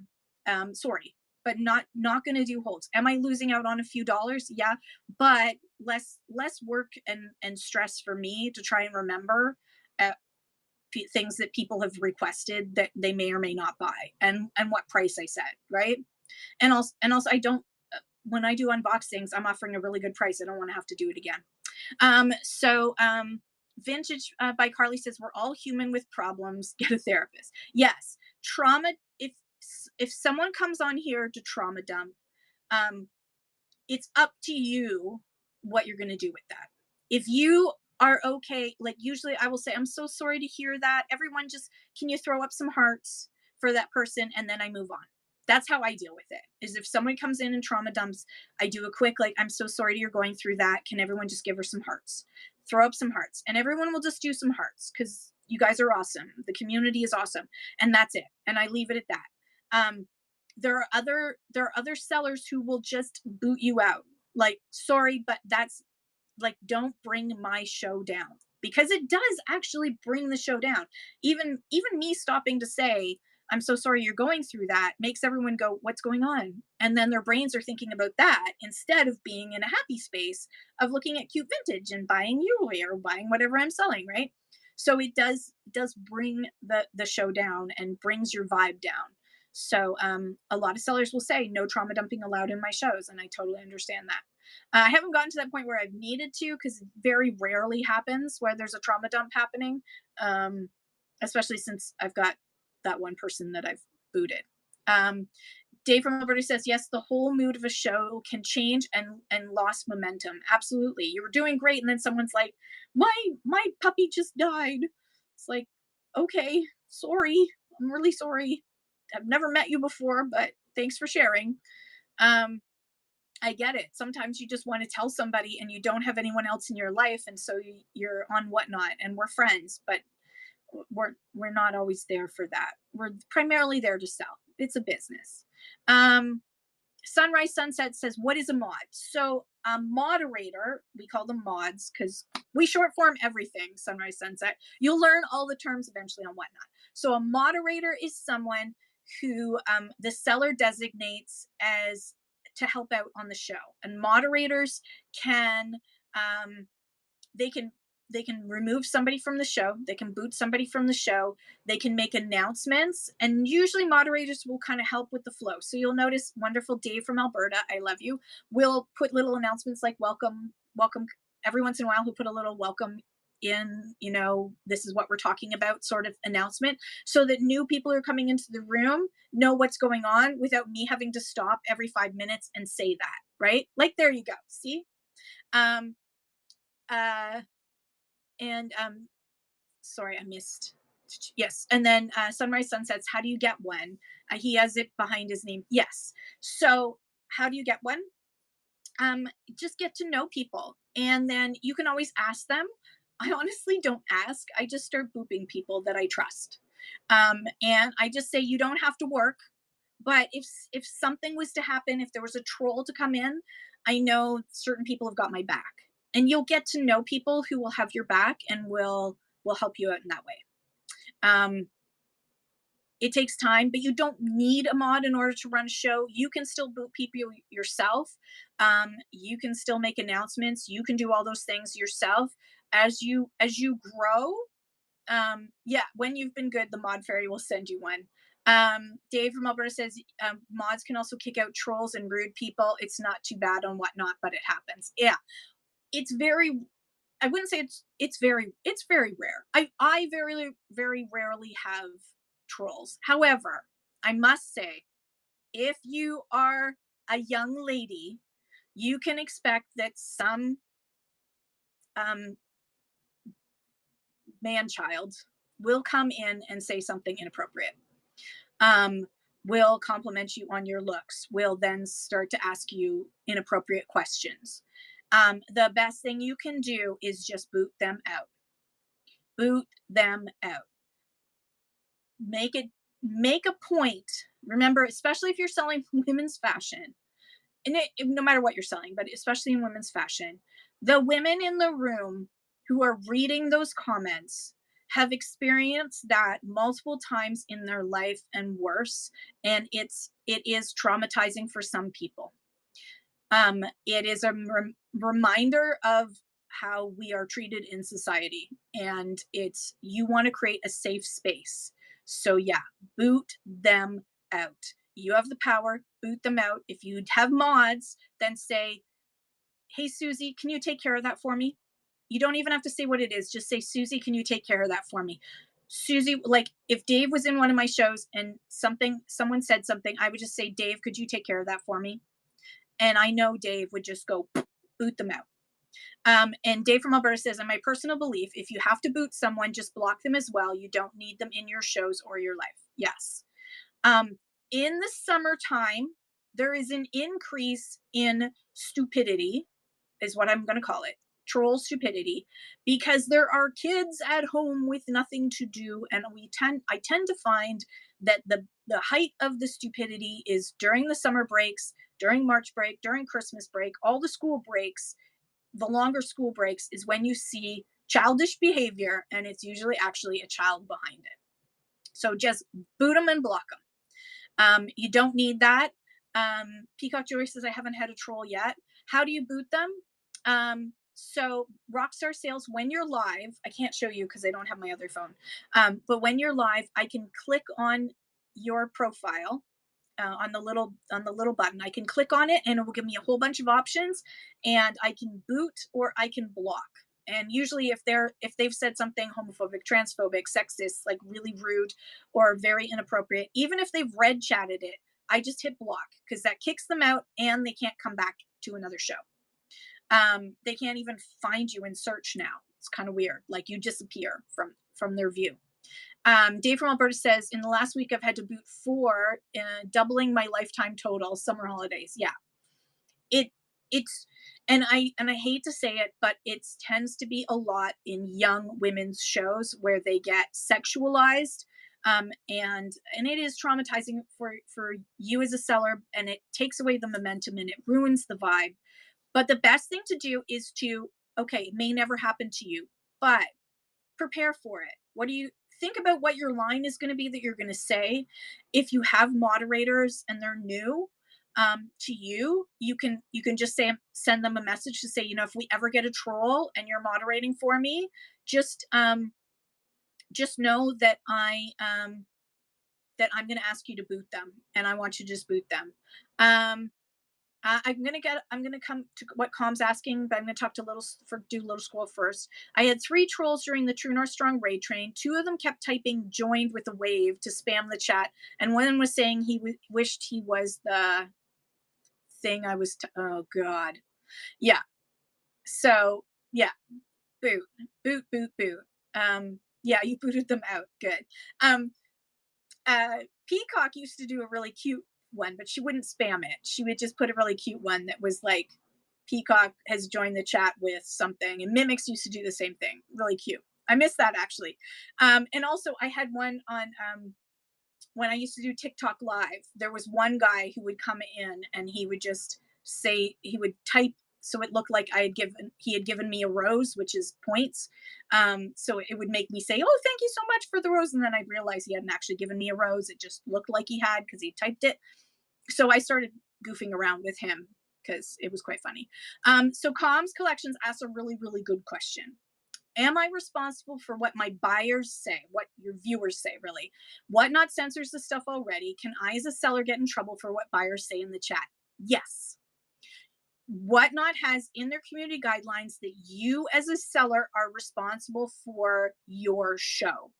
Sorry, but not going to do holds. Am I losing out on a few dollars? Yeah, but less work and stress for me to try and remember. Uh, Things that people have requested that they may or may not buy, and what price I said, right? And also I don't, when I do unboxings, I'm offering a really good price. I don't want to have to do it again. Vintage by Carly says, we're all human with problems. Get a therapist. Yes, trauma. If someone comes on here to trauma dump, um, it's up to you what you're going to do with that. If you are okay, like, usually I will say, I'm so sorry to hear that. Everyone, just, can you throw up some hearts for that person? And then I move on. That's how I deal with it. Is if someone comes in and trauma dumps, I do a quick, like, I'm so sorry you're going through that. Can everyone just give her some hearts? Throw up some hearts. And everyone will just do some hearts because you guys are awesome. The community is awesome. And that's it. And I leave it at that. Um, there are other sellers who will just boot you out. Like, sorry, but that's, like, don't bring my show down, because it does actually bring the show down. Even me stopping to say, I'm so sorry you're going through that, makes everyone go, what's going on? And then their brains are thinking about that instead of being in a happy space of looking at cute vintage and buying jewelry or buying whatever I'm selling, right? So it does bring the show down and brings your vibe down. So a lot of sellers will say, no trauma dumping allowed in my shows, and I totally understand that. I haven't gotten to that point where I've needed to, because it very rarely happens where there's a trauma dump happening, um, especially since I've got that one person that I've booted. Um, Dave from Alberta says, yes, the whole mood of a show can change and lost momentum. Absolutely. You were doing great, and then someone's like, my puppy just died. It's like, okay, sorry. I'm really sorry. I've never met you before, but thanks for sharing. Um, I get it. Sometimes you just want to tell somebody and you don't have anyone else in your life, and so you're on Whatnot, and we're friends, but we're not always there for that. We're primarily there to sell. It's a business. Um, Sunrise Sunset says, what is a mod? So a moderator, we call them mods because we short form everything, Sunrise Sunset. You'll learn all the terms eventually on Whatnot. So a moderator is someone who the seller designates as to help out on the show. And moderators can um, they can they can remove somebody from the show, they can boot somebody from the show, they can make announcements, and usually moderators will kind of help with the flow. So you'll notice wonderful Dave from Alberta, I love you, will put little announcements like welcome every once in a while. Who put a little welcome in, this is what we're talking about sort of announcement, so that new people who are coming into the room know what's going on without me having to stop every 5 minutes and say that, right? Like, there you go. See? um uh and sorry, I missed. Yes. And then Sunrise Sunsets, how do you get one? He has it behind his name. Yes. So how do you get one? Um, just get to know people. And then you can always ask them. I honestly don't ask. I just start booping people that I trust. And I just say, you don't have to work. But if something was to happen, if there was a troll to come in, I know certain people have got my back. And you'll get to know people who will have your back and will help you out in that way. Um, it takes time, but you don't need a mod in order to run a show. You can still boot people yourself. You can still make announcements. You can do all those things yourself as you grow. Yeah, when you've been good, the mod fairy will send you one. Dave from Alberta says mods can also kick out trolls and rude people. It's not too bad on whatnot, but it happens. Yeah, it's very. I wouldn't say it's very rare. I very rarely have trolls. However, I must say, if you are a young lady, you can expect that some um, man child will come in and say something inappropriate. Um, will compliment you on your looks. Will then start to ask you inappropriate questions. The best thing you can do is just boot them out. Boot them out. Make a point. Remember, especially if you're selling women's fashion, and no matter what you're selling, but especially in women's fashion, the women in the room who are reading those comments have experienced that multiple times in their life and worse, and it is traumatizing for some people. It is a reminder of how we are treated in society, and it's you want to create a safe space. So yeah, boot them out. You have the power, boot them out. If you have mods, then say, hey Susie, can you take care of that for me? You don't even have to say what it is, just say, Susie, can you take care of that for me? Susie, like if Dave was in one of my shows and someone said something, I would just say, Dave, could you take care of that for me? And I know Dave would just go boot them out. And Dave from Alberta says, in my personal belief, if you have to boot someone, just block them as well. You don't need them in your shows or your life. Yes. In the summertime, there is an increase in stupidity, is what I'm going to call it. Troll stupidity, because there are kids at home with nothing to do, and I tend to find that the height of the stupidity is during the summer breaks, during March break, during Christmas break, all the school breaks. The longer school breaks is when you see childish behavior, and it's usually actually a child behind it. So just boot them and block them. You don't need that. Peacock Joy says, I haven't had a troll yet. How do you boot them? So Rockstar Sales, when you're live, I can't show you because I don't have my other phone. But when you're live, I can click on your profile on the little button. I can click on it and it will give me a whole bunch of options, and I can boot or I can block. And usually if they've said something homophobic, transphobic, sexist, like really rude or very inappropriate, even if they've red chatted it, I just hit block because that kicks them out and they can't come back to another show. They can't even find you in search now. It's kind of weird. Like you disappear from their view. Dave from Alberta says, in the last week, I've had to boot 4, doubling my lifetime total. Summer holidays. Yeah, it's and I hate to say it, but it tends to be a lot in young women's shows where they get sexualized, and it is traumatizing for you as a seller, and it takes away the momentum and it ruins the vibe. But the best thing to do is to, okay, it may never happen to you, but prepare for it. What do you think about what your line is going to be that you're going to say? If you have moderators and they're new to you, you can just send them a message to say, if we ever get a troll and you're moderating for me, just know that I'm going to ask you to boot them, and I want you to just boot them. I'm gonna come to what Com's asking, but I'm gonna do Little School first. I had 3 trolls during the True North Strong raid train. 2 of them kept typing "joined" with a wave to spam the chat, and one was saying he wished he was the thing I was. Oh God, yeah. So yeah, boot, boot, boot, boot. Yeah, you booted them out. Good. Um, Peacock used to do a really cute one, but she wouldn't spam it. She would just put a really cute one that was like, Peacock has joined the chat with something, and Mimics used to do the same thing. Really cute. I miss that actually. And also, I had one on when I used to do TikTok live. There was one guy who would come in and he would just say, he would type so it looked like he had given me a rose, which is points. So it would make me say, "Oh, thank you so much for the rose," and then I'd realize he hadn't actually given me a rose. It just looked like he had because he typed it. So I started goofing around with him because it was quite funny. So Comms Collections asks a really, really good question. Am I responsible for what my buyers say, what your viewers say, really? Whatnot censors the stuff already. Can I, as a seller, get in trouble for what buyers say in the chat? Yes. Whatnot has in their community guidelines that you, as a seller, are responsible for your show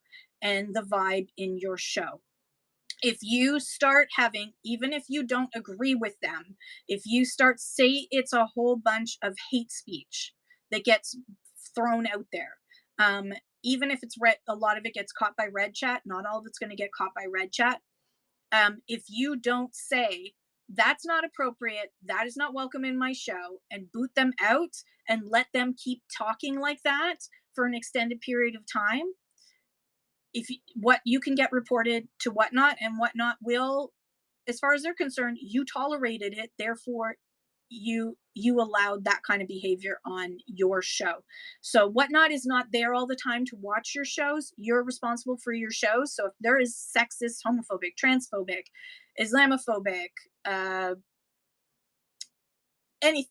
and the vibe in your show. If you start having, even if you don't agree with them, if you start say it's a whole bunch of hate speech that gets thrown out there, um, even if it's red, a lot of it gets caught by red chat. Not all of it's going to get caught by red chat. If you don't say that's not appropriate, that is not welcome in my show, and boot them out and let them keep talking like that for an extended period of time, if what you can get reported to Whatnot, and Whatnot will, as far as they're concerned, you tolerated it, therefore you allowed that kind of behavior on your show. So Whatnot is not there all the time to watch your shows. You're responsible for your shows. So if there is sexist, homophobic, transphobic, Islamophobic, uh any,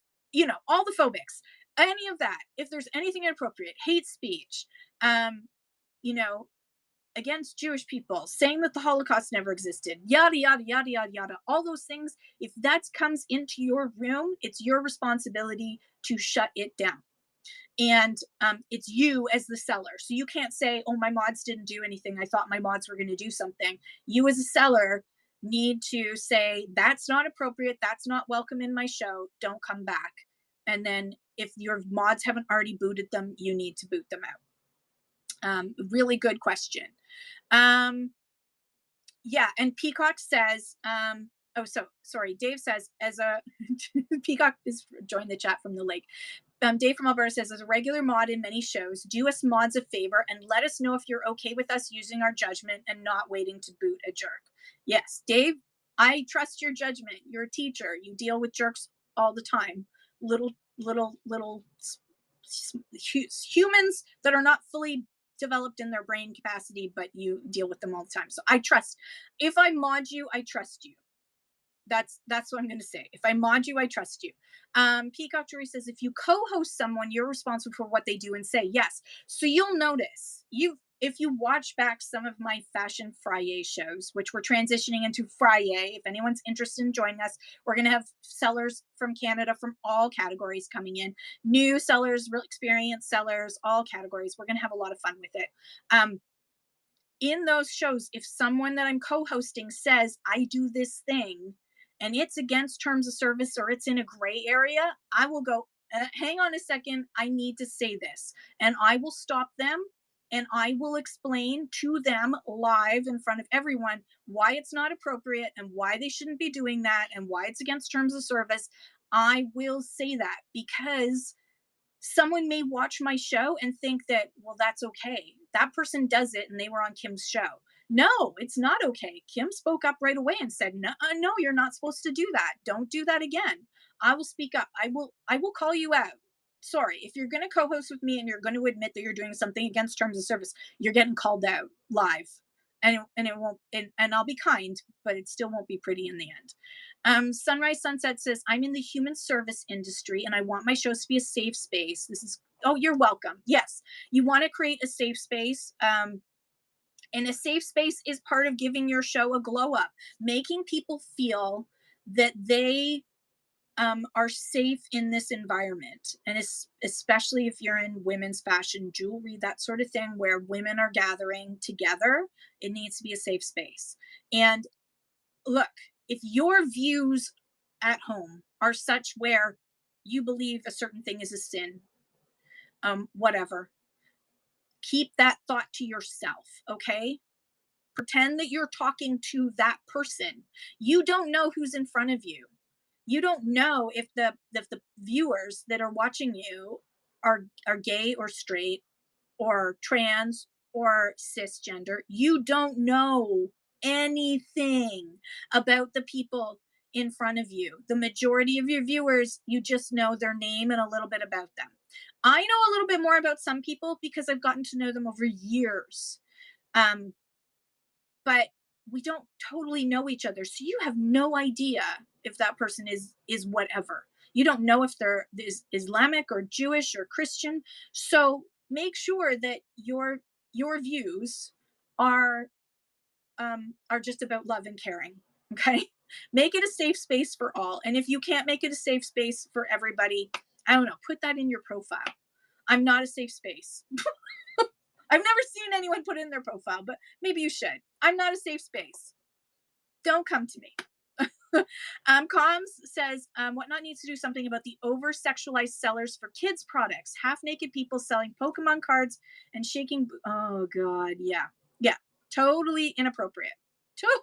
all the phobics, any of that, if there's anything inappropriate, hate speech, um you know against Jewish people, saying that the Holocaust never existed, yada, yada, yada, yada, yada, all those things. If that comes into your room, it's your responsibility to shut it down. And it's you as the seller. So you can't say, oh, my mods didn't do anything. I thought my mods were going to do something. You as a seller need to say, that's not appropriate. That's not welcome in my show. Don't come back. And then if your mods haven't already booted them, you need to boot them out. Really good question. Yeah, and Peacock says, oh, so sorry, Dave says, as a Peacock is joined the chat from the lake. Dave from Alberta says, as a regular mod in many shows, do us mods a favor and let us know if you're okay with us using our judgment and not waiting to boot a jerk. Yes, Dave, I trust your judgment. You're a teacher. You deal with jerks all the time. Little humans that are not fully developed in their brain capacity, but you deal with them all the time. So I trust. If I mod you, I trust you. That's what I'm going to say. If I mod you, I trust you. Peacock Jury says, if you co-host someone, you're responsible for what they do and say. Yes. So you'll notice if you watch back some of my Fashion Friday shows, which we're transitioning into Friday. If anyone's interested in joining us, we're going to have sellers from Canada from all categories coming in, new sellers, real experienced sellers, all categories. We're going to have a lot of fun with it. In those shows, if someone that I'm co-hosting says, I do this thing and it's against terms of service or it's in a gray area, I will go, hang on a second, I need to say this. And I will stop them and I will explain to them live in front of everyone why it's not appropriate and why they shouldn't be doing that and why it's against terms of service. I will say that because someone may watch my show and think that, well, that's okay. That person does it and they were on Kim's show. No, it's not okay. Kim spoke up right away and said, no, no, you're not supposed to do that. Don't do that again. I will speak up. I will call you out. Sorry, if you're going to co-host with me and you're going to admit that you're doing something against terms of service, you're getting called out live. And it won't, and I'll be kind, but it still won't be pretty in the end. Sunrise Sunset says, I'm in the human service industry and I want my shows to be a safe space. This is, oh, you're welcome. Yes, you want to create a safe space. And a safe space is part of giving your show a glow up, making people feel that they are safe in this environment. And especially if you're in women's fashion, jewelry, that sort of thing, where women are gathering together, it needs to be a safe space. And look, if your views at home are such where you believe a certain thing is a sin, whatever, Keep that thought to yourself, okay? Pretend that you're talking to that person. You don't know who's in front of you. You don't know if the viewers that are watching you are gay or straight or trans or cisgender. You don't know anything about the people in front of you. The majority of your viewers, you just know their name and a little bit about them. I know a little bit more about some people because I've gotten to know them over years. Um, but we don't totally know each other. So you have no idea if that person is whatever. You don't know if they're Islamic or Jewish or Christian. So make sure that your views are are just about love and caring. Okay. Make it a safe space for all. And if you can't make it a safe space for everybody, I don't know, put that in your profile. I'm not a safe space. I've never seen anyone put in their profile, but maybe you should. I'm not a safe space. Don't come to me. Comms says, Whatnot needs to do something about the over sexualized sellers for kids' products. Half naked people selling Pokemon cards and shaking. Oh, God. Yeah. Yeah. Totally inappropriate. Totally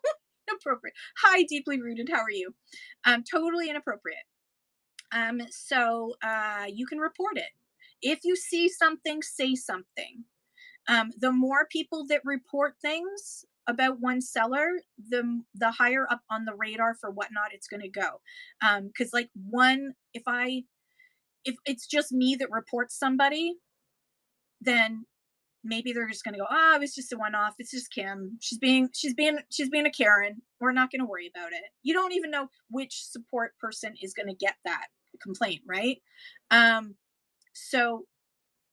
inappropriate. Hi, deeply rooted. How are you? Totally inappropriate. So you can report it. If you see something, say something. The more people that report things about one seller, the higher up on the radar for Whatnot it's going to go. Because like if it's just me that reports somebody, then maybe they're just going to go, oh, it was just a one-off. It's just Kim. She's being a Karen. We're not going to worry about it. You don't even know which support person is going to get that complaint, right? So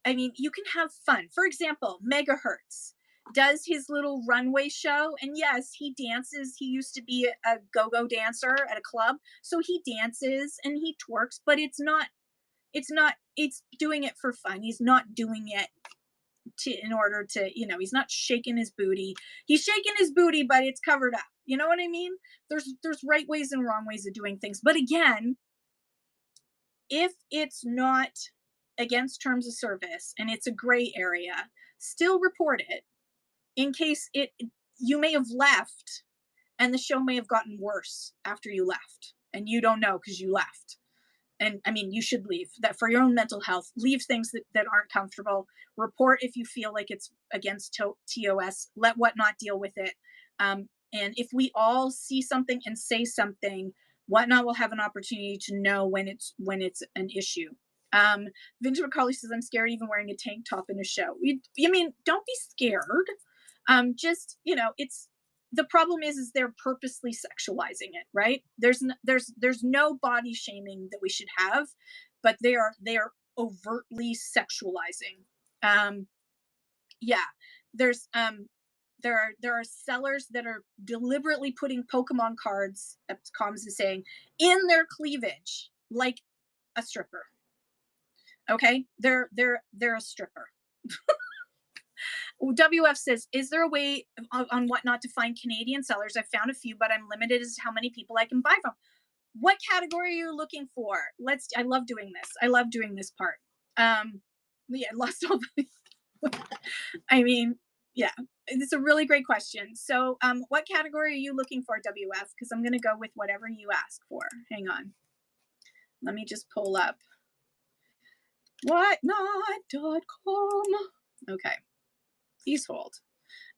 I mean, you can have fun. For example, Megahertz does his little runway show. And yes, he dances. He used to be a go-go dancer at a club. So he dances and he twerks, but it's doing it for fun. He's not doing it in order to, he's not shaking his booty. He's shaking his booty, but it's covered up. You know what I mean? There's right ways and wrong ways of doing things. But again, if it's not against terms of service and it's a gray area, still report it in case you may have left and the show may have gotten worse after you left and you don't know because you left. And I mean, you should leave. That for your own mental health, leave things that aren't comfortable. Report if you feel like it's against TOS. Let Whatnot deal with it. And if we all see something and say something, Whatnot will have an opportunity to know when it's an issue. Vince McCarley says, I'm scared even wearing a tank top in a show. Don't be scared. Just, it's, the problem is they're purposely sexualizing it, right? There's no body shaming that we should have, but they are overtly sexualizing. Yeah, there's there are sellers that are deliberately putting Pokemon cards, Comms is saying, in their cleavage like a stripper. Okay, they're a stripper. WF says, is there a way on Whatnot to find Canadian sellers? I found a few, but I'm limited as to how many people I can buy from. What category are you looking for? I love doing this. I love doing this part. Yeah, lost all the, I mean, yeah, it's a really great question. So, what category are you looking for, WF? Because I'm going to go with whatever you ask for. Hang on. Let me just pull up whatnot.com. Okay. Please hold.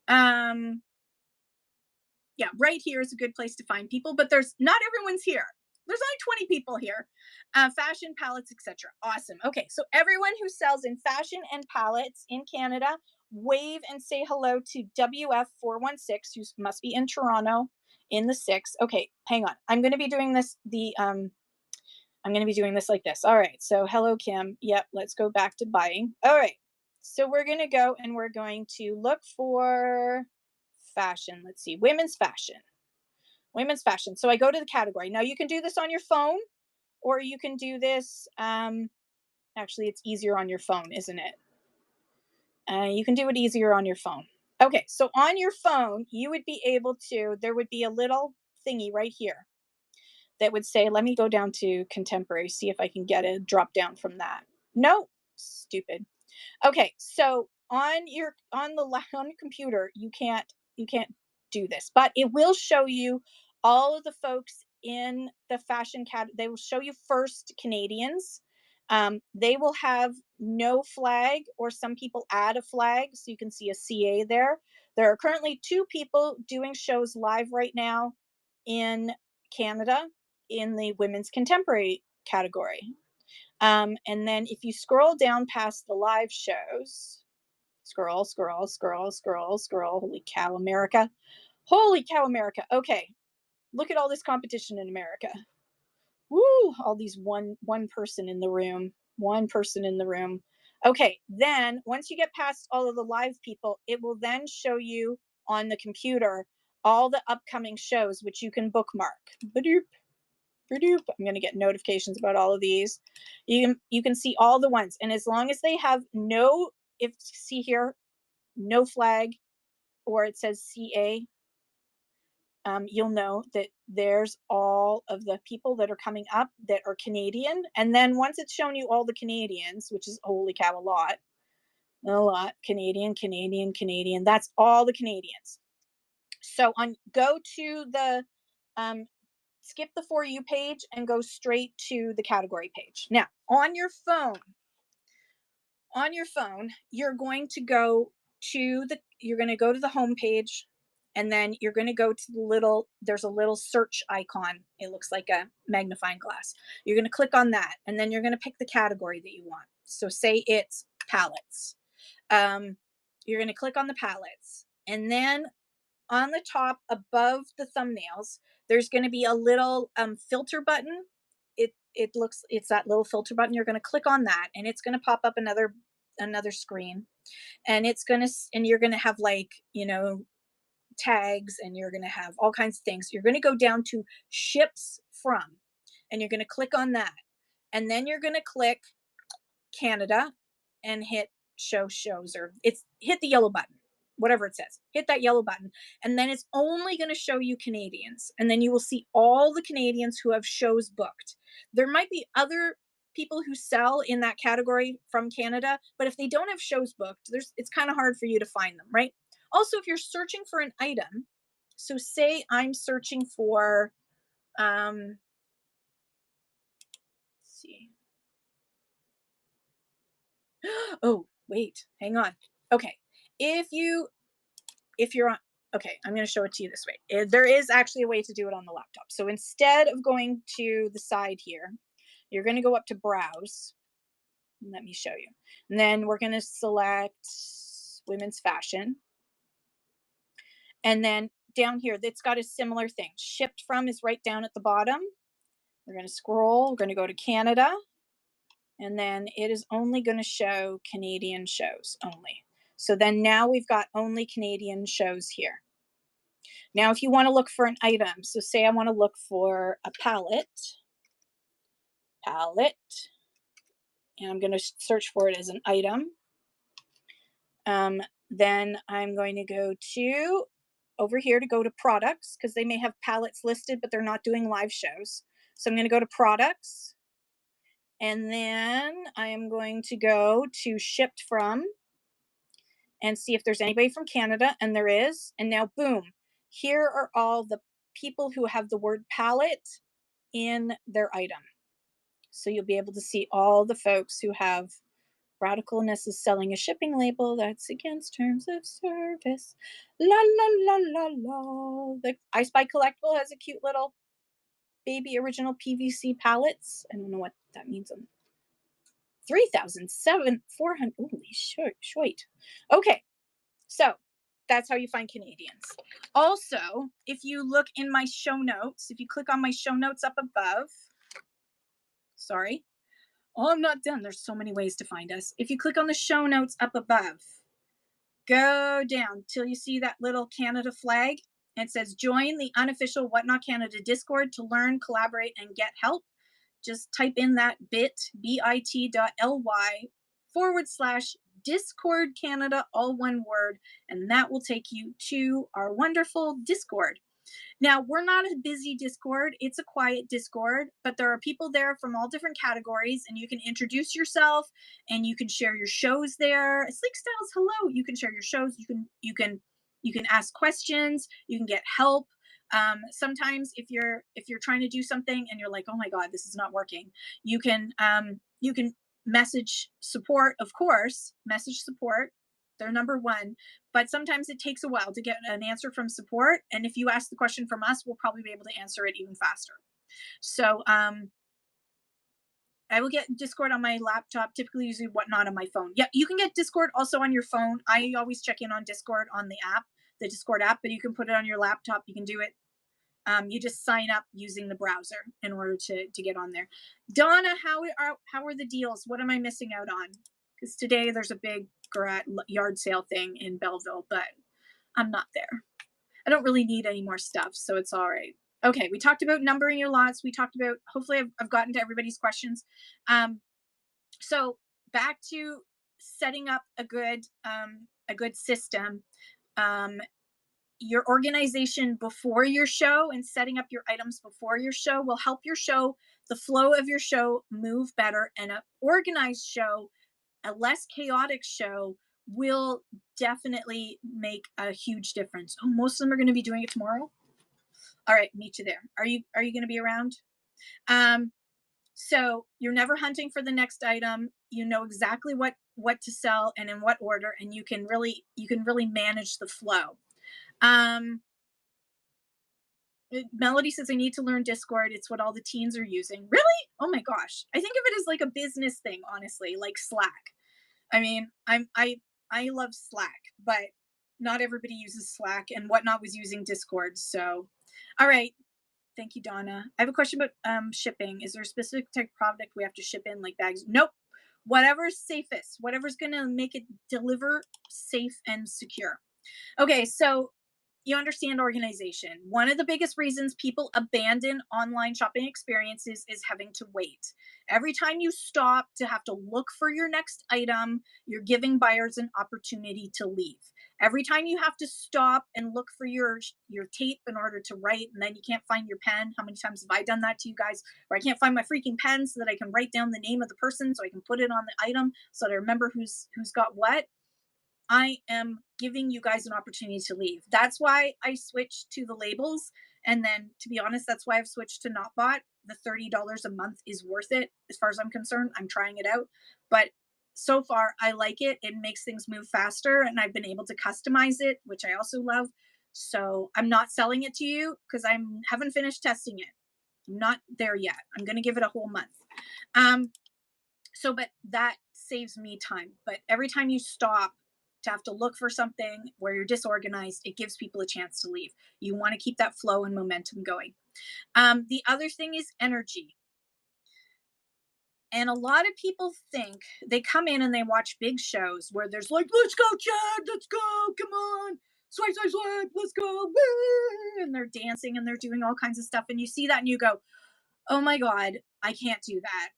Yeah, right here is a good place to find people, but not everyone's here. There's only 20 people here. Fashion, palettes, etc. Awesome. Okay, so everyone who sells in fashion and palettes in Canada, wave and say hello to WF416, who must be in Toronto in the 6. Okay, hang on. I'm going to be doing this like this. All right. So hello, Kim. Yep. Let's go back to buying. All right. So we're going to go and we're going to look for fashion. Let's see. Women's fashion. So I go to the category. Now you can do this on your phone or you can do this. Actually, it's easier on your phone, isn't it? You can do it easier on your phone. Okay. So on your phone, you would be able to, there would be a little thingy right here that would say, let me go down to contemporary, see if I can get a drop down from that. No, stupid. Okay, so on the computer, you can't do this, but it will show you all of the folks in the fashion cat. They will show you first Canadians. They will have no flag, or some people add a flag, so you can see a CA there. There are currently 2 people doing shows live right now in Canada in the women's contemporary category. And then if you scroll down past the live shows, scroll, scroll, scroll, scroll, scroll. Holy cow, America. Holy cow, America. Okay. Look at all this competition in America. Woo, all these one person in the room. One person in the room. Okay, then once you get past all of the live people, it will then show you on the computer all the upcoming shows, which you can bookmark. Ba-doop, ba-doop. I'm going to get notifications about all of these. You can see all the ones, and as long as they have no, if see here, no flag, or it says CA, you'll know that there's all of the people that are coming up that are Canadian. And then once it's shown you all the Canadians, which is holy cow, a lot, Canadian, Canadian, Canadian. That's all the Canadians. So go to the, skip the For You page and go straight to the category page. Now, on your phone, you're going to go to the home page, and then you're going to go to there's a little search icon. It looks like a magnifying glass. You're going to click on that, and then you're going to pick the category that you want. So say it's palettes. You're going to click on the palettes, and then on the top above the thumbnails, there's going to be a little filter button. It's that little filter button. You're going to click on that, and it's going to pop up another screen, and you're going to have, like, tags, and you're going to have all kinds of things. You're going to go down to ships from, and you're going to click on that, and then you're going to click Canada and hit shows, or hit the yellow button, whatever it says. Hit that yellow button, and then it's only going to show you Canadians, and then you will see all the Canadians who have shows booked. There might be other people who sell in that category from Canada, but if they don't have shows booked, it's kind of hard for you to find them, right? Also, if you're searching for an item, so say I'm searching for, let's see. Oh, wait, hang on. Okay, if you're on, okay, I'm going to show it to you this way. There is actually a way to do it on the laptop. So instead of going to the side here, you're going to go up to browse. Let me show you. And then we're going to select women's fashion. And then down here, it's got a similar thing. Shipped from is right down at the bottom. We're going to scroll. We're going to go to Canada. And then it is only going to show Canadian shows only. So then now we've got only Canadian shows here. Now, if you want to look for an item, so say I want to look for a palette, and I'm going to search for it as an item. Then I'm going to go to over here to go to products, because they may have palettes listed, but they're not doing live shows. So I'm going to go to products, and then I am going to go to shipped from and see if there's anybody from Canada, and there is. And now, boom, here are all the people who have the word palette in their item. So you'll be able to see all the folks who have Radicalness is selling a shipping label that's against terms of service. La la la la la. The I Spy Collectible has a cute little baby original PVC palettes. I don't know what that means. 3,400. Holy shit. Okay, so that's how you find Canadians. Also, if you look in my show notes, if you click on my show notes up above, sorry. Oh, I'm not done. There's so many ways to find us. If you click on the show notes up above, go down till you see that little Canada flag. And it says, join the unofficial Whatnot Canada Discord to learn, collaborate, and get help. Just type in that bit.ly/Discord Canada, all one word, and that will take you to our wonderful Discord. Now, we're not a busy Discord. It's a quiet Discord, but there are people there from all different categories, and you can introduce yourself and you can share your shows there. Sleek Styles, hello. You can share your shows. You can ask questions. You can get help. Sometimes if you're trying to do something and you're like, oh my god, this is not working, you can message support, of course. Message support. They're number one, but sometimes it takes a while to get an answer from support. And if you ask the question from us, we'll probably be able to answer it even faster. So I will get Discord on my laptop, typically using Whatnot on my phone. Yeah, you can get Discord also on your phone. I always check in on Discord on the app, the Discord app, but you can put it on your laptop. You can do it. You just sign up using the browser in order to get on there. Donna, how are the deals? What am I missing out on? Because today there's a big yard sale thing in Belleville, but I'm not there. I don't really need any more stuff, so it's all right. Okay, we talked about numbering your lots. We talked about, hopefully I've gotten to everybody's questions. So back to setting up a good system. Your organization before your show and setting up your items before your show will help your show, the flow of your show, move better. And an organized show, a less chaotic show, will definitely make a huge difference. Oh, most of them are going to be doing it tomorrow. All right, meet you there. Are you going to be around? So you're never hunting for the next item. You know exactly what to sell and in what order, and you can really manage the flow. Melody says, I need to learn Discord. It's what all the teens are using. Really? Oh my gosh. I think of it as like a business thing, honestly, like Slack. I mean, I love Slack, but not everybody uses Slack, and Whatnot was using Discord. So, all right. Thank you, Donna. I have a question about shipping. Is there a specific type of product we have to ship in, like bags? Nope. Whatever's safest, whatever's going to make it deliver safe and secure. Okay, so you understand organization. One of the biggest reasons people abandon online shopping experiences is having to wait. Every time you stop to have to look for your next item, you're giving buyers an opportunity to leave. Every time you have to stop and look for your tape in order to write, and then you can't find your pen. How many times have I done that to you guys? Where I can't find my freaking pen so that I can write down the name of the person so I can put it on the item so that I remember who's got what. I am giving you guys an opportunity to leave. That's why I switched to the labels. And then, to be honest, that's why I've switched to Notbot. The $30 a month is worth it as far as I'm concerned. I'm trying it out. But so far, I like it. It makes things move faster, and I've been able to customize it, which I also love. So I'm not selling it to you because I haven't finished testing it. I'm not there yet. I'm going to give it a whole month. But that saves me time. But every time you stop to have to look for something where you're disorganized, it gives people a chance to leave. You want to keep that flow and momentum going. The other thing is energy. And a lot of people think, they come in and they watch big shows where there's like, let's go, Chad, let's go, come on, swipe, swipe, swipe, let's go, woo! And they're dancing and they're doing all kinds of stuff. And you see that and you go, oh my God, I can't do that.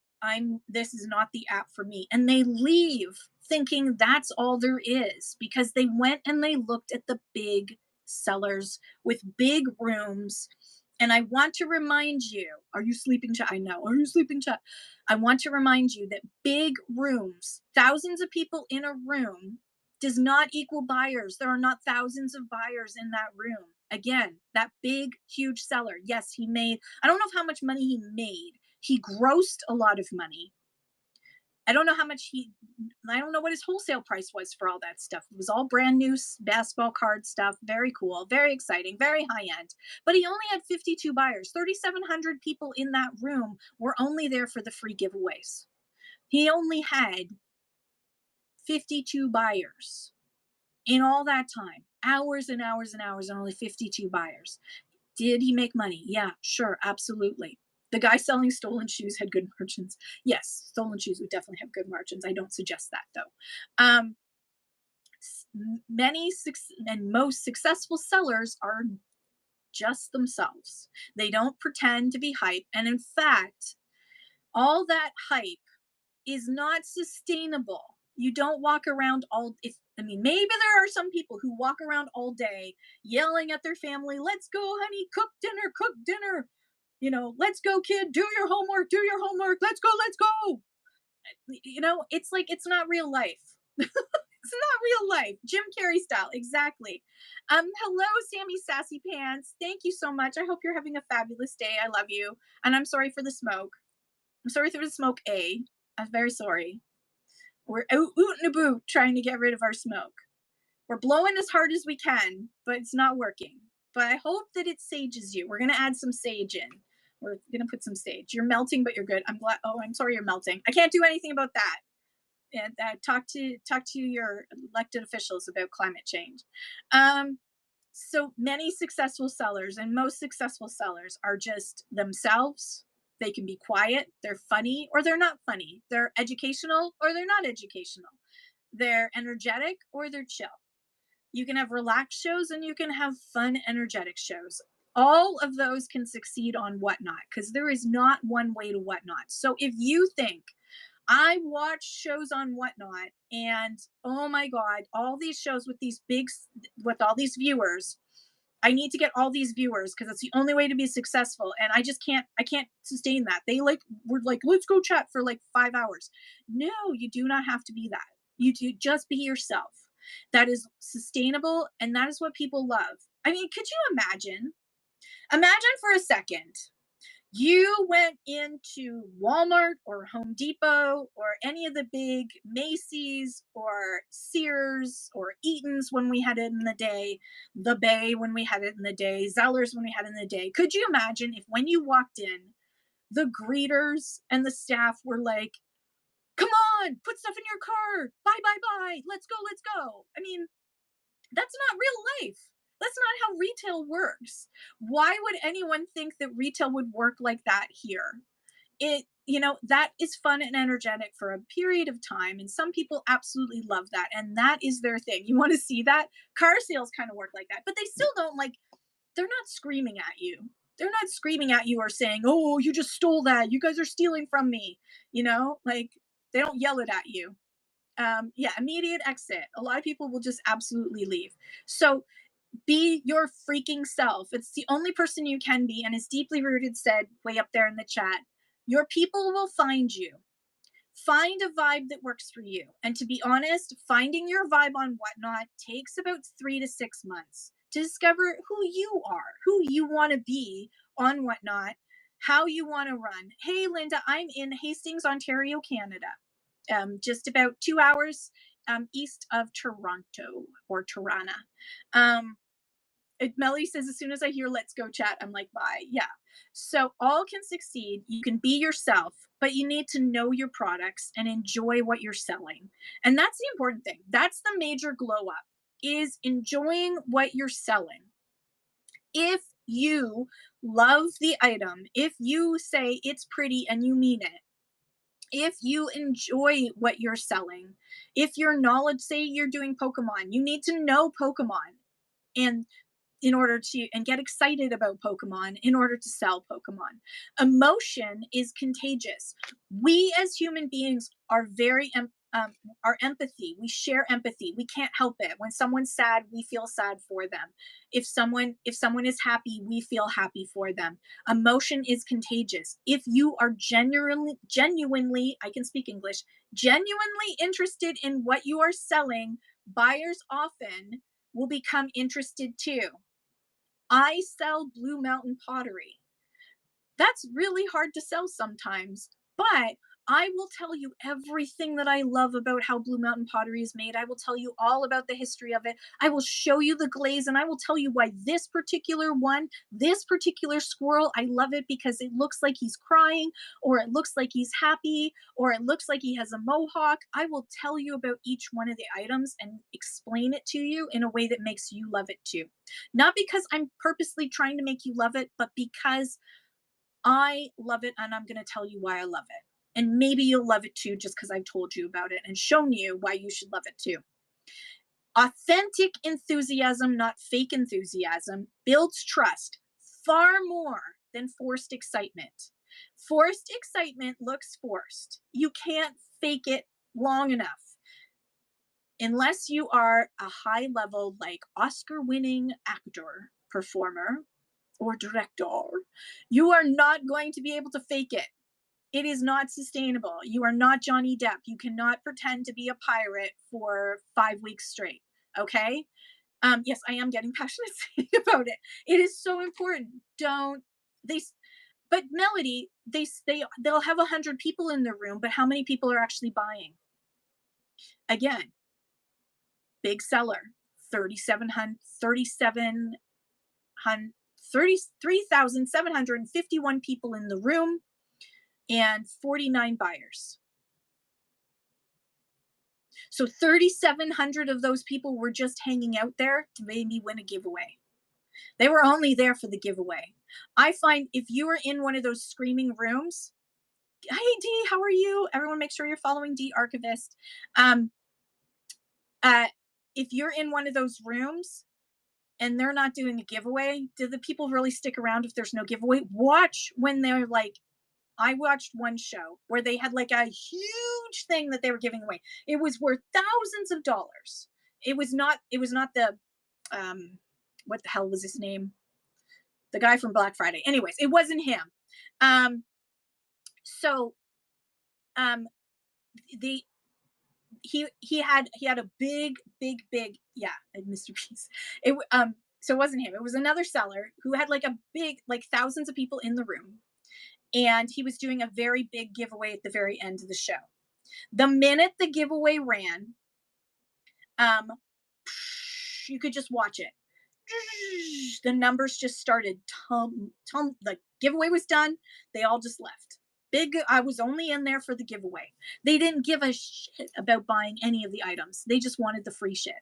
This is not the app for me. And they leave thinking that's all there is because they went and they looked at the big sellers with big rooms. And I want to remind you, are you sleeping, chat? I know. Are you sleeping, chat? I want to remind you that big rooms, thousands of people in a room, does not equal buyers. There are not thousands of buyers in that room. Again, that big, huge seller. Yes, he made, I don't know how much money he made. He grossed a lot of money. I don't know what his wholesale price was for all that stuff. It was all brand new basketball card stuff. Very cool, very exciting, very high end. But he only had 52 buyers. 3,700 people in that room were only there for the free giveaways. He only had 52 buyers in all that time. Hours and hours and hours and only 52 buyers. Did he make money? Yeah, sure, absolutely. The guy selling stolen shoes had good margins. Yes, stolen shoes would definitely have good margins. I don't suggest that though. Many and most successful sellers are just themselves. They don't pretend to be hype. And in fact, all that hype is not sustainable. You don't walk around all if I mean, maybe there are some people who walk around all day yelling at their family, "Let's go, honey, cook dinner. You know, let's go, kid, do your homework, let's go." You know, it's like it's not real life. It's not real life. Jim Carrey style, exactly. Hello, Sammy Sassy Pants. Thank you so much. I hope you're having a fabulous day. I love you. And I'm sorry for the smoke. I'm sorry for the smoke, A. I'm very sorry. We're out and about trying to get rid of our smoke. We're blowing as hard as we can, but it's not working. But I hope that it sages you. We're gonna add some sage in. We're gonna put some sage. You're melting, but you're good. I'm glad. Oh, I'm sorry you're melting. I can't do anything about that. And talk to your elected officials about climate change. Um, so many successful sellers and most successful sellers are just themselves. They can be quiet, they're funny or they're not funny. They're educational or they're not educational. They're energetic or they're chill. You can have relaxed shows and you can have fun, energetic shows. All of those can succeed on Whatnot because there is not one way to Whatnot. So if you think I watch shows on Whatnot and oh my God, all these shows with with all these viewers, I need to get all these viewers because it's the only way to be successful. And I can't sustain that. We're like, let's go chat for like 5 hours. No, you do not have to be that. You do just be yourself. That is sustainable. And that is what people love. I mean, could you imagine? Imagine for a second you went into Walmart or Home Depot or any of the big Macy's or Sears or Eaton's when we had it in the day, the Bay when we had it in the day, Zellers when we had it in the day. Could you imagine if when you walked in, the greeters and the staff were like, come on, put stuff in your cart, bye, let's go, let's go. I mean, that's not real life. That's not how retail works. Why would anyone think that retail would work like that here? That is fun and energetic for a period of time. And some people absolutely love that. And that is their thing. You want to see that? Car sales kind of work like that, but they still don't they're not screaming at you. They're not screaming at you or saying, oh, you just stole that. You guys are stealing from me. Like they don't yell it at you. Yeah, immediate exit. A lot of people will just absolutely leave. So be your freaking self. It's the only person you can be. And as Deeply Rooted said way up there in the chat, your people will find you. Find a vibe that works for you. And to be honest, finding your vibe on Whatnot takes about 3 to 6 months to discover who you are, who you want to be on Whatnot, how you want to run. Hey, Linda, I'm in Hastings, Ontario, Canada. Just about 2 hours east of Toronto or Tirana. Melly says, as soon as I hear let's go chat, I'm like, bye. Yeah. So all can succeed. You can be yourself, but you need to know your products and enjoy what you're selling. And that's the important thing. That's the major glow up is enjoying what you're selling. If you love the item, if you say it's pretty and you mean it, if you enjoy what you're selling, if your knowledge, say you're doing Pokemon, you need to know Pokemon and get excited about Pokemon in order to sell Pokemon. Emotion is contagious. We as human beings are our empathy. We share empathy. We can't help it. When someone's sad, we feel sad for them. If someone is happy, we feel happy for them. Emotion is contagious. If you are genuinely, I can speak English, genuinely interested in what you are selling, buyers often will become interested too. I sell Blue Mountain pottery. That's really hard to sell sometimes, but I will tell you everything that I love about how Blue Mountain pottery is made. I will tell you all about the history of it. I will show you the glaze and I will tell you why this particular squirrel, I love it because it looks like he's crying, or it looks like he's happy, or it looks like he has a mohawk. I will tell you about each one of the items and explain it to you in a way that makes you love it too. Not because I'm purposely trying to make you love it, but because I love it and I'm going to tell you why I love it. And maybe you'll love it too, just because I've told you about it and shown you why you should love it too. Authentic enthusiasm, not fake enthusiasm, builds trust far more than forced excitement. Forced excitement looks forced. You can't fake it long enough. unless you are a high level, like Oscar winning actor, performer, or director, you are not going to be able to fake it. It is not sustainable. You are not Johnny Depp. You cannot pretend to be a pirate for 5 weeks straight. Okay. Yes, I am getting passionate about it. It is so important. Don't they? But Melody, they'll have 100 people in the room, but how many people are actually buying? Again, big seller, 3,700, 33,751 people in the room and 49 buyers. So 3,700 of those people were just hanging out there to maybe win a giveaway. They were only there for the giveaway. I find if you are in one of those screaming rooms, hey D, how are you? Everyone make sure you're following D Archivist. Um, uh, if you're in one of those rooms and they're not doing a giveaway, do the people really stick around if there's no giveaway? Watch when they're like, I watched one show where they had like a huge thing that they were giving away. It was worth thousands of dollars. It was not the what the hell was his name? The guy from Black Friday. Anyways, it wasn't him. Um so um the he had a big, yeah, Mr. Beast. So it wasn't him. It was another seller who had like a big, like thousands of people in the room, and he was doing a very big giveaway at the very end of the show. The minute the giveaway ran, um, you could just watch it. The numbers just started the giveaway was done. They all just left. I was only in there for the giveaway. They didn't give a shit about buying any of the items. They just wanted the free shit.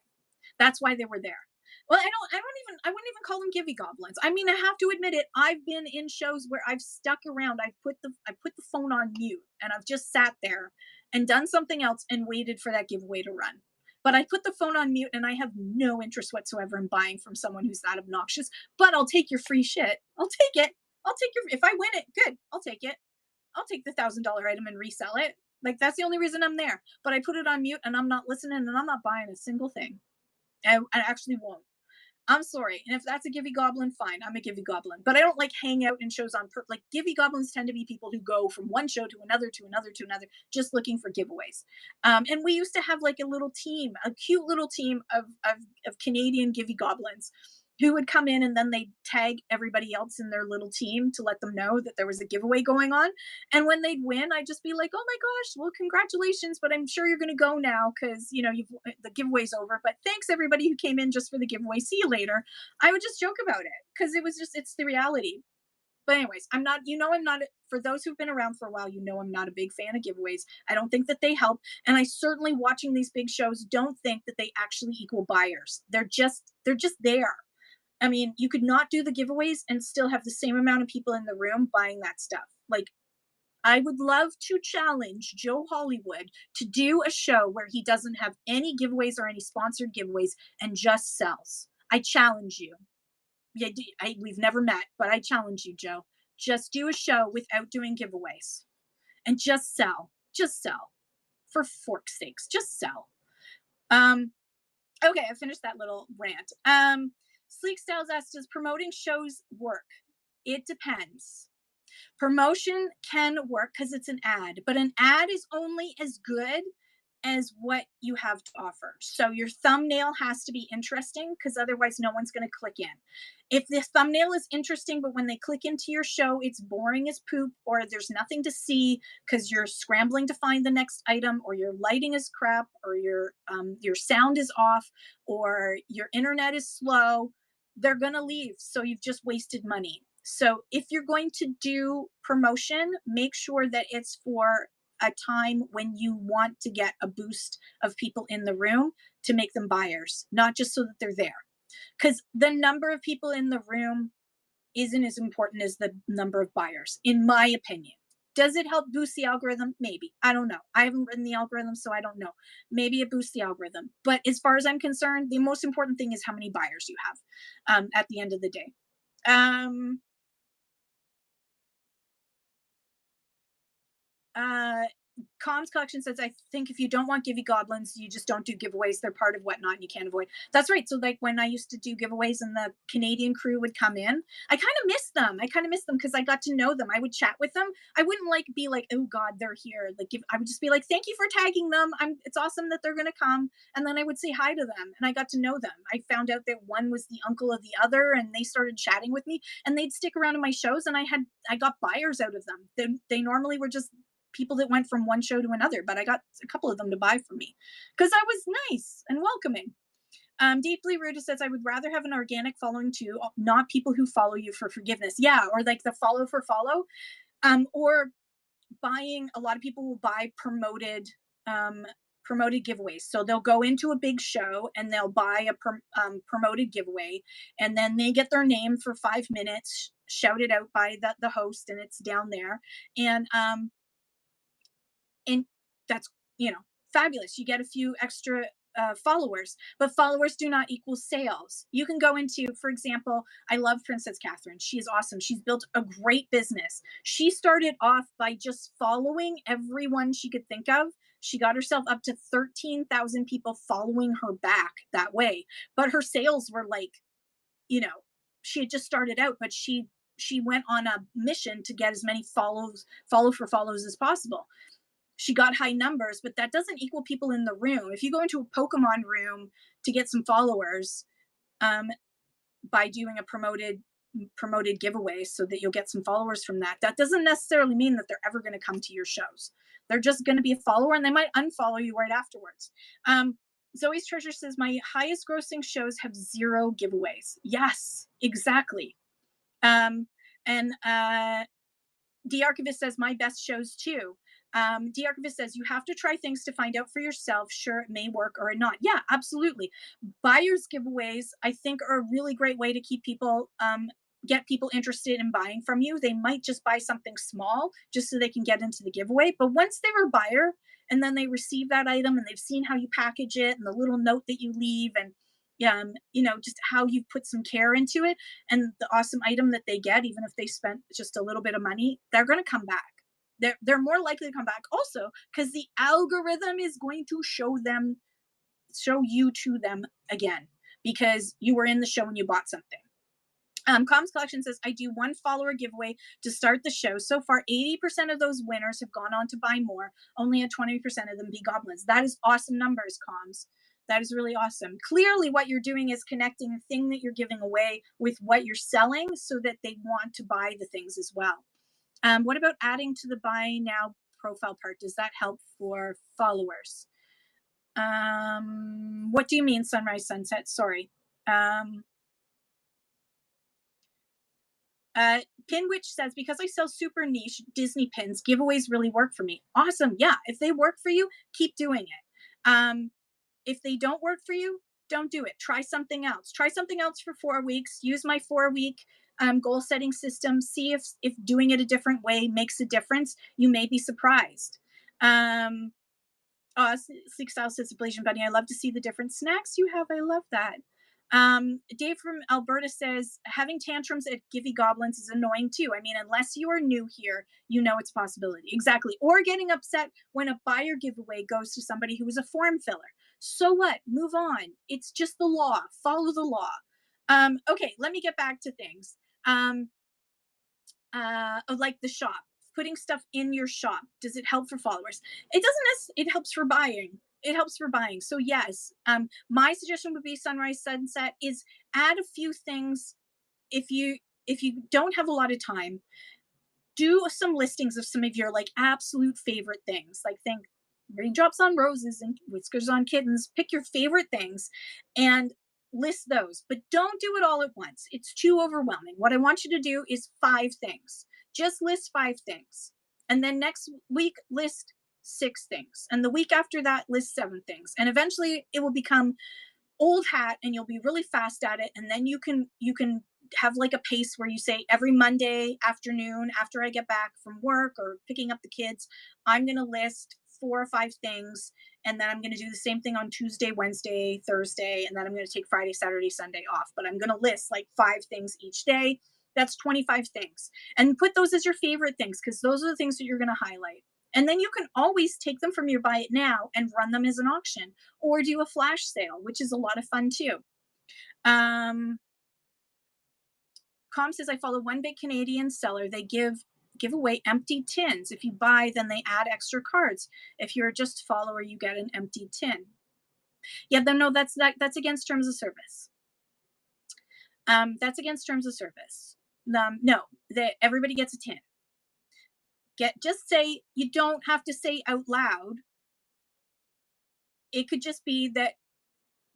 That's why they were there. Well, I wouldn't even call them givey goblins. I mean, I have to admit it. I've been in shows where I've stuck around. I put the phone on mute and I've just sat there and done something else and waited for that giveaway to run. But I put the phone on mute and I have no interest whatsoever in buying from someone who's that obnoxious. But I'll take your free shit. I'll take it. If I win it, good. I'll take it. I'll take the $1,000 item and resell it. Like that's the only reason I'm there. But I put it on mute and I'm not listening and I'm not buying a single thing. I actually won't. I'm sorry. And if that's a givey goblin, fine. I'm a givey goblin. But I don't like hang out in shows like givey goblins tend to be people who go from one show to another to another to another, just looking for giveaways. And we used to have like a little team, a cute little team of Canadian givey goblins who would come in and then they'd tag everybody else in their little team to let them know that there was a giveaway going on. And when they'd win, I'd just be like, "Oh my gosh, well, congratulations! But I'm sure you're going to go now because the giveaway's over. But thanks everybody who came in just for the giveaway. See you later." I would just joke about it because it's the reality. But anyways, I'm not. For those who've been around for a while, I'm not a big fan of giveaways. I don't think that they help, and I certainly watching these big shows don't think that they actually equal buyers. They're just there. I mean, you could not do the giveaways and still have the same amount of people in the room buying that stuff. Like, I would love to challenge Joe Hollywood to do a show where he doesn't have any giveaways or any sponsored giveaways and just sells. I challenge you. Yeah, we've never met, but I challenge you, Joe. Just do a show without doing giveaways and just sell. Just sell for fork steaks. Just sell. Um, okay, I finished that little rant. Sleek Styles asks, does promoting shows work? It depends. Promotion can work because it's an ad, but an ad is only as good as what you have to offer. So your thumbnail has to be interesting because otherwise no one's going to click in. If the thumbnail is interesting, but when they click into your show, it's boring as poop, or there's nothing to see because you're scrambling to find the next item, or your lighting is crap, or your sound is off, or your internet is slow, they're going to leave. So you've just wasted money. So if you're going to do promotion, make sure that it's for a time when you want to get a boost of people in the room to make them buyers, not just so that they're there. Because the number of people in the room isn't as important as the number of buyers, in my opinion. Does it help boost the algorithm? Maybe. I don't know. I haven't written the algorithm, so I don't know. Maybe it boosts the algorithm. But as far as I'm concerned, the most important thing is how many buyers you have at the end of the day. Uh, Comms Collection says, I think if you don't want Givey Goblins, you just don't do giveaways. They're part of whatnot and you can't avoid. That's right. So like when I used to do giveaways and the Canadian crew would come in, I kind of miss them. I kind of miss them because I got to know them. I would chat with them. I wouldn't like be like, oh God, they're here. Like I would just be like, thank you for tagging them. It's awesome that they're gonna come. And then I would say hi to them and I got to know them. I found out that one was the uncle of the other and they started chatting with me and they'd stick around in my shows and I got buyers out of them. They normally were just people that went from one show to another, but I got a couple of them to buy from me because I was nice and welcoming. Deeply Rooted says, I would rather have an organic following too, not people who follow you for forgiveness. Yeah, or like the follow for follow, or buying. A lot of people will buy promoted giveaways. So they'll go into a big show and they'll buy a promoted giveaway, and then they get their name for 5 minutes shouted out by the host, and it's down there, and that's, fabulous. You get a few extra followers, but followers do not equal sales. You can go into, for example, I love Princess Catherine. She is awesome. She's built a great business. She started off by just following everyone she could think of. She got herself up to 13,000 people following her back that way. But her sales were like, she had just started out, but she went on a mission to get as many follow for follows as possible. She got high numbers, but that doesn't equal people in the room. If you go into a Pokemon room to get some followers, by doing a promoted giveaway so that you'll get some followers from that, that doesn't necessarily mean that they're ever going to come to your shows. They're just going to be a follower and they might unfollow you right afterwards. Zoe's Treasure says, my highest grossing shows have 0 giveaways. Yes, exactly. And The Archivist says, my best shows too. The Archivist says, you have to try things to find out for yourself. Sure, it may work or not. Yeah, absolutely. Buyers giveaways, I think, are a really great way to keep people, get people interested in buying from you. They might just buy something small just so they can get into the giveaway. But once they're a buyer and then they receive that item and they've seen how you package it and the little note that you leave and just how you put some care into it and the awesome item that they get, even if they spent just a little bit of money, they're going to come back. They're more likely to come back also because the algorithm is going to show you to them again because you were in the show and you bought something. Comms Collection says, I do 1 follower giveaway to start the show. So far, 80% of those winners have gone on to buy more. Only a 20% of them be goblins. That is awesome numbers, Comms. That is really awesome. Clearly, what you're doing is connecting the thing that you're giving away with what you're selling so that they want to buy the things as well. What about adding to the buy now profile part? Does that help for followers? What do you mean, Sunrise Sunset? Sorry. Pinwitch says, because I sell super niche Disney pins, giveaways really work for me. Awesome. Yeah. If they work for you, keep doing it. If they don't work for you, don't do it. Try something else. Try something else for 4 weeks. Use my 4-week goal setting system. See if doing it a different way makes a difference. You may be surprised. Sleek Style says, Ablation Bunny, I love to see the different snacks you have. I love that. Dave from Alberta says, having tantrums at Givey Goblins is annoying too. I mean, unless you are new here, it's a possibility. Exactly. Or getting upset when a buyer giveaway goes to somebody who is a form filler. So what? Move on. It's just the law. Follow the law. Okay, let me get back to things. Like the shop. Putting stuff in your shop. Does it help for followers? It helps for buying. It helps for buying. So yes, my suggestion would be Sunrise Sunset is add a few things. If you don't have a lot of time, do some listings of some of your like absolute favorite things. Like think raindrops on roses and whiskers on kittens. Pick your favorite things and list those, but don't do it all at once. It's too overwhelming. What I want you to do is 5 things. Just list 5 things. And then next week, list 6 things. And the week after that, list 7 things. And eventually it will become old hat and you'll be really fast at it. And then you can have like a pace where you say every Monday afternoon after I get back from work or picking up the kids, I'm going to list 4 or 5 things. And then I'm going to do the same thing on Tuesday, Wednesday, Thursday. And then I'm going to take Friday, Saturday, Sunday off. But I'm going to list like 5 things each day. That's 25 things. And put those as your favorite things because those are the things that you're going to highlight. And then you can always take them from your buy it now and run them as an auction or do a flash sale, which is a lot of fun too. Um, Com says, I follow one big Canadian seller. They give away empty tins. If you buy, then they add extra cards. If you're just a follower, you get an empty tin. Yeah, then no, that's against terms of service. That's against terms of service. No, that everybody gets a tin. Just say, you don't have to say out loud. It could just be that,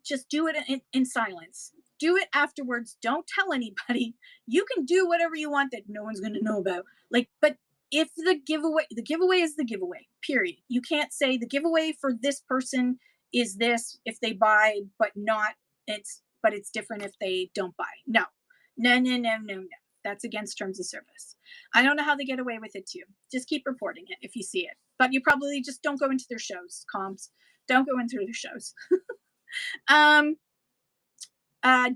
just do it in silence. Do it afterwards. Don't tell anybody. You can do whatever you want that no one's going to know about. Like, but if the giveaway is the giveaway, period. You can't say the giveaway for this person is this if they buy, but not, but it's different if they don't buy. No, no, no, no, no, no. That's against terms of service. I don't know how they get away with it too. Just keep reporting it if you see it. But you probably just don't go into their shows, comms. Don't go into their shows.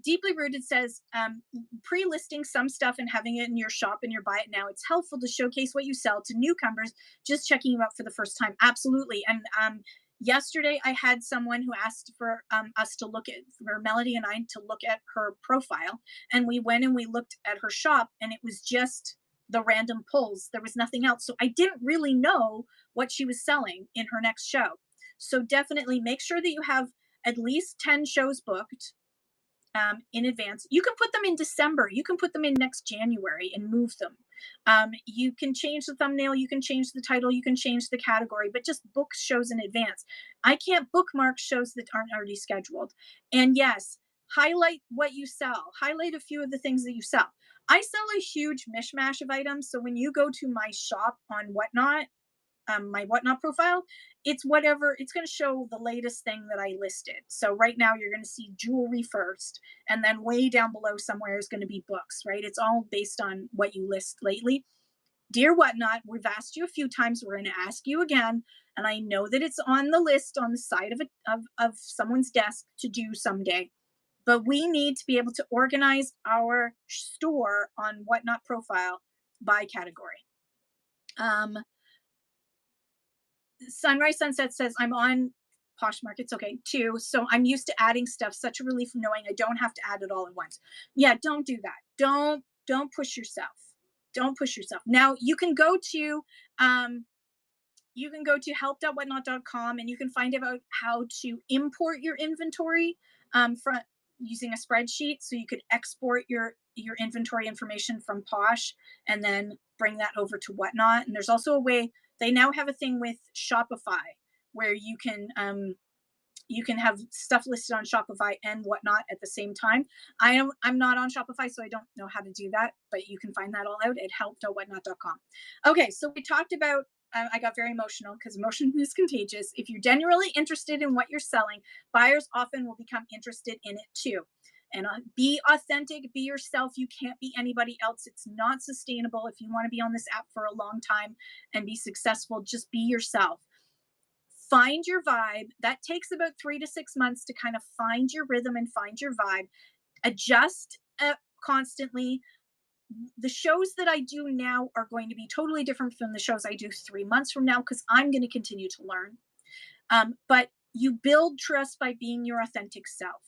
Deeply Rooted says, pre-listing some stuff and having it in your shop and your buy it now, it's helpful to showcase what you sell to newcomers just checking you out for the first time. Absolutely. And yesterday I had someone who asked for us to look at, for Melody and I to look at her profile, and we went and we looked at her shop, and it was just the random pulls. There was nothing else. So I didn't really know what she was selling in her next show. So definitely make sure that you have at least 10 shows booked in advance. You can put them in December. You can put them in next January and move them. You can change the thumbnail. You can change the title. You can change the category, but just book shows in advance. I can't bookmark shows that aren't already scheduled. And yes, highlight what you sell. Highlight a few of the things that you sell. I sell a huge mishmash of items. So when you go to my shop on Whatnot, my Whatnot profile, it's whatever, it's going to show the latest thing that I listed. So right now you're going to see jewelry first, and then way down below somewhere is going to be books, right? It's all based on what you list lately. Dear Whatnot, we've asked you a few times. We're going to ask you again. And I know that it's on the list on the side of someone's desk to do someday. But we need to be able to organize our store on Whatnot profile by category. Sunrise Sunset says, I'm on Poshmark. It's okay too. So I'm used to adding stuff. Such a relief knowing I don't have to add it all at once. Yeah, don't do that. Don't push yourself. Don't push yourself. Now you can go to help.whatnot.com and you can find out how to import your inventory from using a spreadsheet. So you could export your inventory information from Posh and then bring that over to Whatnot. And there's also a way, they now have a thing with Shopify where you can have stuff listed on Shopify and Whatnot at the same time. I'm not on Shopify, so I don't know how to do that, but you can find that all out at help.whatnot.com. Okay, so we talked about, I got very emotional because emotion is contagious. If you're genuinely interested in what you're selling, buyers often will become interested in it too. And be authentic, be yourself. You can't be anybody else. It's not sustainable. If you want to be on this app for a long time and be successful, just be yourself. Find your vibe. That takes about 3 to 6 months to kind of find your rhythm and find your vibe. Adjust constantly. The shows that I do now are going to be totally different from the shows I do 3 months from now because I'm going to continue to learn. But you build trust by being your authentic self.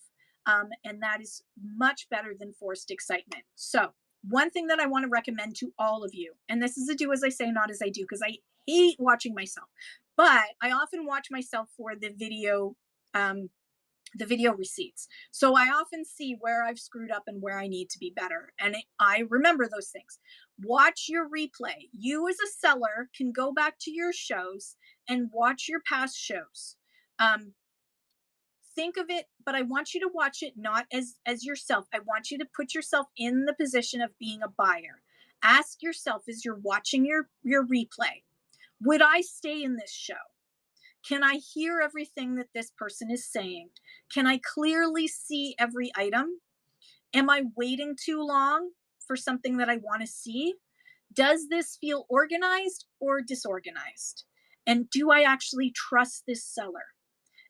And that is much better than forced excitement. So one thing that I want to recommend to all of you, and this is a do as I say, not as I do, because I hate watching myself, but I often watch myself for the video receipts. So I often see where I've screwed up and where I need to be better. And I remember those things. Watch your replay. You as a seller can go back to your shows and watch your past shows. Think of it, but I want you to watch it not as yourself. I want you to put yourself in the position of being a buyer. Ask yourself as you're watching your replay, would I stay in this show? Can I hear everything that this person is saying? Can I clearly see every item? Am I waiting too long for something that I want to see? Does this feel organized or disorganized? And do I actually trust this seller?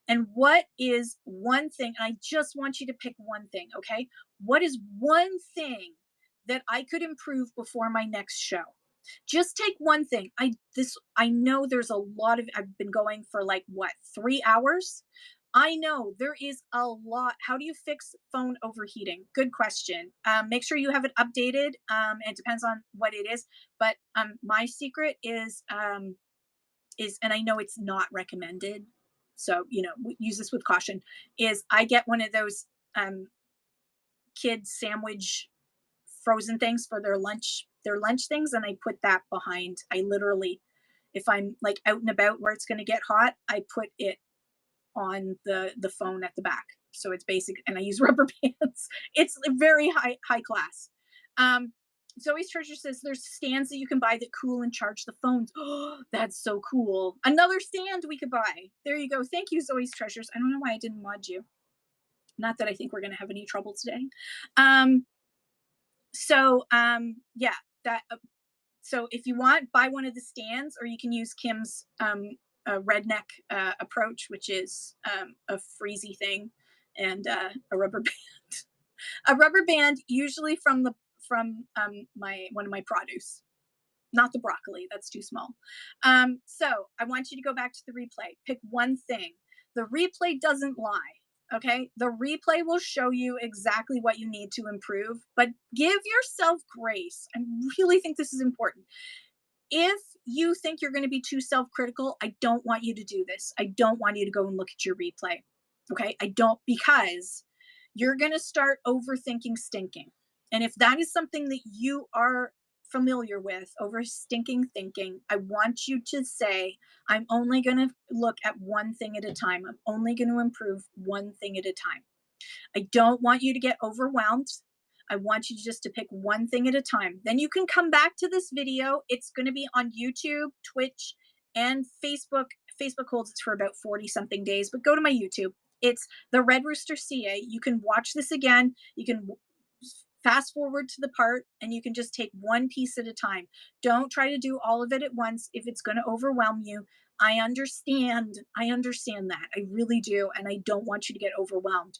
And what is one thing, I just want you to pick one thing, okay? What is one thing that I could improve before my next show? Just take one thing. I know there's a lot of I've been going for like what, 3 hours? I know there is a lot. How do you fix phone overheating? Good question. Make sure you have it updated. It depends on what it is, but my secret is, and I know it's not recommended, so use this with caution. Is I get one of those um, kids sandwich frozen things for their lunch things, and I put that behind. I literally, if I'm like out and about where it's going to get hot, I put it on the phone at the back. So it's basic, and I use rubber bands. It's very high class. Um, Zoe's Treasure says there's stands that you can buy that cool and charge the phones. Oh, that's so cool. Another stand we could buy. There you go. Thank you, Zoe's Treasures. I don't know why I didn't mod you. Not that I think we're going to have any trouble today. Um, yeah, that so if you want, buy one of the stands, or you can use Kim's redneck approach, which is a freezy thing and a rubber band. A rubber band, usually from my one of my produce, not the broccoli. That's too small. So I want you to go back to the replay. Pick one thing. The replay doesn't lie. Okay. The replay will show you exactly what you need to improve, but give yourself grace. I really think this is important. If you think you're going to be too self-critical, I don't want you to do this. I don't want you to go and look at your replay. Okay. I don't, because you're going to start overthinking stinking. And if that is something that you are familiar with, over stinking thinking, I want you to say, I'm only going to look at one thing at a time. I'm only going to improve one thing at a time. I don't want you to get overwhelmed. I want you just to pick one thing at a time. Then you can come back to this video. It's going to be on YouTube, Twitch, and Facebook. Facebook holds it for about 40 something days, but go to my YouTube. It's the Red Rooster CA. You can watch this again. You can fast forward to the part, and you can just take one piece at a time. Don't try to do all of it at once if it's going to overwhelm you. I understand. I understand that. I really do. And I don't want you to get overwhelmed.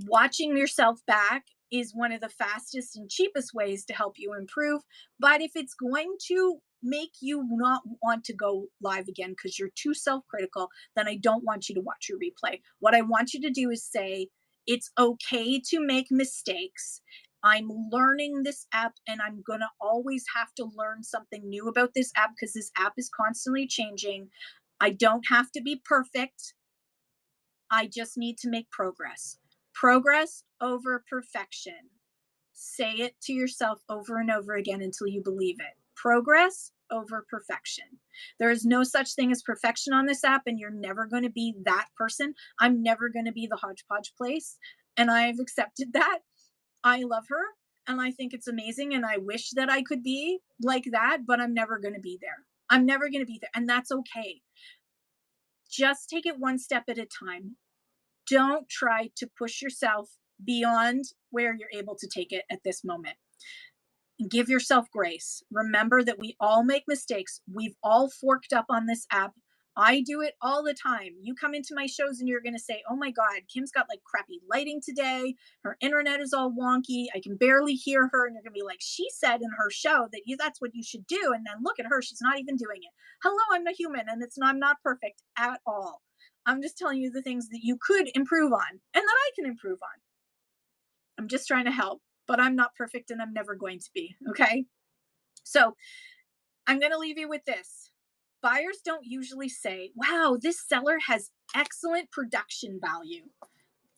Watching yourself back is one of the fastest and cheapest ways to help you improve. But if it's going to make you not want to go live again because you're too self-critical, then I don't want you to watch your replay. What I want you to do is say, it's okay to make mistakes. I'm learning this app, and I'm going to always have to learn something new about this app because this app is constantly changing. I don't have to be perfect. I just need to make progress. Progress over perfection. Say it to yourself over and over again until you believe it. Progress over perfection. There is no such thing as perfection on this app, and you're never going to be that person. I'm never going to be the hodgepodge place, and I've accepted that. I love her, and I think it's amazing, and I wish that I could be like that, but I'm never going to be there. I'm never going to be there, and that's okay. Just take it one step at a time. Don't try to push yourself beyond where you're able to take it at this moment. Give yourself grace. Remember that we all make mistakes. We've all forked up on this app. I do it all the time. You come into my shows and you're going to say, oh my God, Kim's got like crappy lighting today. Her internet is all wonky. I can barely hear her. And you're going to be like, she said in her show that that's what you should do. And then look at her. She's not even doing it. Hello, I'm a human, and I'm not perfect at all. I'm just telling you the things that you could improve on and that I can improve on. I'm just trying to help, but I'm not perfect, and I'm never going to be. Okay. So I'm going to leave you with this. Buyers don't usually say, wow, this seller has excellent production value.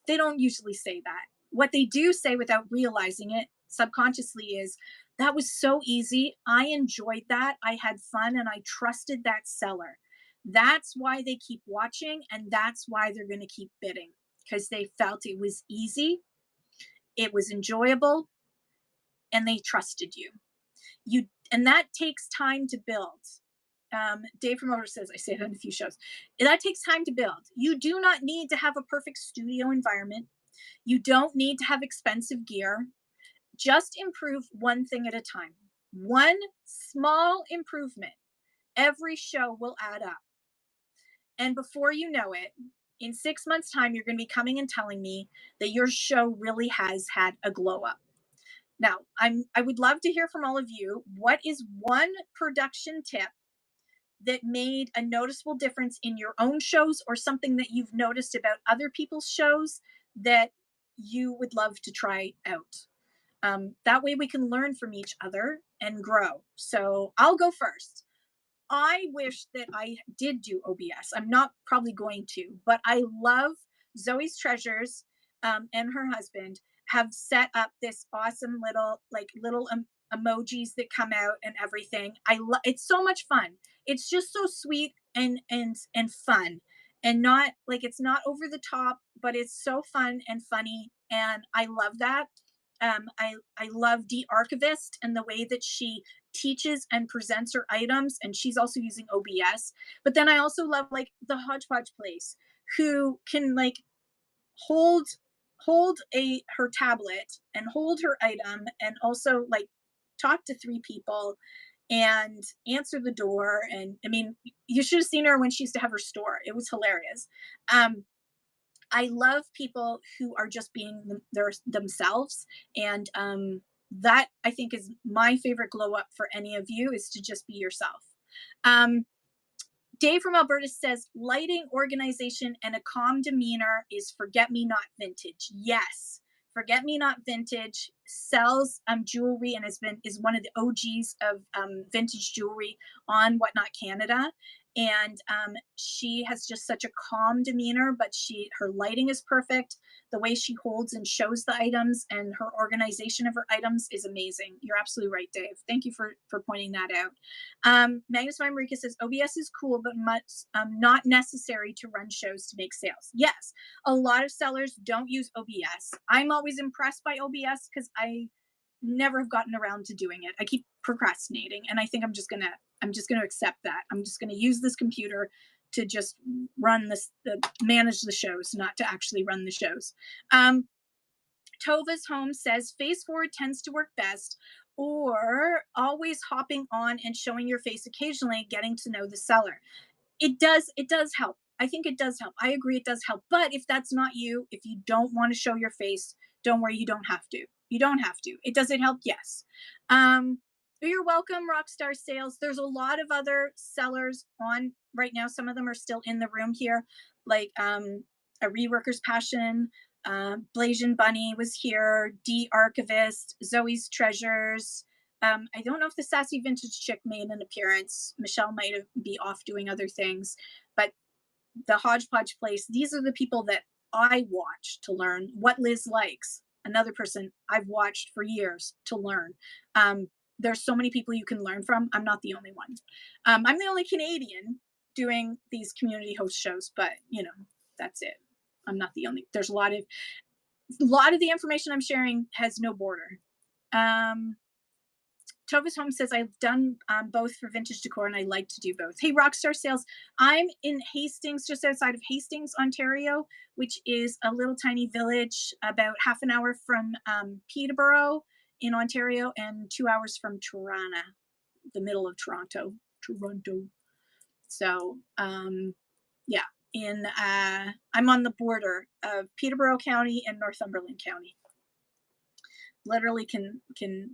They don't usually say that. What they do say without realizing it subconsciously is, that was so easy. I enjoyed that. I had fun, and I trusted that seller. That's why they keep watching, and that's why they're going to keep bidding, because they felt it was easy, it was enjoyable, and they trusted you. And that takes time to build. Dave Promoter says, I say that in a few shows. That takes time to build. You do not need to have a perfect studio environment. You don't need to have expensive gear. Just improve one thing at a time. One small improvement. Every show will add up. And before you know it, in 6 months' time, you're going to be coming and telling me that your show really has had a glow up. Now, I would love to hear from all of you. What is one production tip that made a noticeable difference in your own shows, or something that you've noticed about other people's shows that you would love to try out? That way we can learn from each other and grow. So I'll go first. I wish that I did do OBS. I'm not probably going to, but I love Zoe's Treasures, and her husband have set up this awesome little emojis that come out and everything. It's so much fun. It's just so sweet and fun, and not like, it's not over the top, but it's so fun and funny, and I love that. I love the archivist and the way that she teaches and presents her items, and she's also using OBS. But then I also love like the hodgepodge place, who can like hold hold a her tablet and hold her item, and also like talk to three people and answer the door. And I mean, you should have seen her when she used to have her store. It was hilarious. I love people who are just being themselves, and that I think is my favorite glow up for any of you, is to just be yourself. Um, Dave from Alberta says lighting, organization, and a calm demeanor is Forget Me Not Vintage. Yes, Forget Me Not Vintage sells jewelry, and is one of the OGs of vintage jewelry on Whatnot Canada. And she has just such a calm demeanor, but her lighting is perfect. The way she holds and shows the items, and her organization of her items is amazing. You're absolutely right, Dave. Thank you for pointing that out. Magnus Marika says OBS is cool, but not necessary to run shows to make sales. Yes, a lot of sellers don't use OBS. I'm always impressed by OBS because I never have gotten around to doing it. I keep procrastinating, and I think I'm just gonna accept that. I'm just gonna use this computer to just manage the shows, not to actually run the shows. Tova's Home says face forward tends to work best, or always hopping on and showing your face occasionally, getting to know the seller. It does help. I think it does help. I agree, it does help. But if that's not you, if you don't want to show your face, don't worry, you don't have to. You don't have to. Does it help? Yes. You're welcome, Rockstar Sales. There's a lot of other sellers on right now. Some of them are still in the room here, like a Reworker's Passion, Blasian Bunny was here, D Archivist, Zoe's Treasures. I don't know if the Sassy Vintage Chick made an appearance. Michelle might be off doing other things, but the Hodgepodge Place, these are the people that I watch to learn. What Liz likes, another person I've watched for years to learn. There's so many people you can learn from. I'm not the only one. I'm the only Canadian doing these community host shows, but you know, that's it. I'm not the only. There's a lot of the information I'm sharing has no border. Tova's Home says I've done both for vintage decor, and I like to do both. Hey, Rockstar Sales, I'm in Hastings, just outside of Hastings, Ontario, which is a little tiny village about half an hour from Peterborough in Ontario, and 2 hours from Toronto, the middle of Toronto. So yeah, I'm on the border of Peterborough County and Northumberland County. Literally can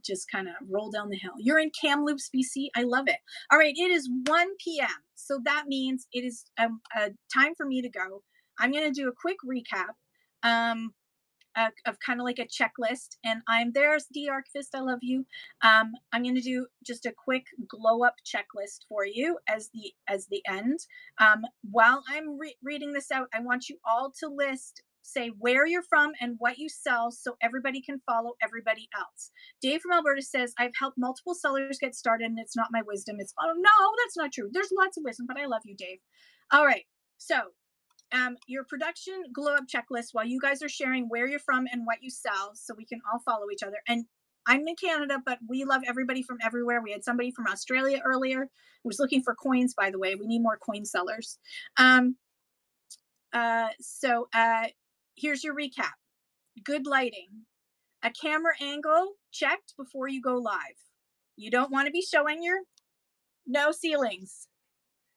just kind of roll down the hill. You're in Kamloops, BC. I love it. All right, it is 1 p.m. So that means it is a time for me to go. I'm going to do a quick recap of kind of like a checklist. And there's D Archivist. I love you. I'm going to do just a quick glow up checklist for you as the end. While I'm reading this out, I want you all to say where you're from and what you sell, so everybody can follow everybody else. Dave from Alberta says, I've helped multiple sellers get started, and it's not my wisdom. Oh no, that's not true. There's lots of wisdom, but I love you, Dave. All right. So your production glow up checklist, while you guys are sharing where you're from and what you sell, so we can all follow each other. And I'm in Canada, but we love everybody from everywhere. We had somebody from Australia earlier who was looking for coins, by the way. We need more coin sellers. Here's your recap. Good lighting. A camera angle checked before you go live. You don't want to be showing no ceilings.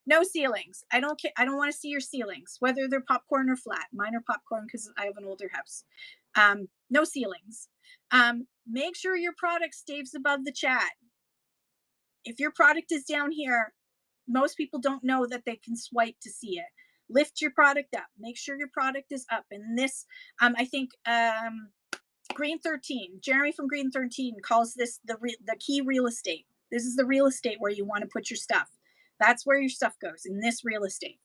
No ceilings. I don't care. I don't want to see your ceilings, whether they're popcorn or flat. Mine are popcorn because I have an older house. No ceilings. Make sure your product stays above the chat. If your product is down here, most people don't know that they can swipe to see it. Lift your product up. Make sure your product is up. And this, I think, Green 13, Jeremy from Green 13 calls this the key real estate. This is the real estate where you want to put your stuff. That's where your stuff goes, in this real estate.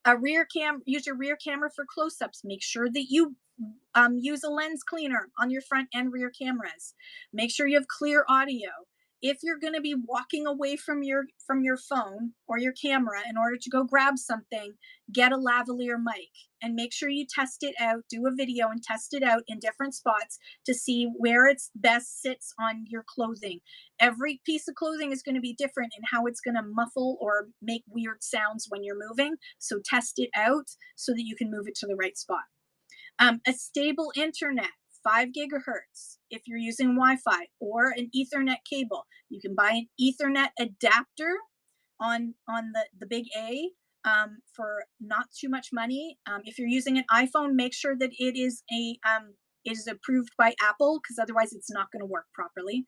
Use your rear camera for close-ups. Make sure that you use a lens cleaner on your front and rear cameras. Make sure you have clear audio. If you're going to be walking away from your phone or your camera in order to go grab something, get a lavalier mic and make sure you test it out. Do a video and test it out in different spots to see where it's best sits on your clothing. Every piece of clothing is going to be different in how it's going to muffle or make weird sounds when you're moving. So test it out so that you can move it to the right spot. A stable internet, 5 gigahertz. If you're using Wi-Fi or an Ethernet cable, you can buy an Ethernet adapter on the big A for not too much money. If you're using an iPhone, make sure that it is approved by Apple, because otherwise it's not going to work properly.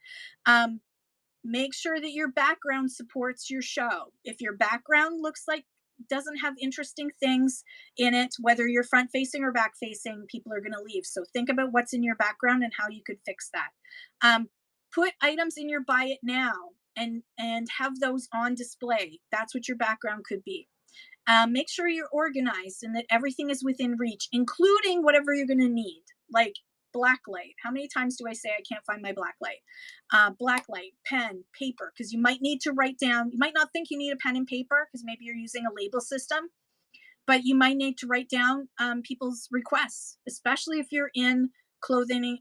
Make sure that your background supports your show. If your background doesn't have interesting things in it, whether you're front facing or back facing, people are going to leave. So think about what's in your background and how you could fix that. Put items in your buy it now and have those on display. That's what your background could be. Make sure you're organized and that everything is within reach, including whatever you're going to need, like black light. How many times do I say I can't find my black light? Black light, pen, paper, because you might need to write down. You might not think you need a pen and paper because maybe you're using a label system, but you might need to write down people's requests, especially if you're in clothing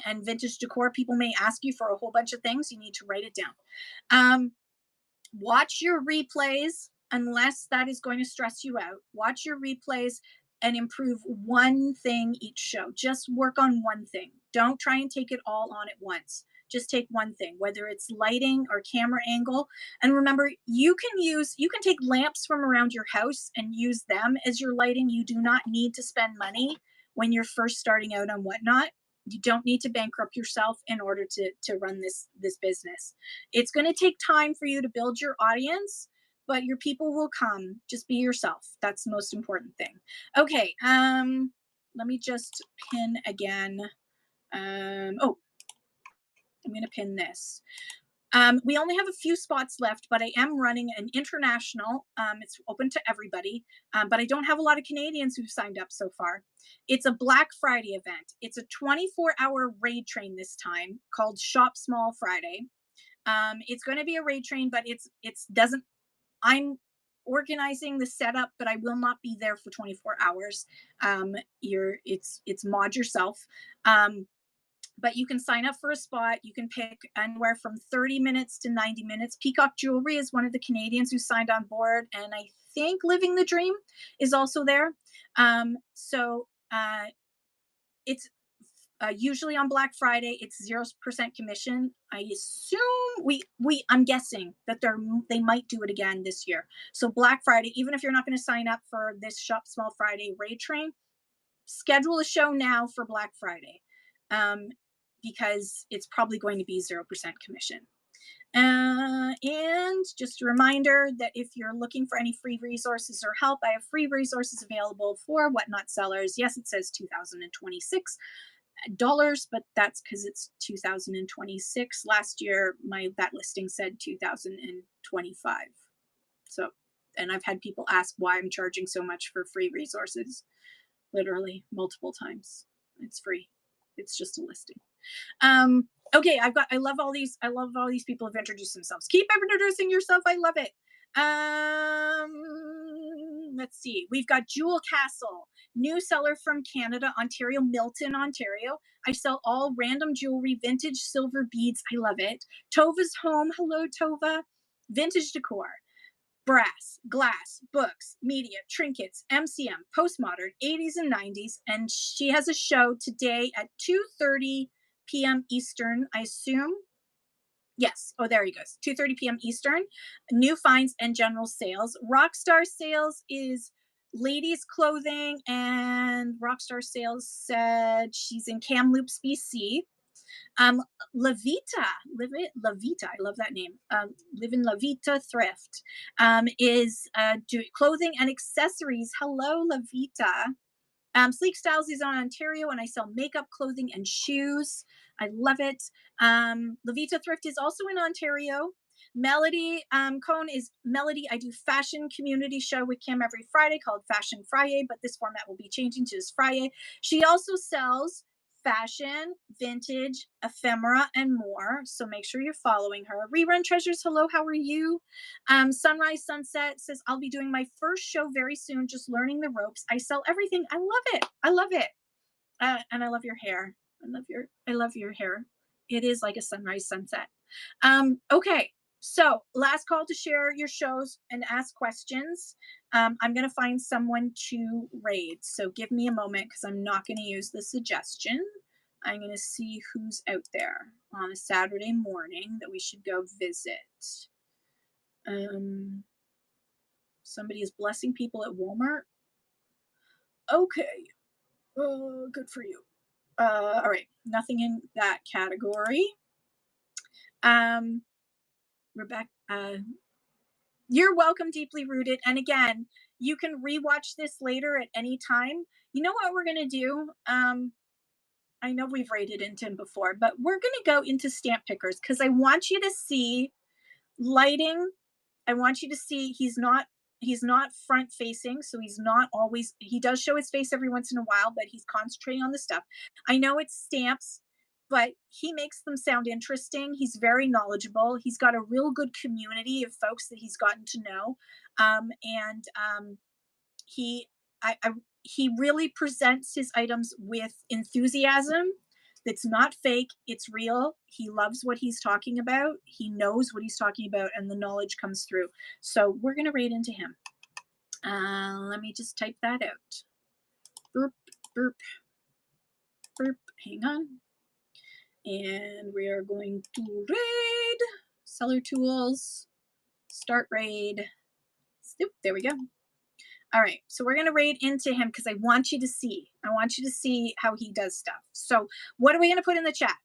and vintage decor. People may ask you for a whole bunch of things. You need to write it down. Watch your replays, unless that is going to stress you out. Watch your replays and improve one thing each show. Just work on one thing. Don't try and take it all on at once. Just take one thing, whether it's lighting or camera angle. And remember, you can take lamps from around your house and use them as your lighting. You do not need to spend money when you're first starting out on whatnot. You don't need to bankrupt yourself in order to run this business. It's going to take time for you to build your audience, but your people will come. Just be yourself. That's the most important thing. Okay. Let me just pin again. I'm going to pin this. We only have a few spots left, but I am running an international. It's open to everybody, but I don't have a lot of Canadians who've signed up so far. It's a Black Friday event. It's a 24-hour raid train this time called Shop Small Friday. It's going to be a raid train, but I'm organizing the setup, but I will not be there for 24 hours. It's mod yourself. But you can sign up for a spot. You can pick anywhere from 30 minutes to 90 minutes. Peacock Jewelry is one of the Canadians who signed on board. And I think Living the Dream is also there. It's usually on Black Friday, it's 0% commission. I assume I'm guessing that they might do it again this year. So Black Friday, even if you're not going to sign up for this Shop Small Friday raid train, schedule a show now for Black Friday. Because it's probably going to be 0% commission. And just a reminder that if you're looking for any free resources or help, I have free resources available for Whatnot sellers. Yes, it says $2,026, but that's because it's 2026. Last year, that listing said 2025. So, and I've had people ask why I'm charging so much for free resources, literally multiple times. It's free. It's just a listing. Okay, I love all these people who've introduced themselves. Keep introducing yourself. I love it. Let's see. We've got Jewel Castle, new seller from Canada, Ontario, Milton, Ontario. I sell all random jewelry, vintage silver beads. I love it. Tova's Home. Hello, Tova. Vintage decor. Brass, glass, books, media, trinkets, MCM, postmodern, 80s and 90s. And she has a show today at 2:30 p.m. Eastern, I assume. Yes. Oh, there he goes. 2:30 p.m. Eastern. New finds and general sales. Rockstar Sales is ladies clothing, and Rockstar Sales said she's in Kamloops, BC. Um, Lavita, Lavita, I love that name. Live in Lavita Thrift is clothing and accessories. Hello, Lavita. Sleek Styles is on Ontario, and I sell makeup, clothing, and shoes. I love it. Lavita Thrift is also in Ontario. Melody Cohn is Melody. I do fashion community show with Kim every Friday called Fashion Friday, but this format will be changing to this Friday. She also sells fashion, vintage, ephemera, and more. So make sure you're following her. Rerun Treasures, hello, how are you? Sunrise Sunset says, I'll be doing my first show very soon, just learning the ropes. I sell everything. I love it. I love it. And I love your hair. I love your hair. It is like a sunrise sunset. Okay. So last call to share your shows and ask questions. I'm going to find someone to raid. So give me a moment because I'm not going to use the suggestion. I'm going to see who's out there on a Saturday morning that we should go visit. Somebody is blessing people at Walmart. Okay. Good for you. All right. Nothing in that category. Rebecca, you're welcome, Deeply Rooted. And again, you can rewatch this later at any time. You know what we're going to do? I know we've rated into him before, but we're going to go into stamp pickers because I want you to see lighting. I want you to see he's not front facing, so he's not always, he does show his face every once in a while, but he's concentrating on the stuff. I know it's stamps, but he makes them sound interesting. He's very knowledgeable. He's got a real good community of folks that he's gotten to know. And he I he really presents his items with enthusiasm that's not fake, it's real. He loves what he's talking about. He knows what he's talking about, and the knowledge comes through. So we're going to rate into him. Let me just type that out. Burp, burp, burp. Hang on. And we are going to raid. Seller tools. Start raid. Oop, there we go. All right, so we're going to raid into him because I want you to see. I want you to see how he does stuff. So what are we going to put in the chat?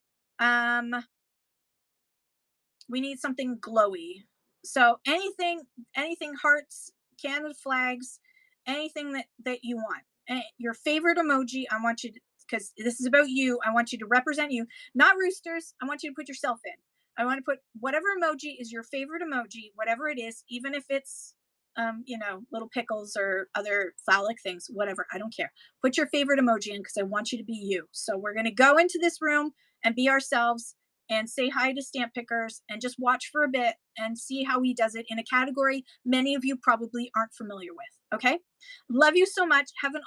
We need something glowy. So anything hearts, Canada flags, anything that you want. Your favorite emoji, I want you to, because this is about you, I want you to represent you, not roosters. I want you to put yourself in. I want to put whatever emoji is your favorite emoji, whatever it is, even if it's little pickles or other phallic things, whatever. I don't care. Put your favorite emoji in because I want you to be you. So we're going to go into this room and be ourselves and say hi to stamp pickers and just watch for a bit and see how he does it in a category many of you probably aren't familiar with. Okay. Love you so much. Have an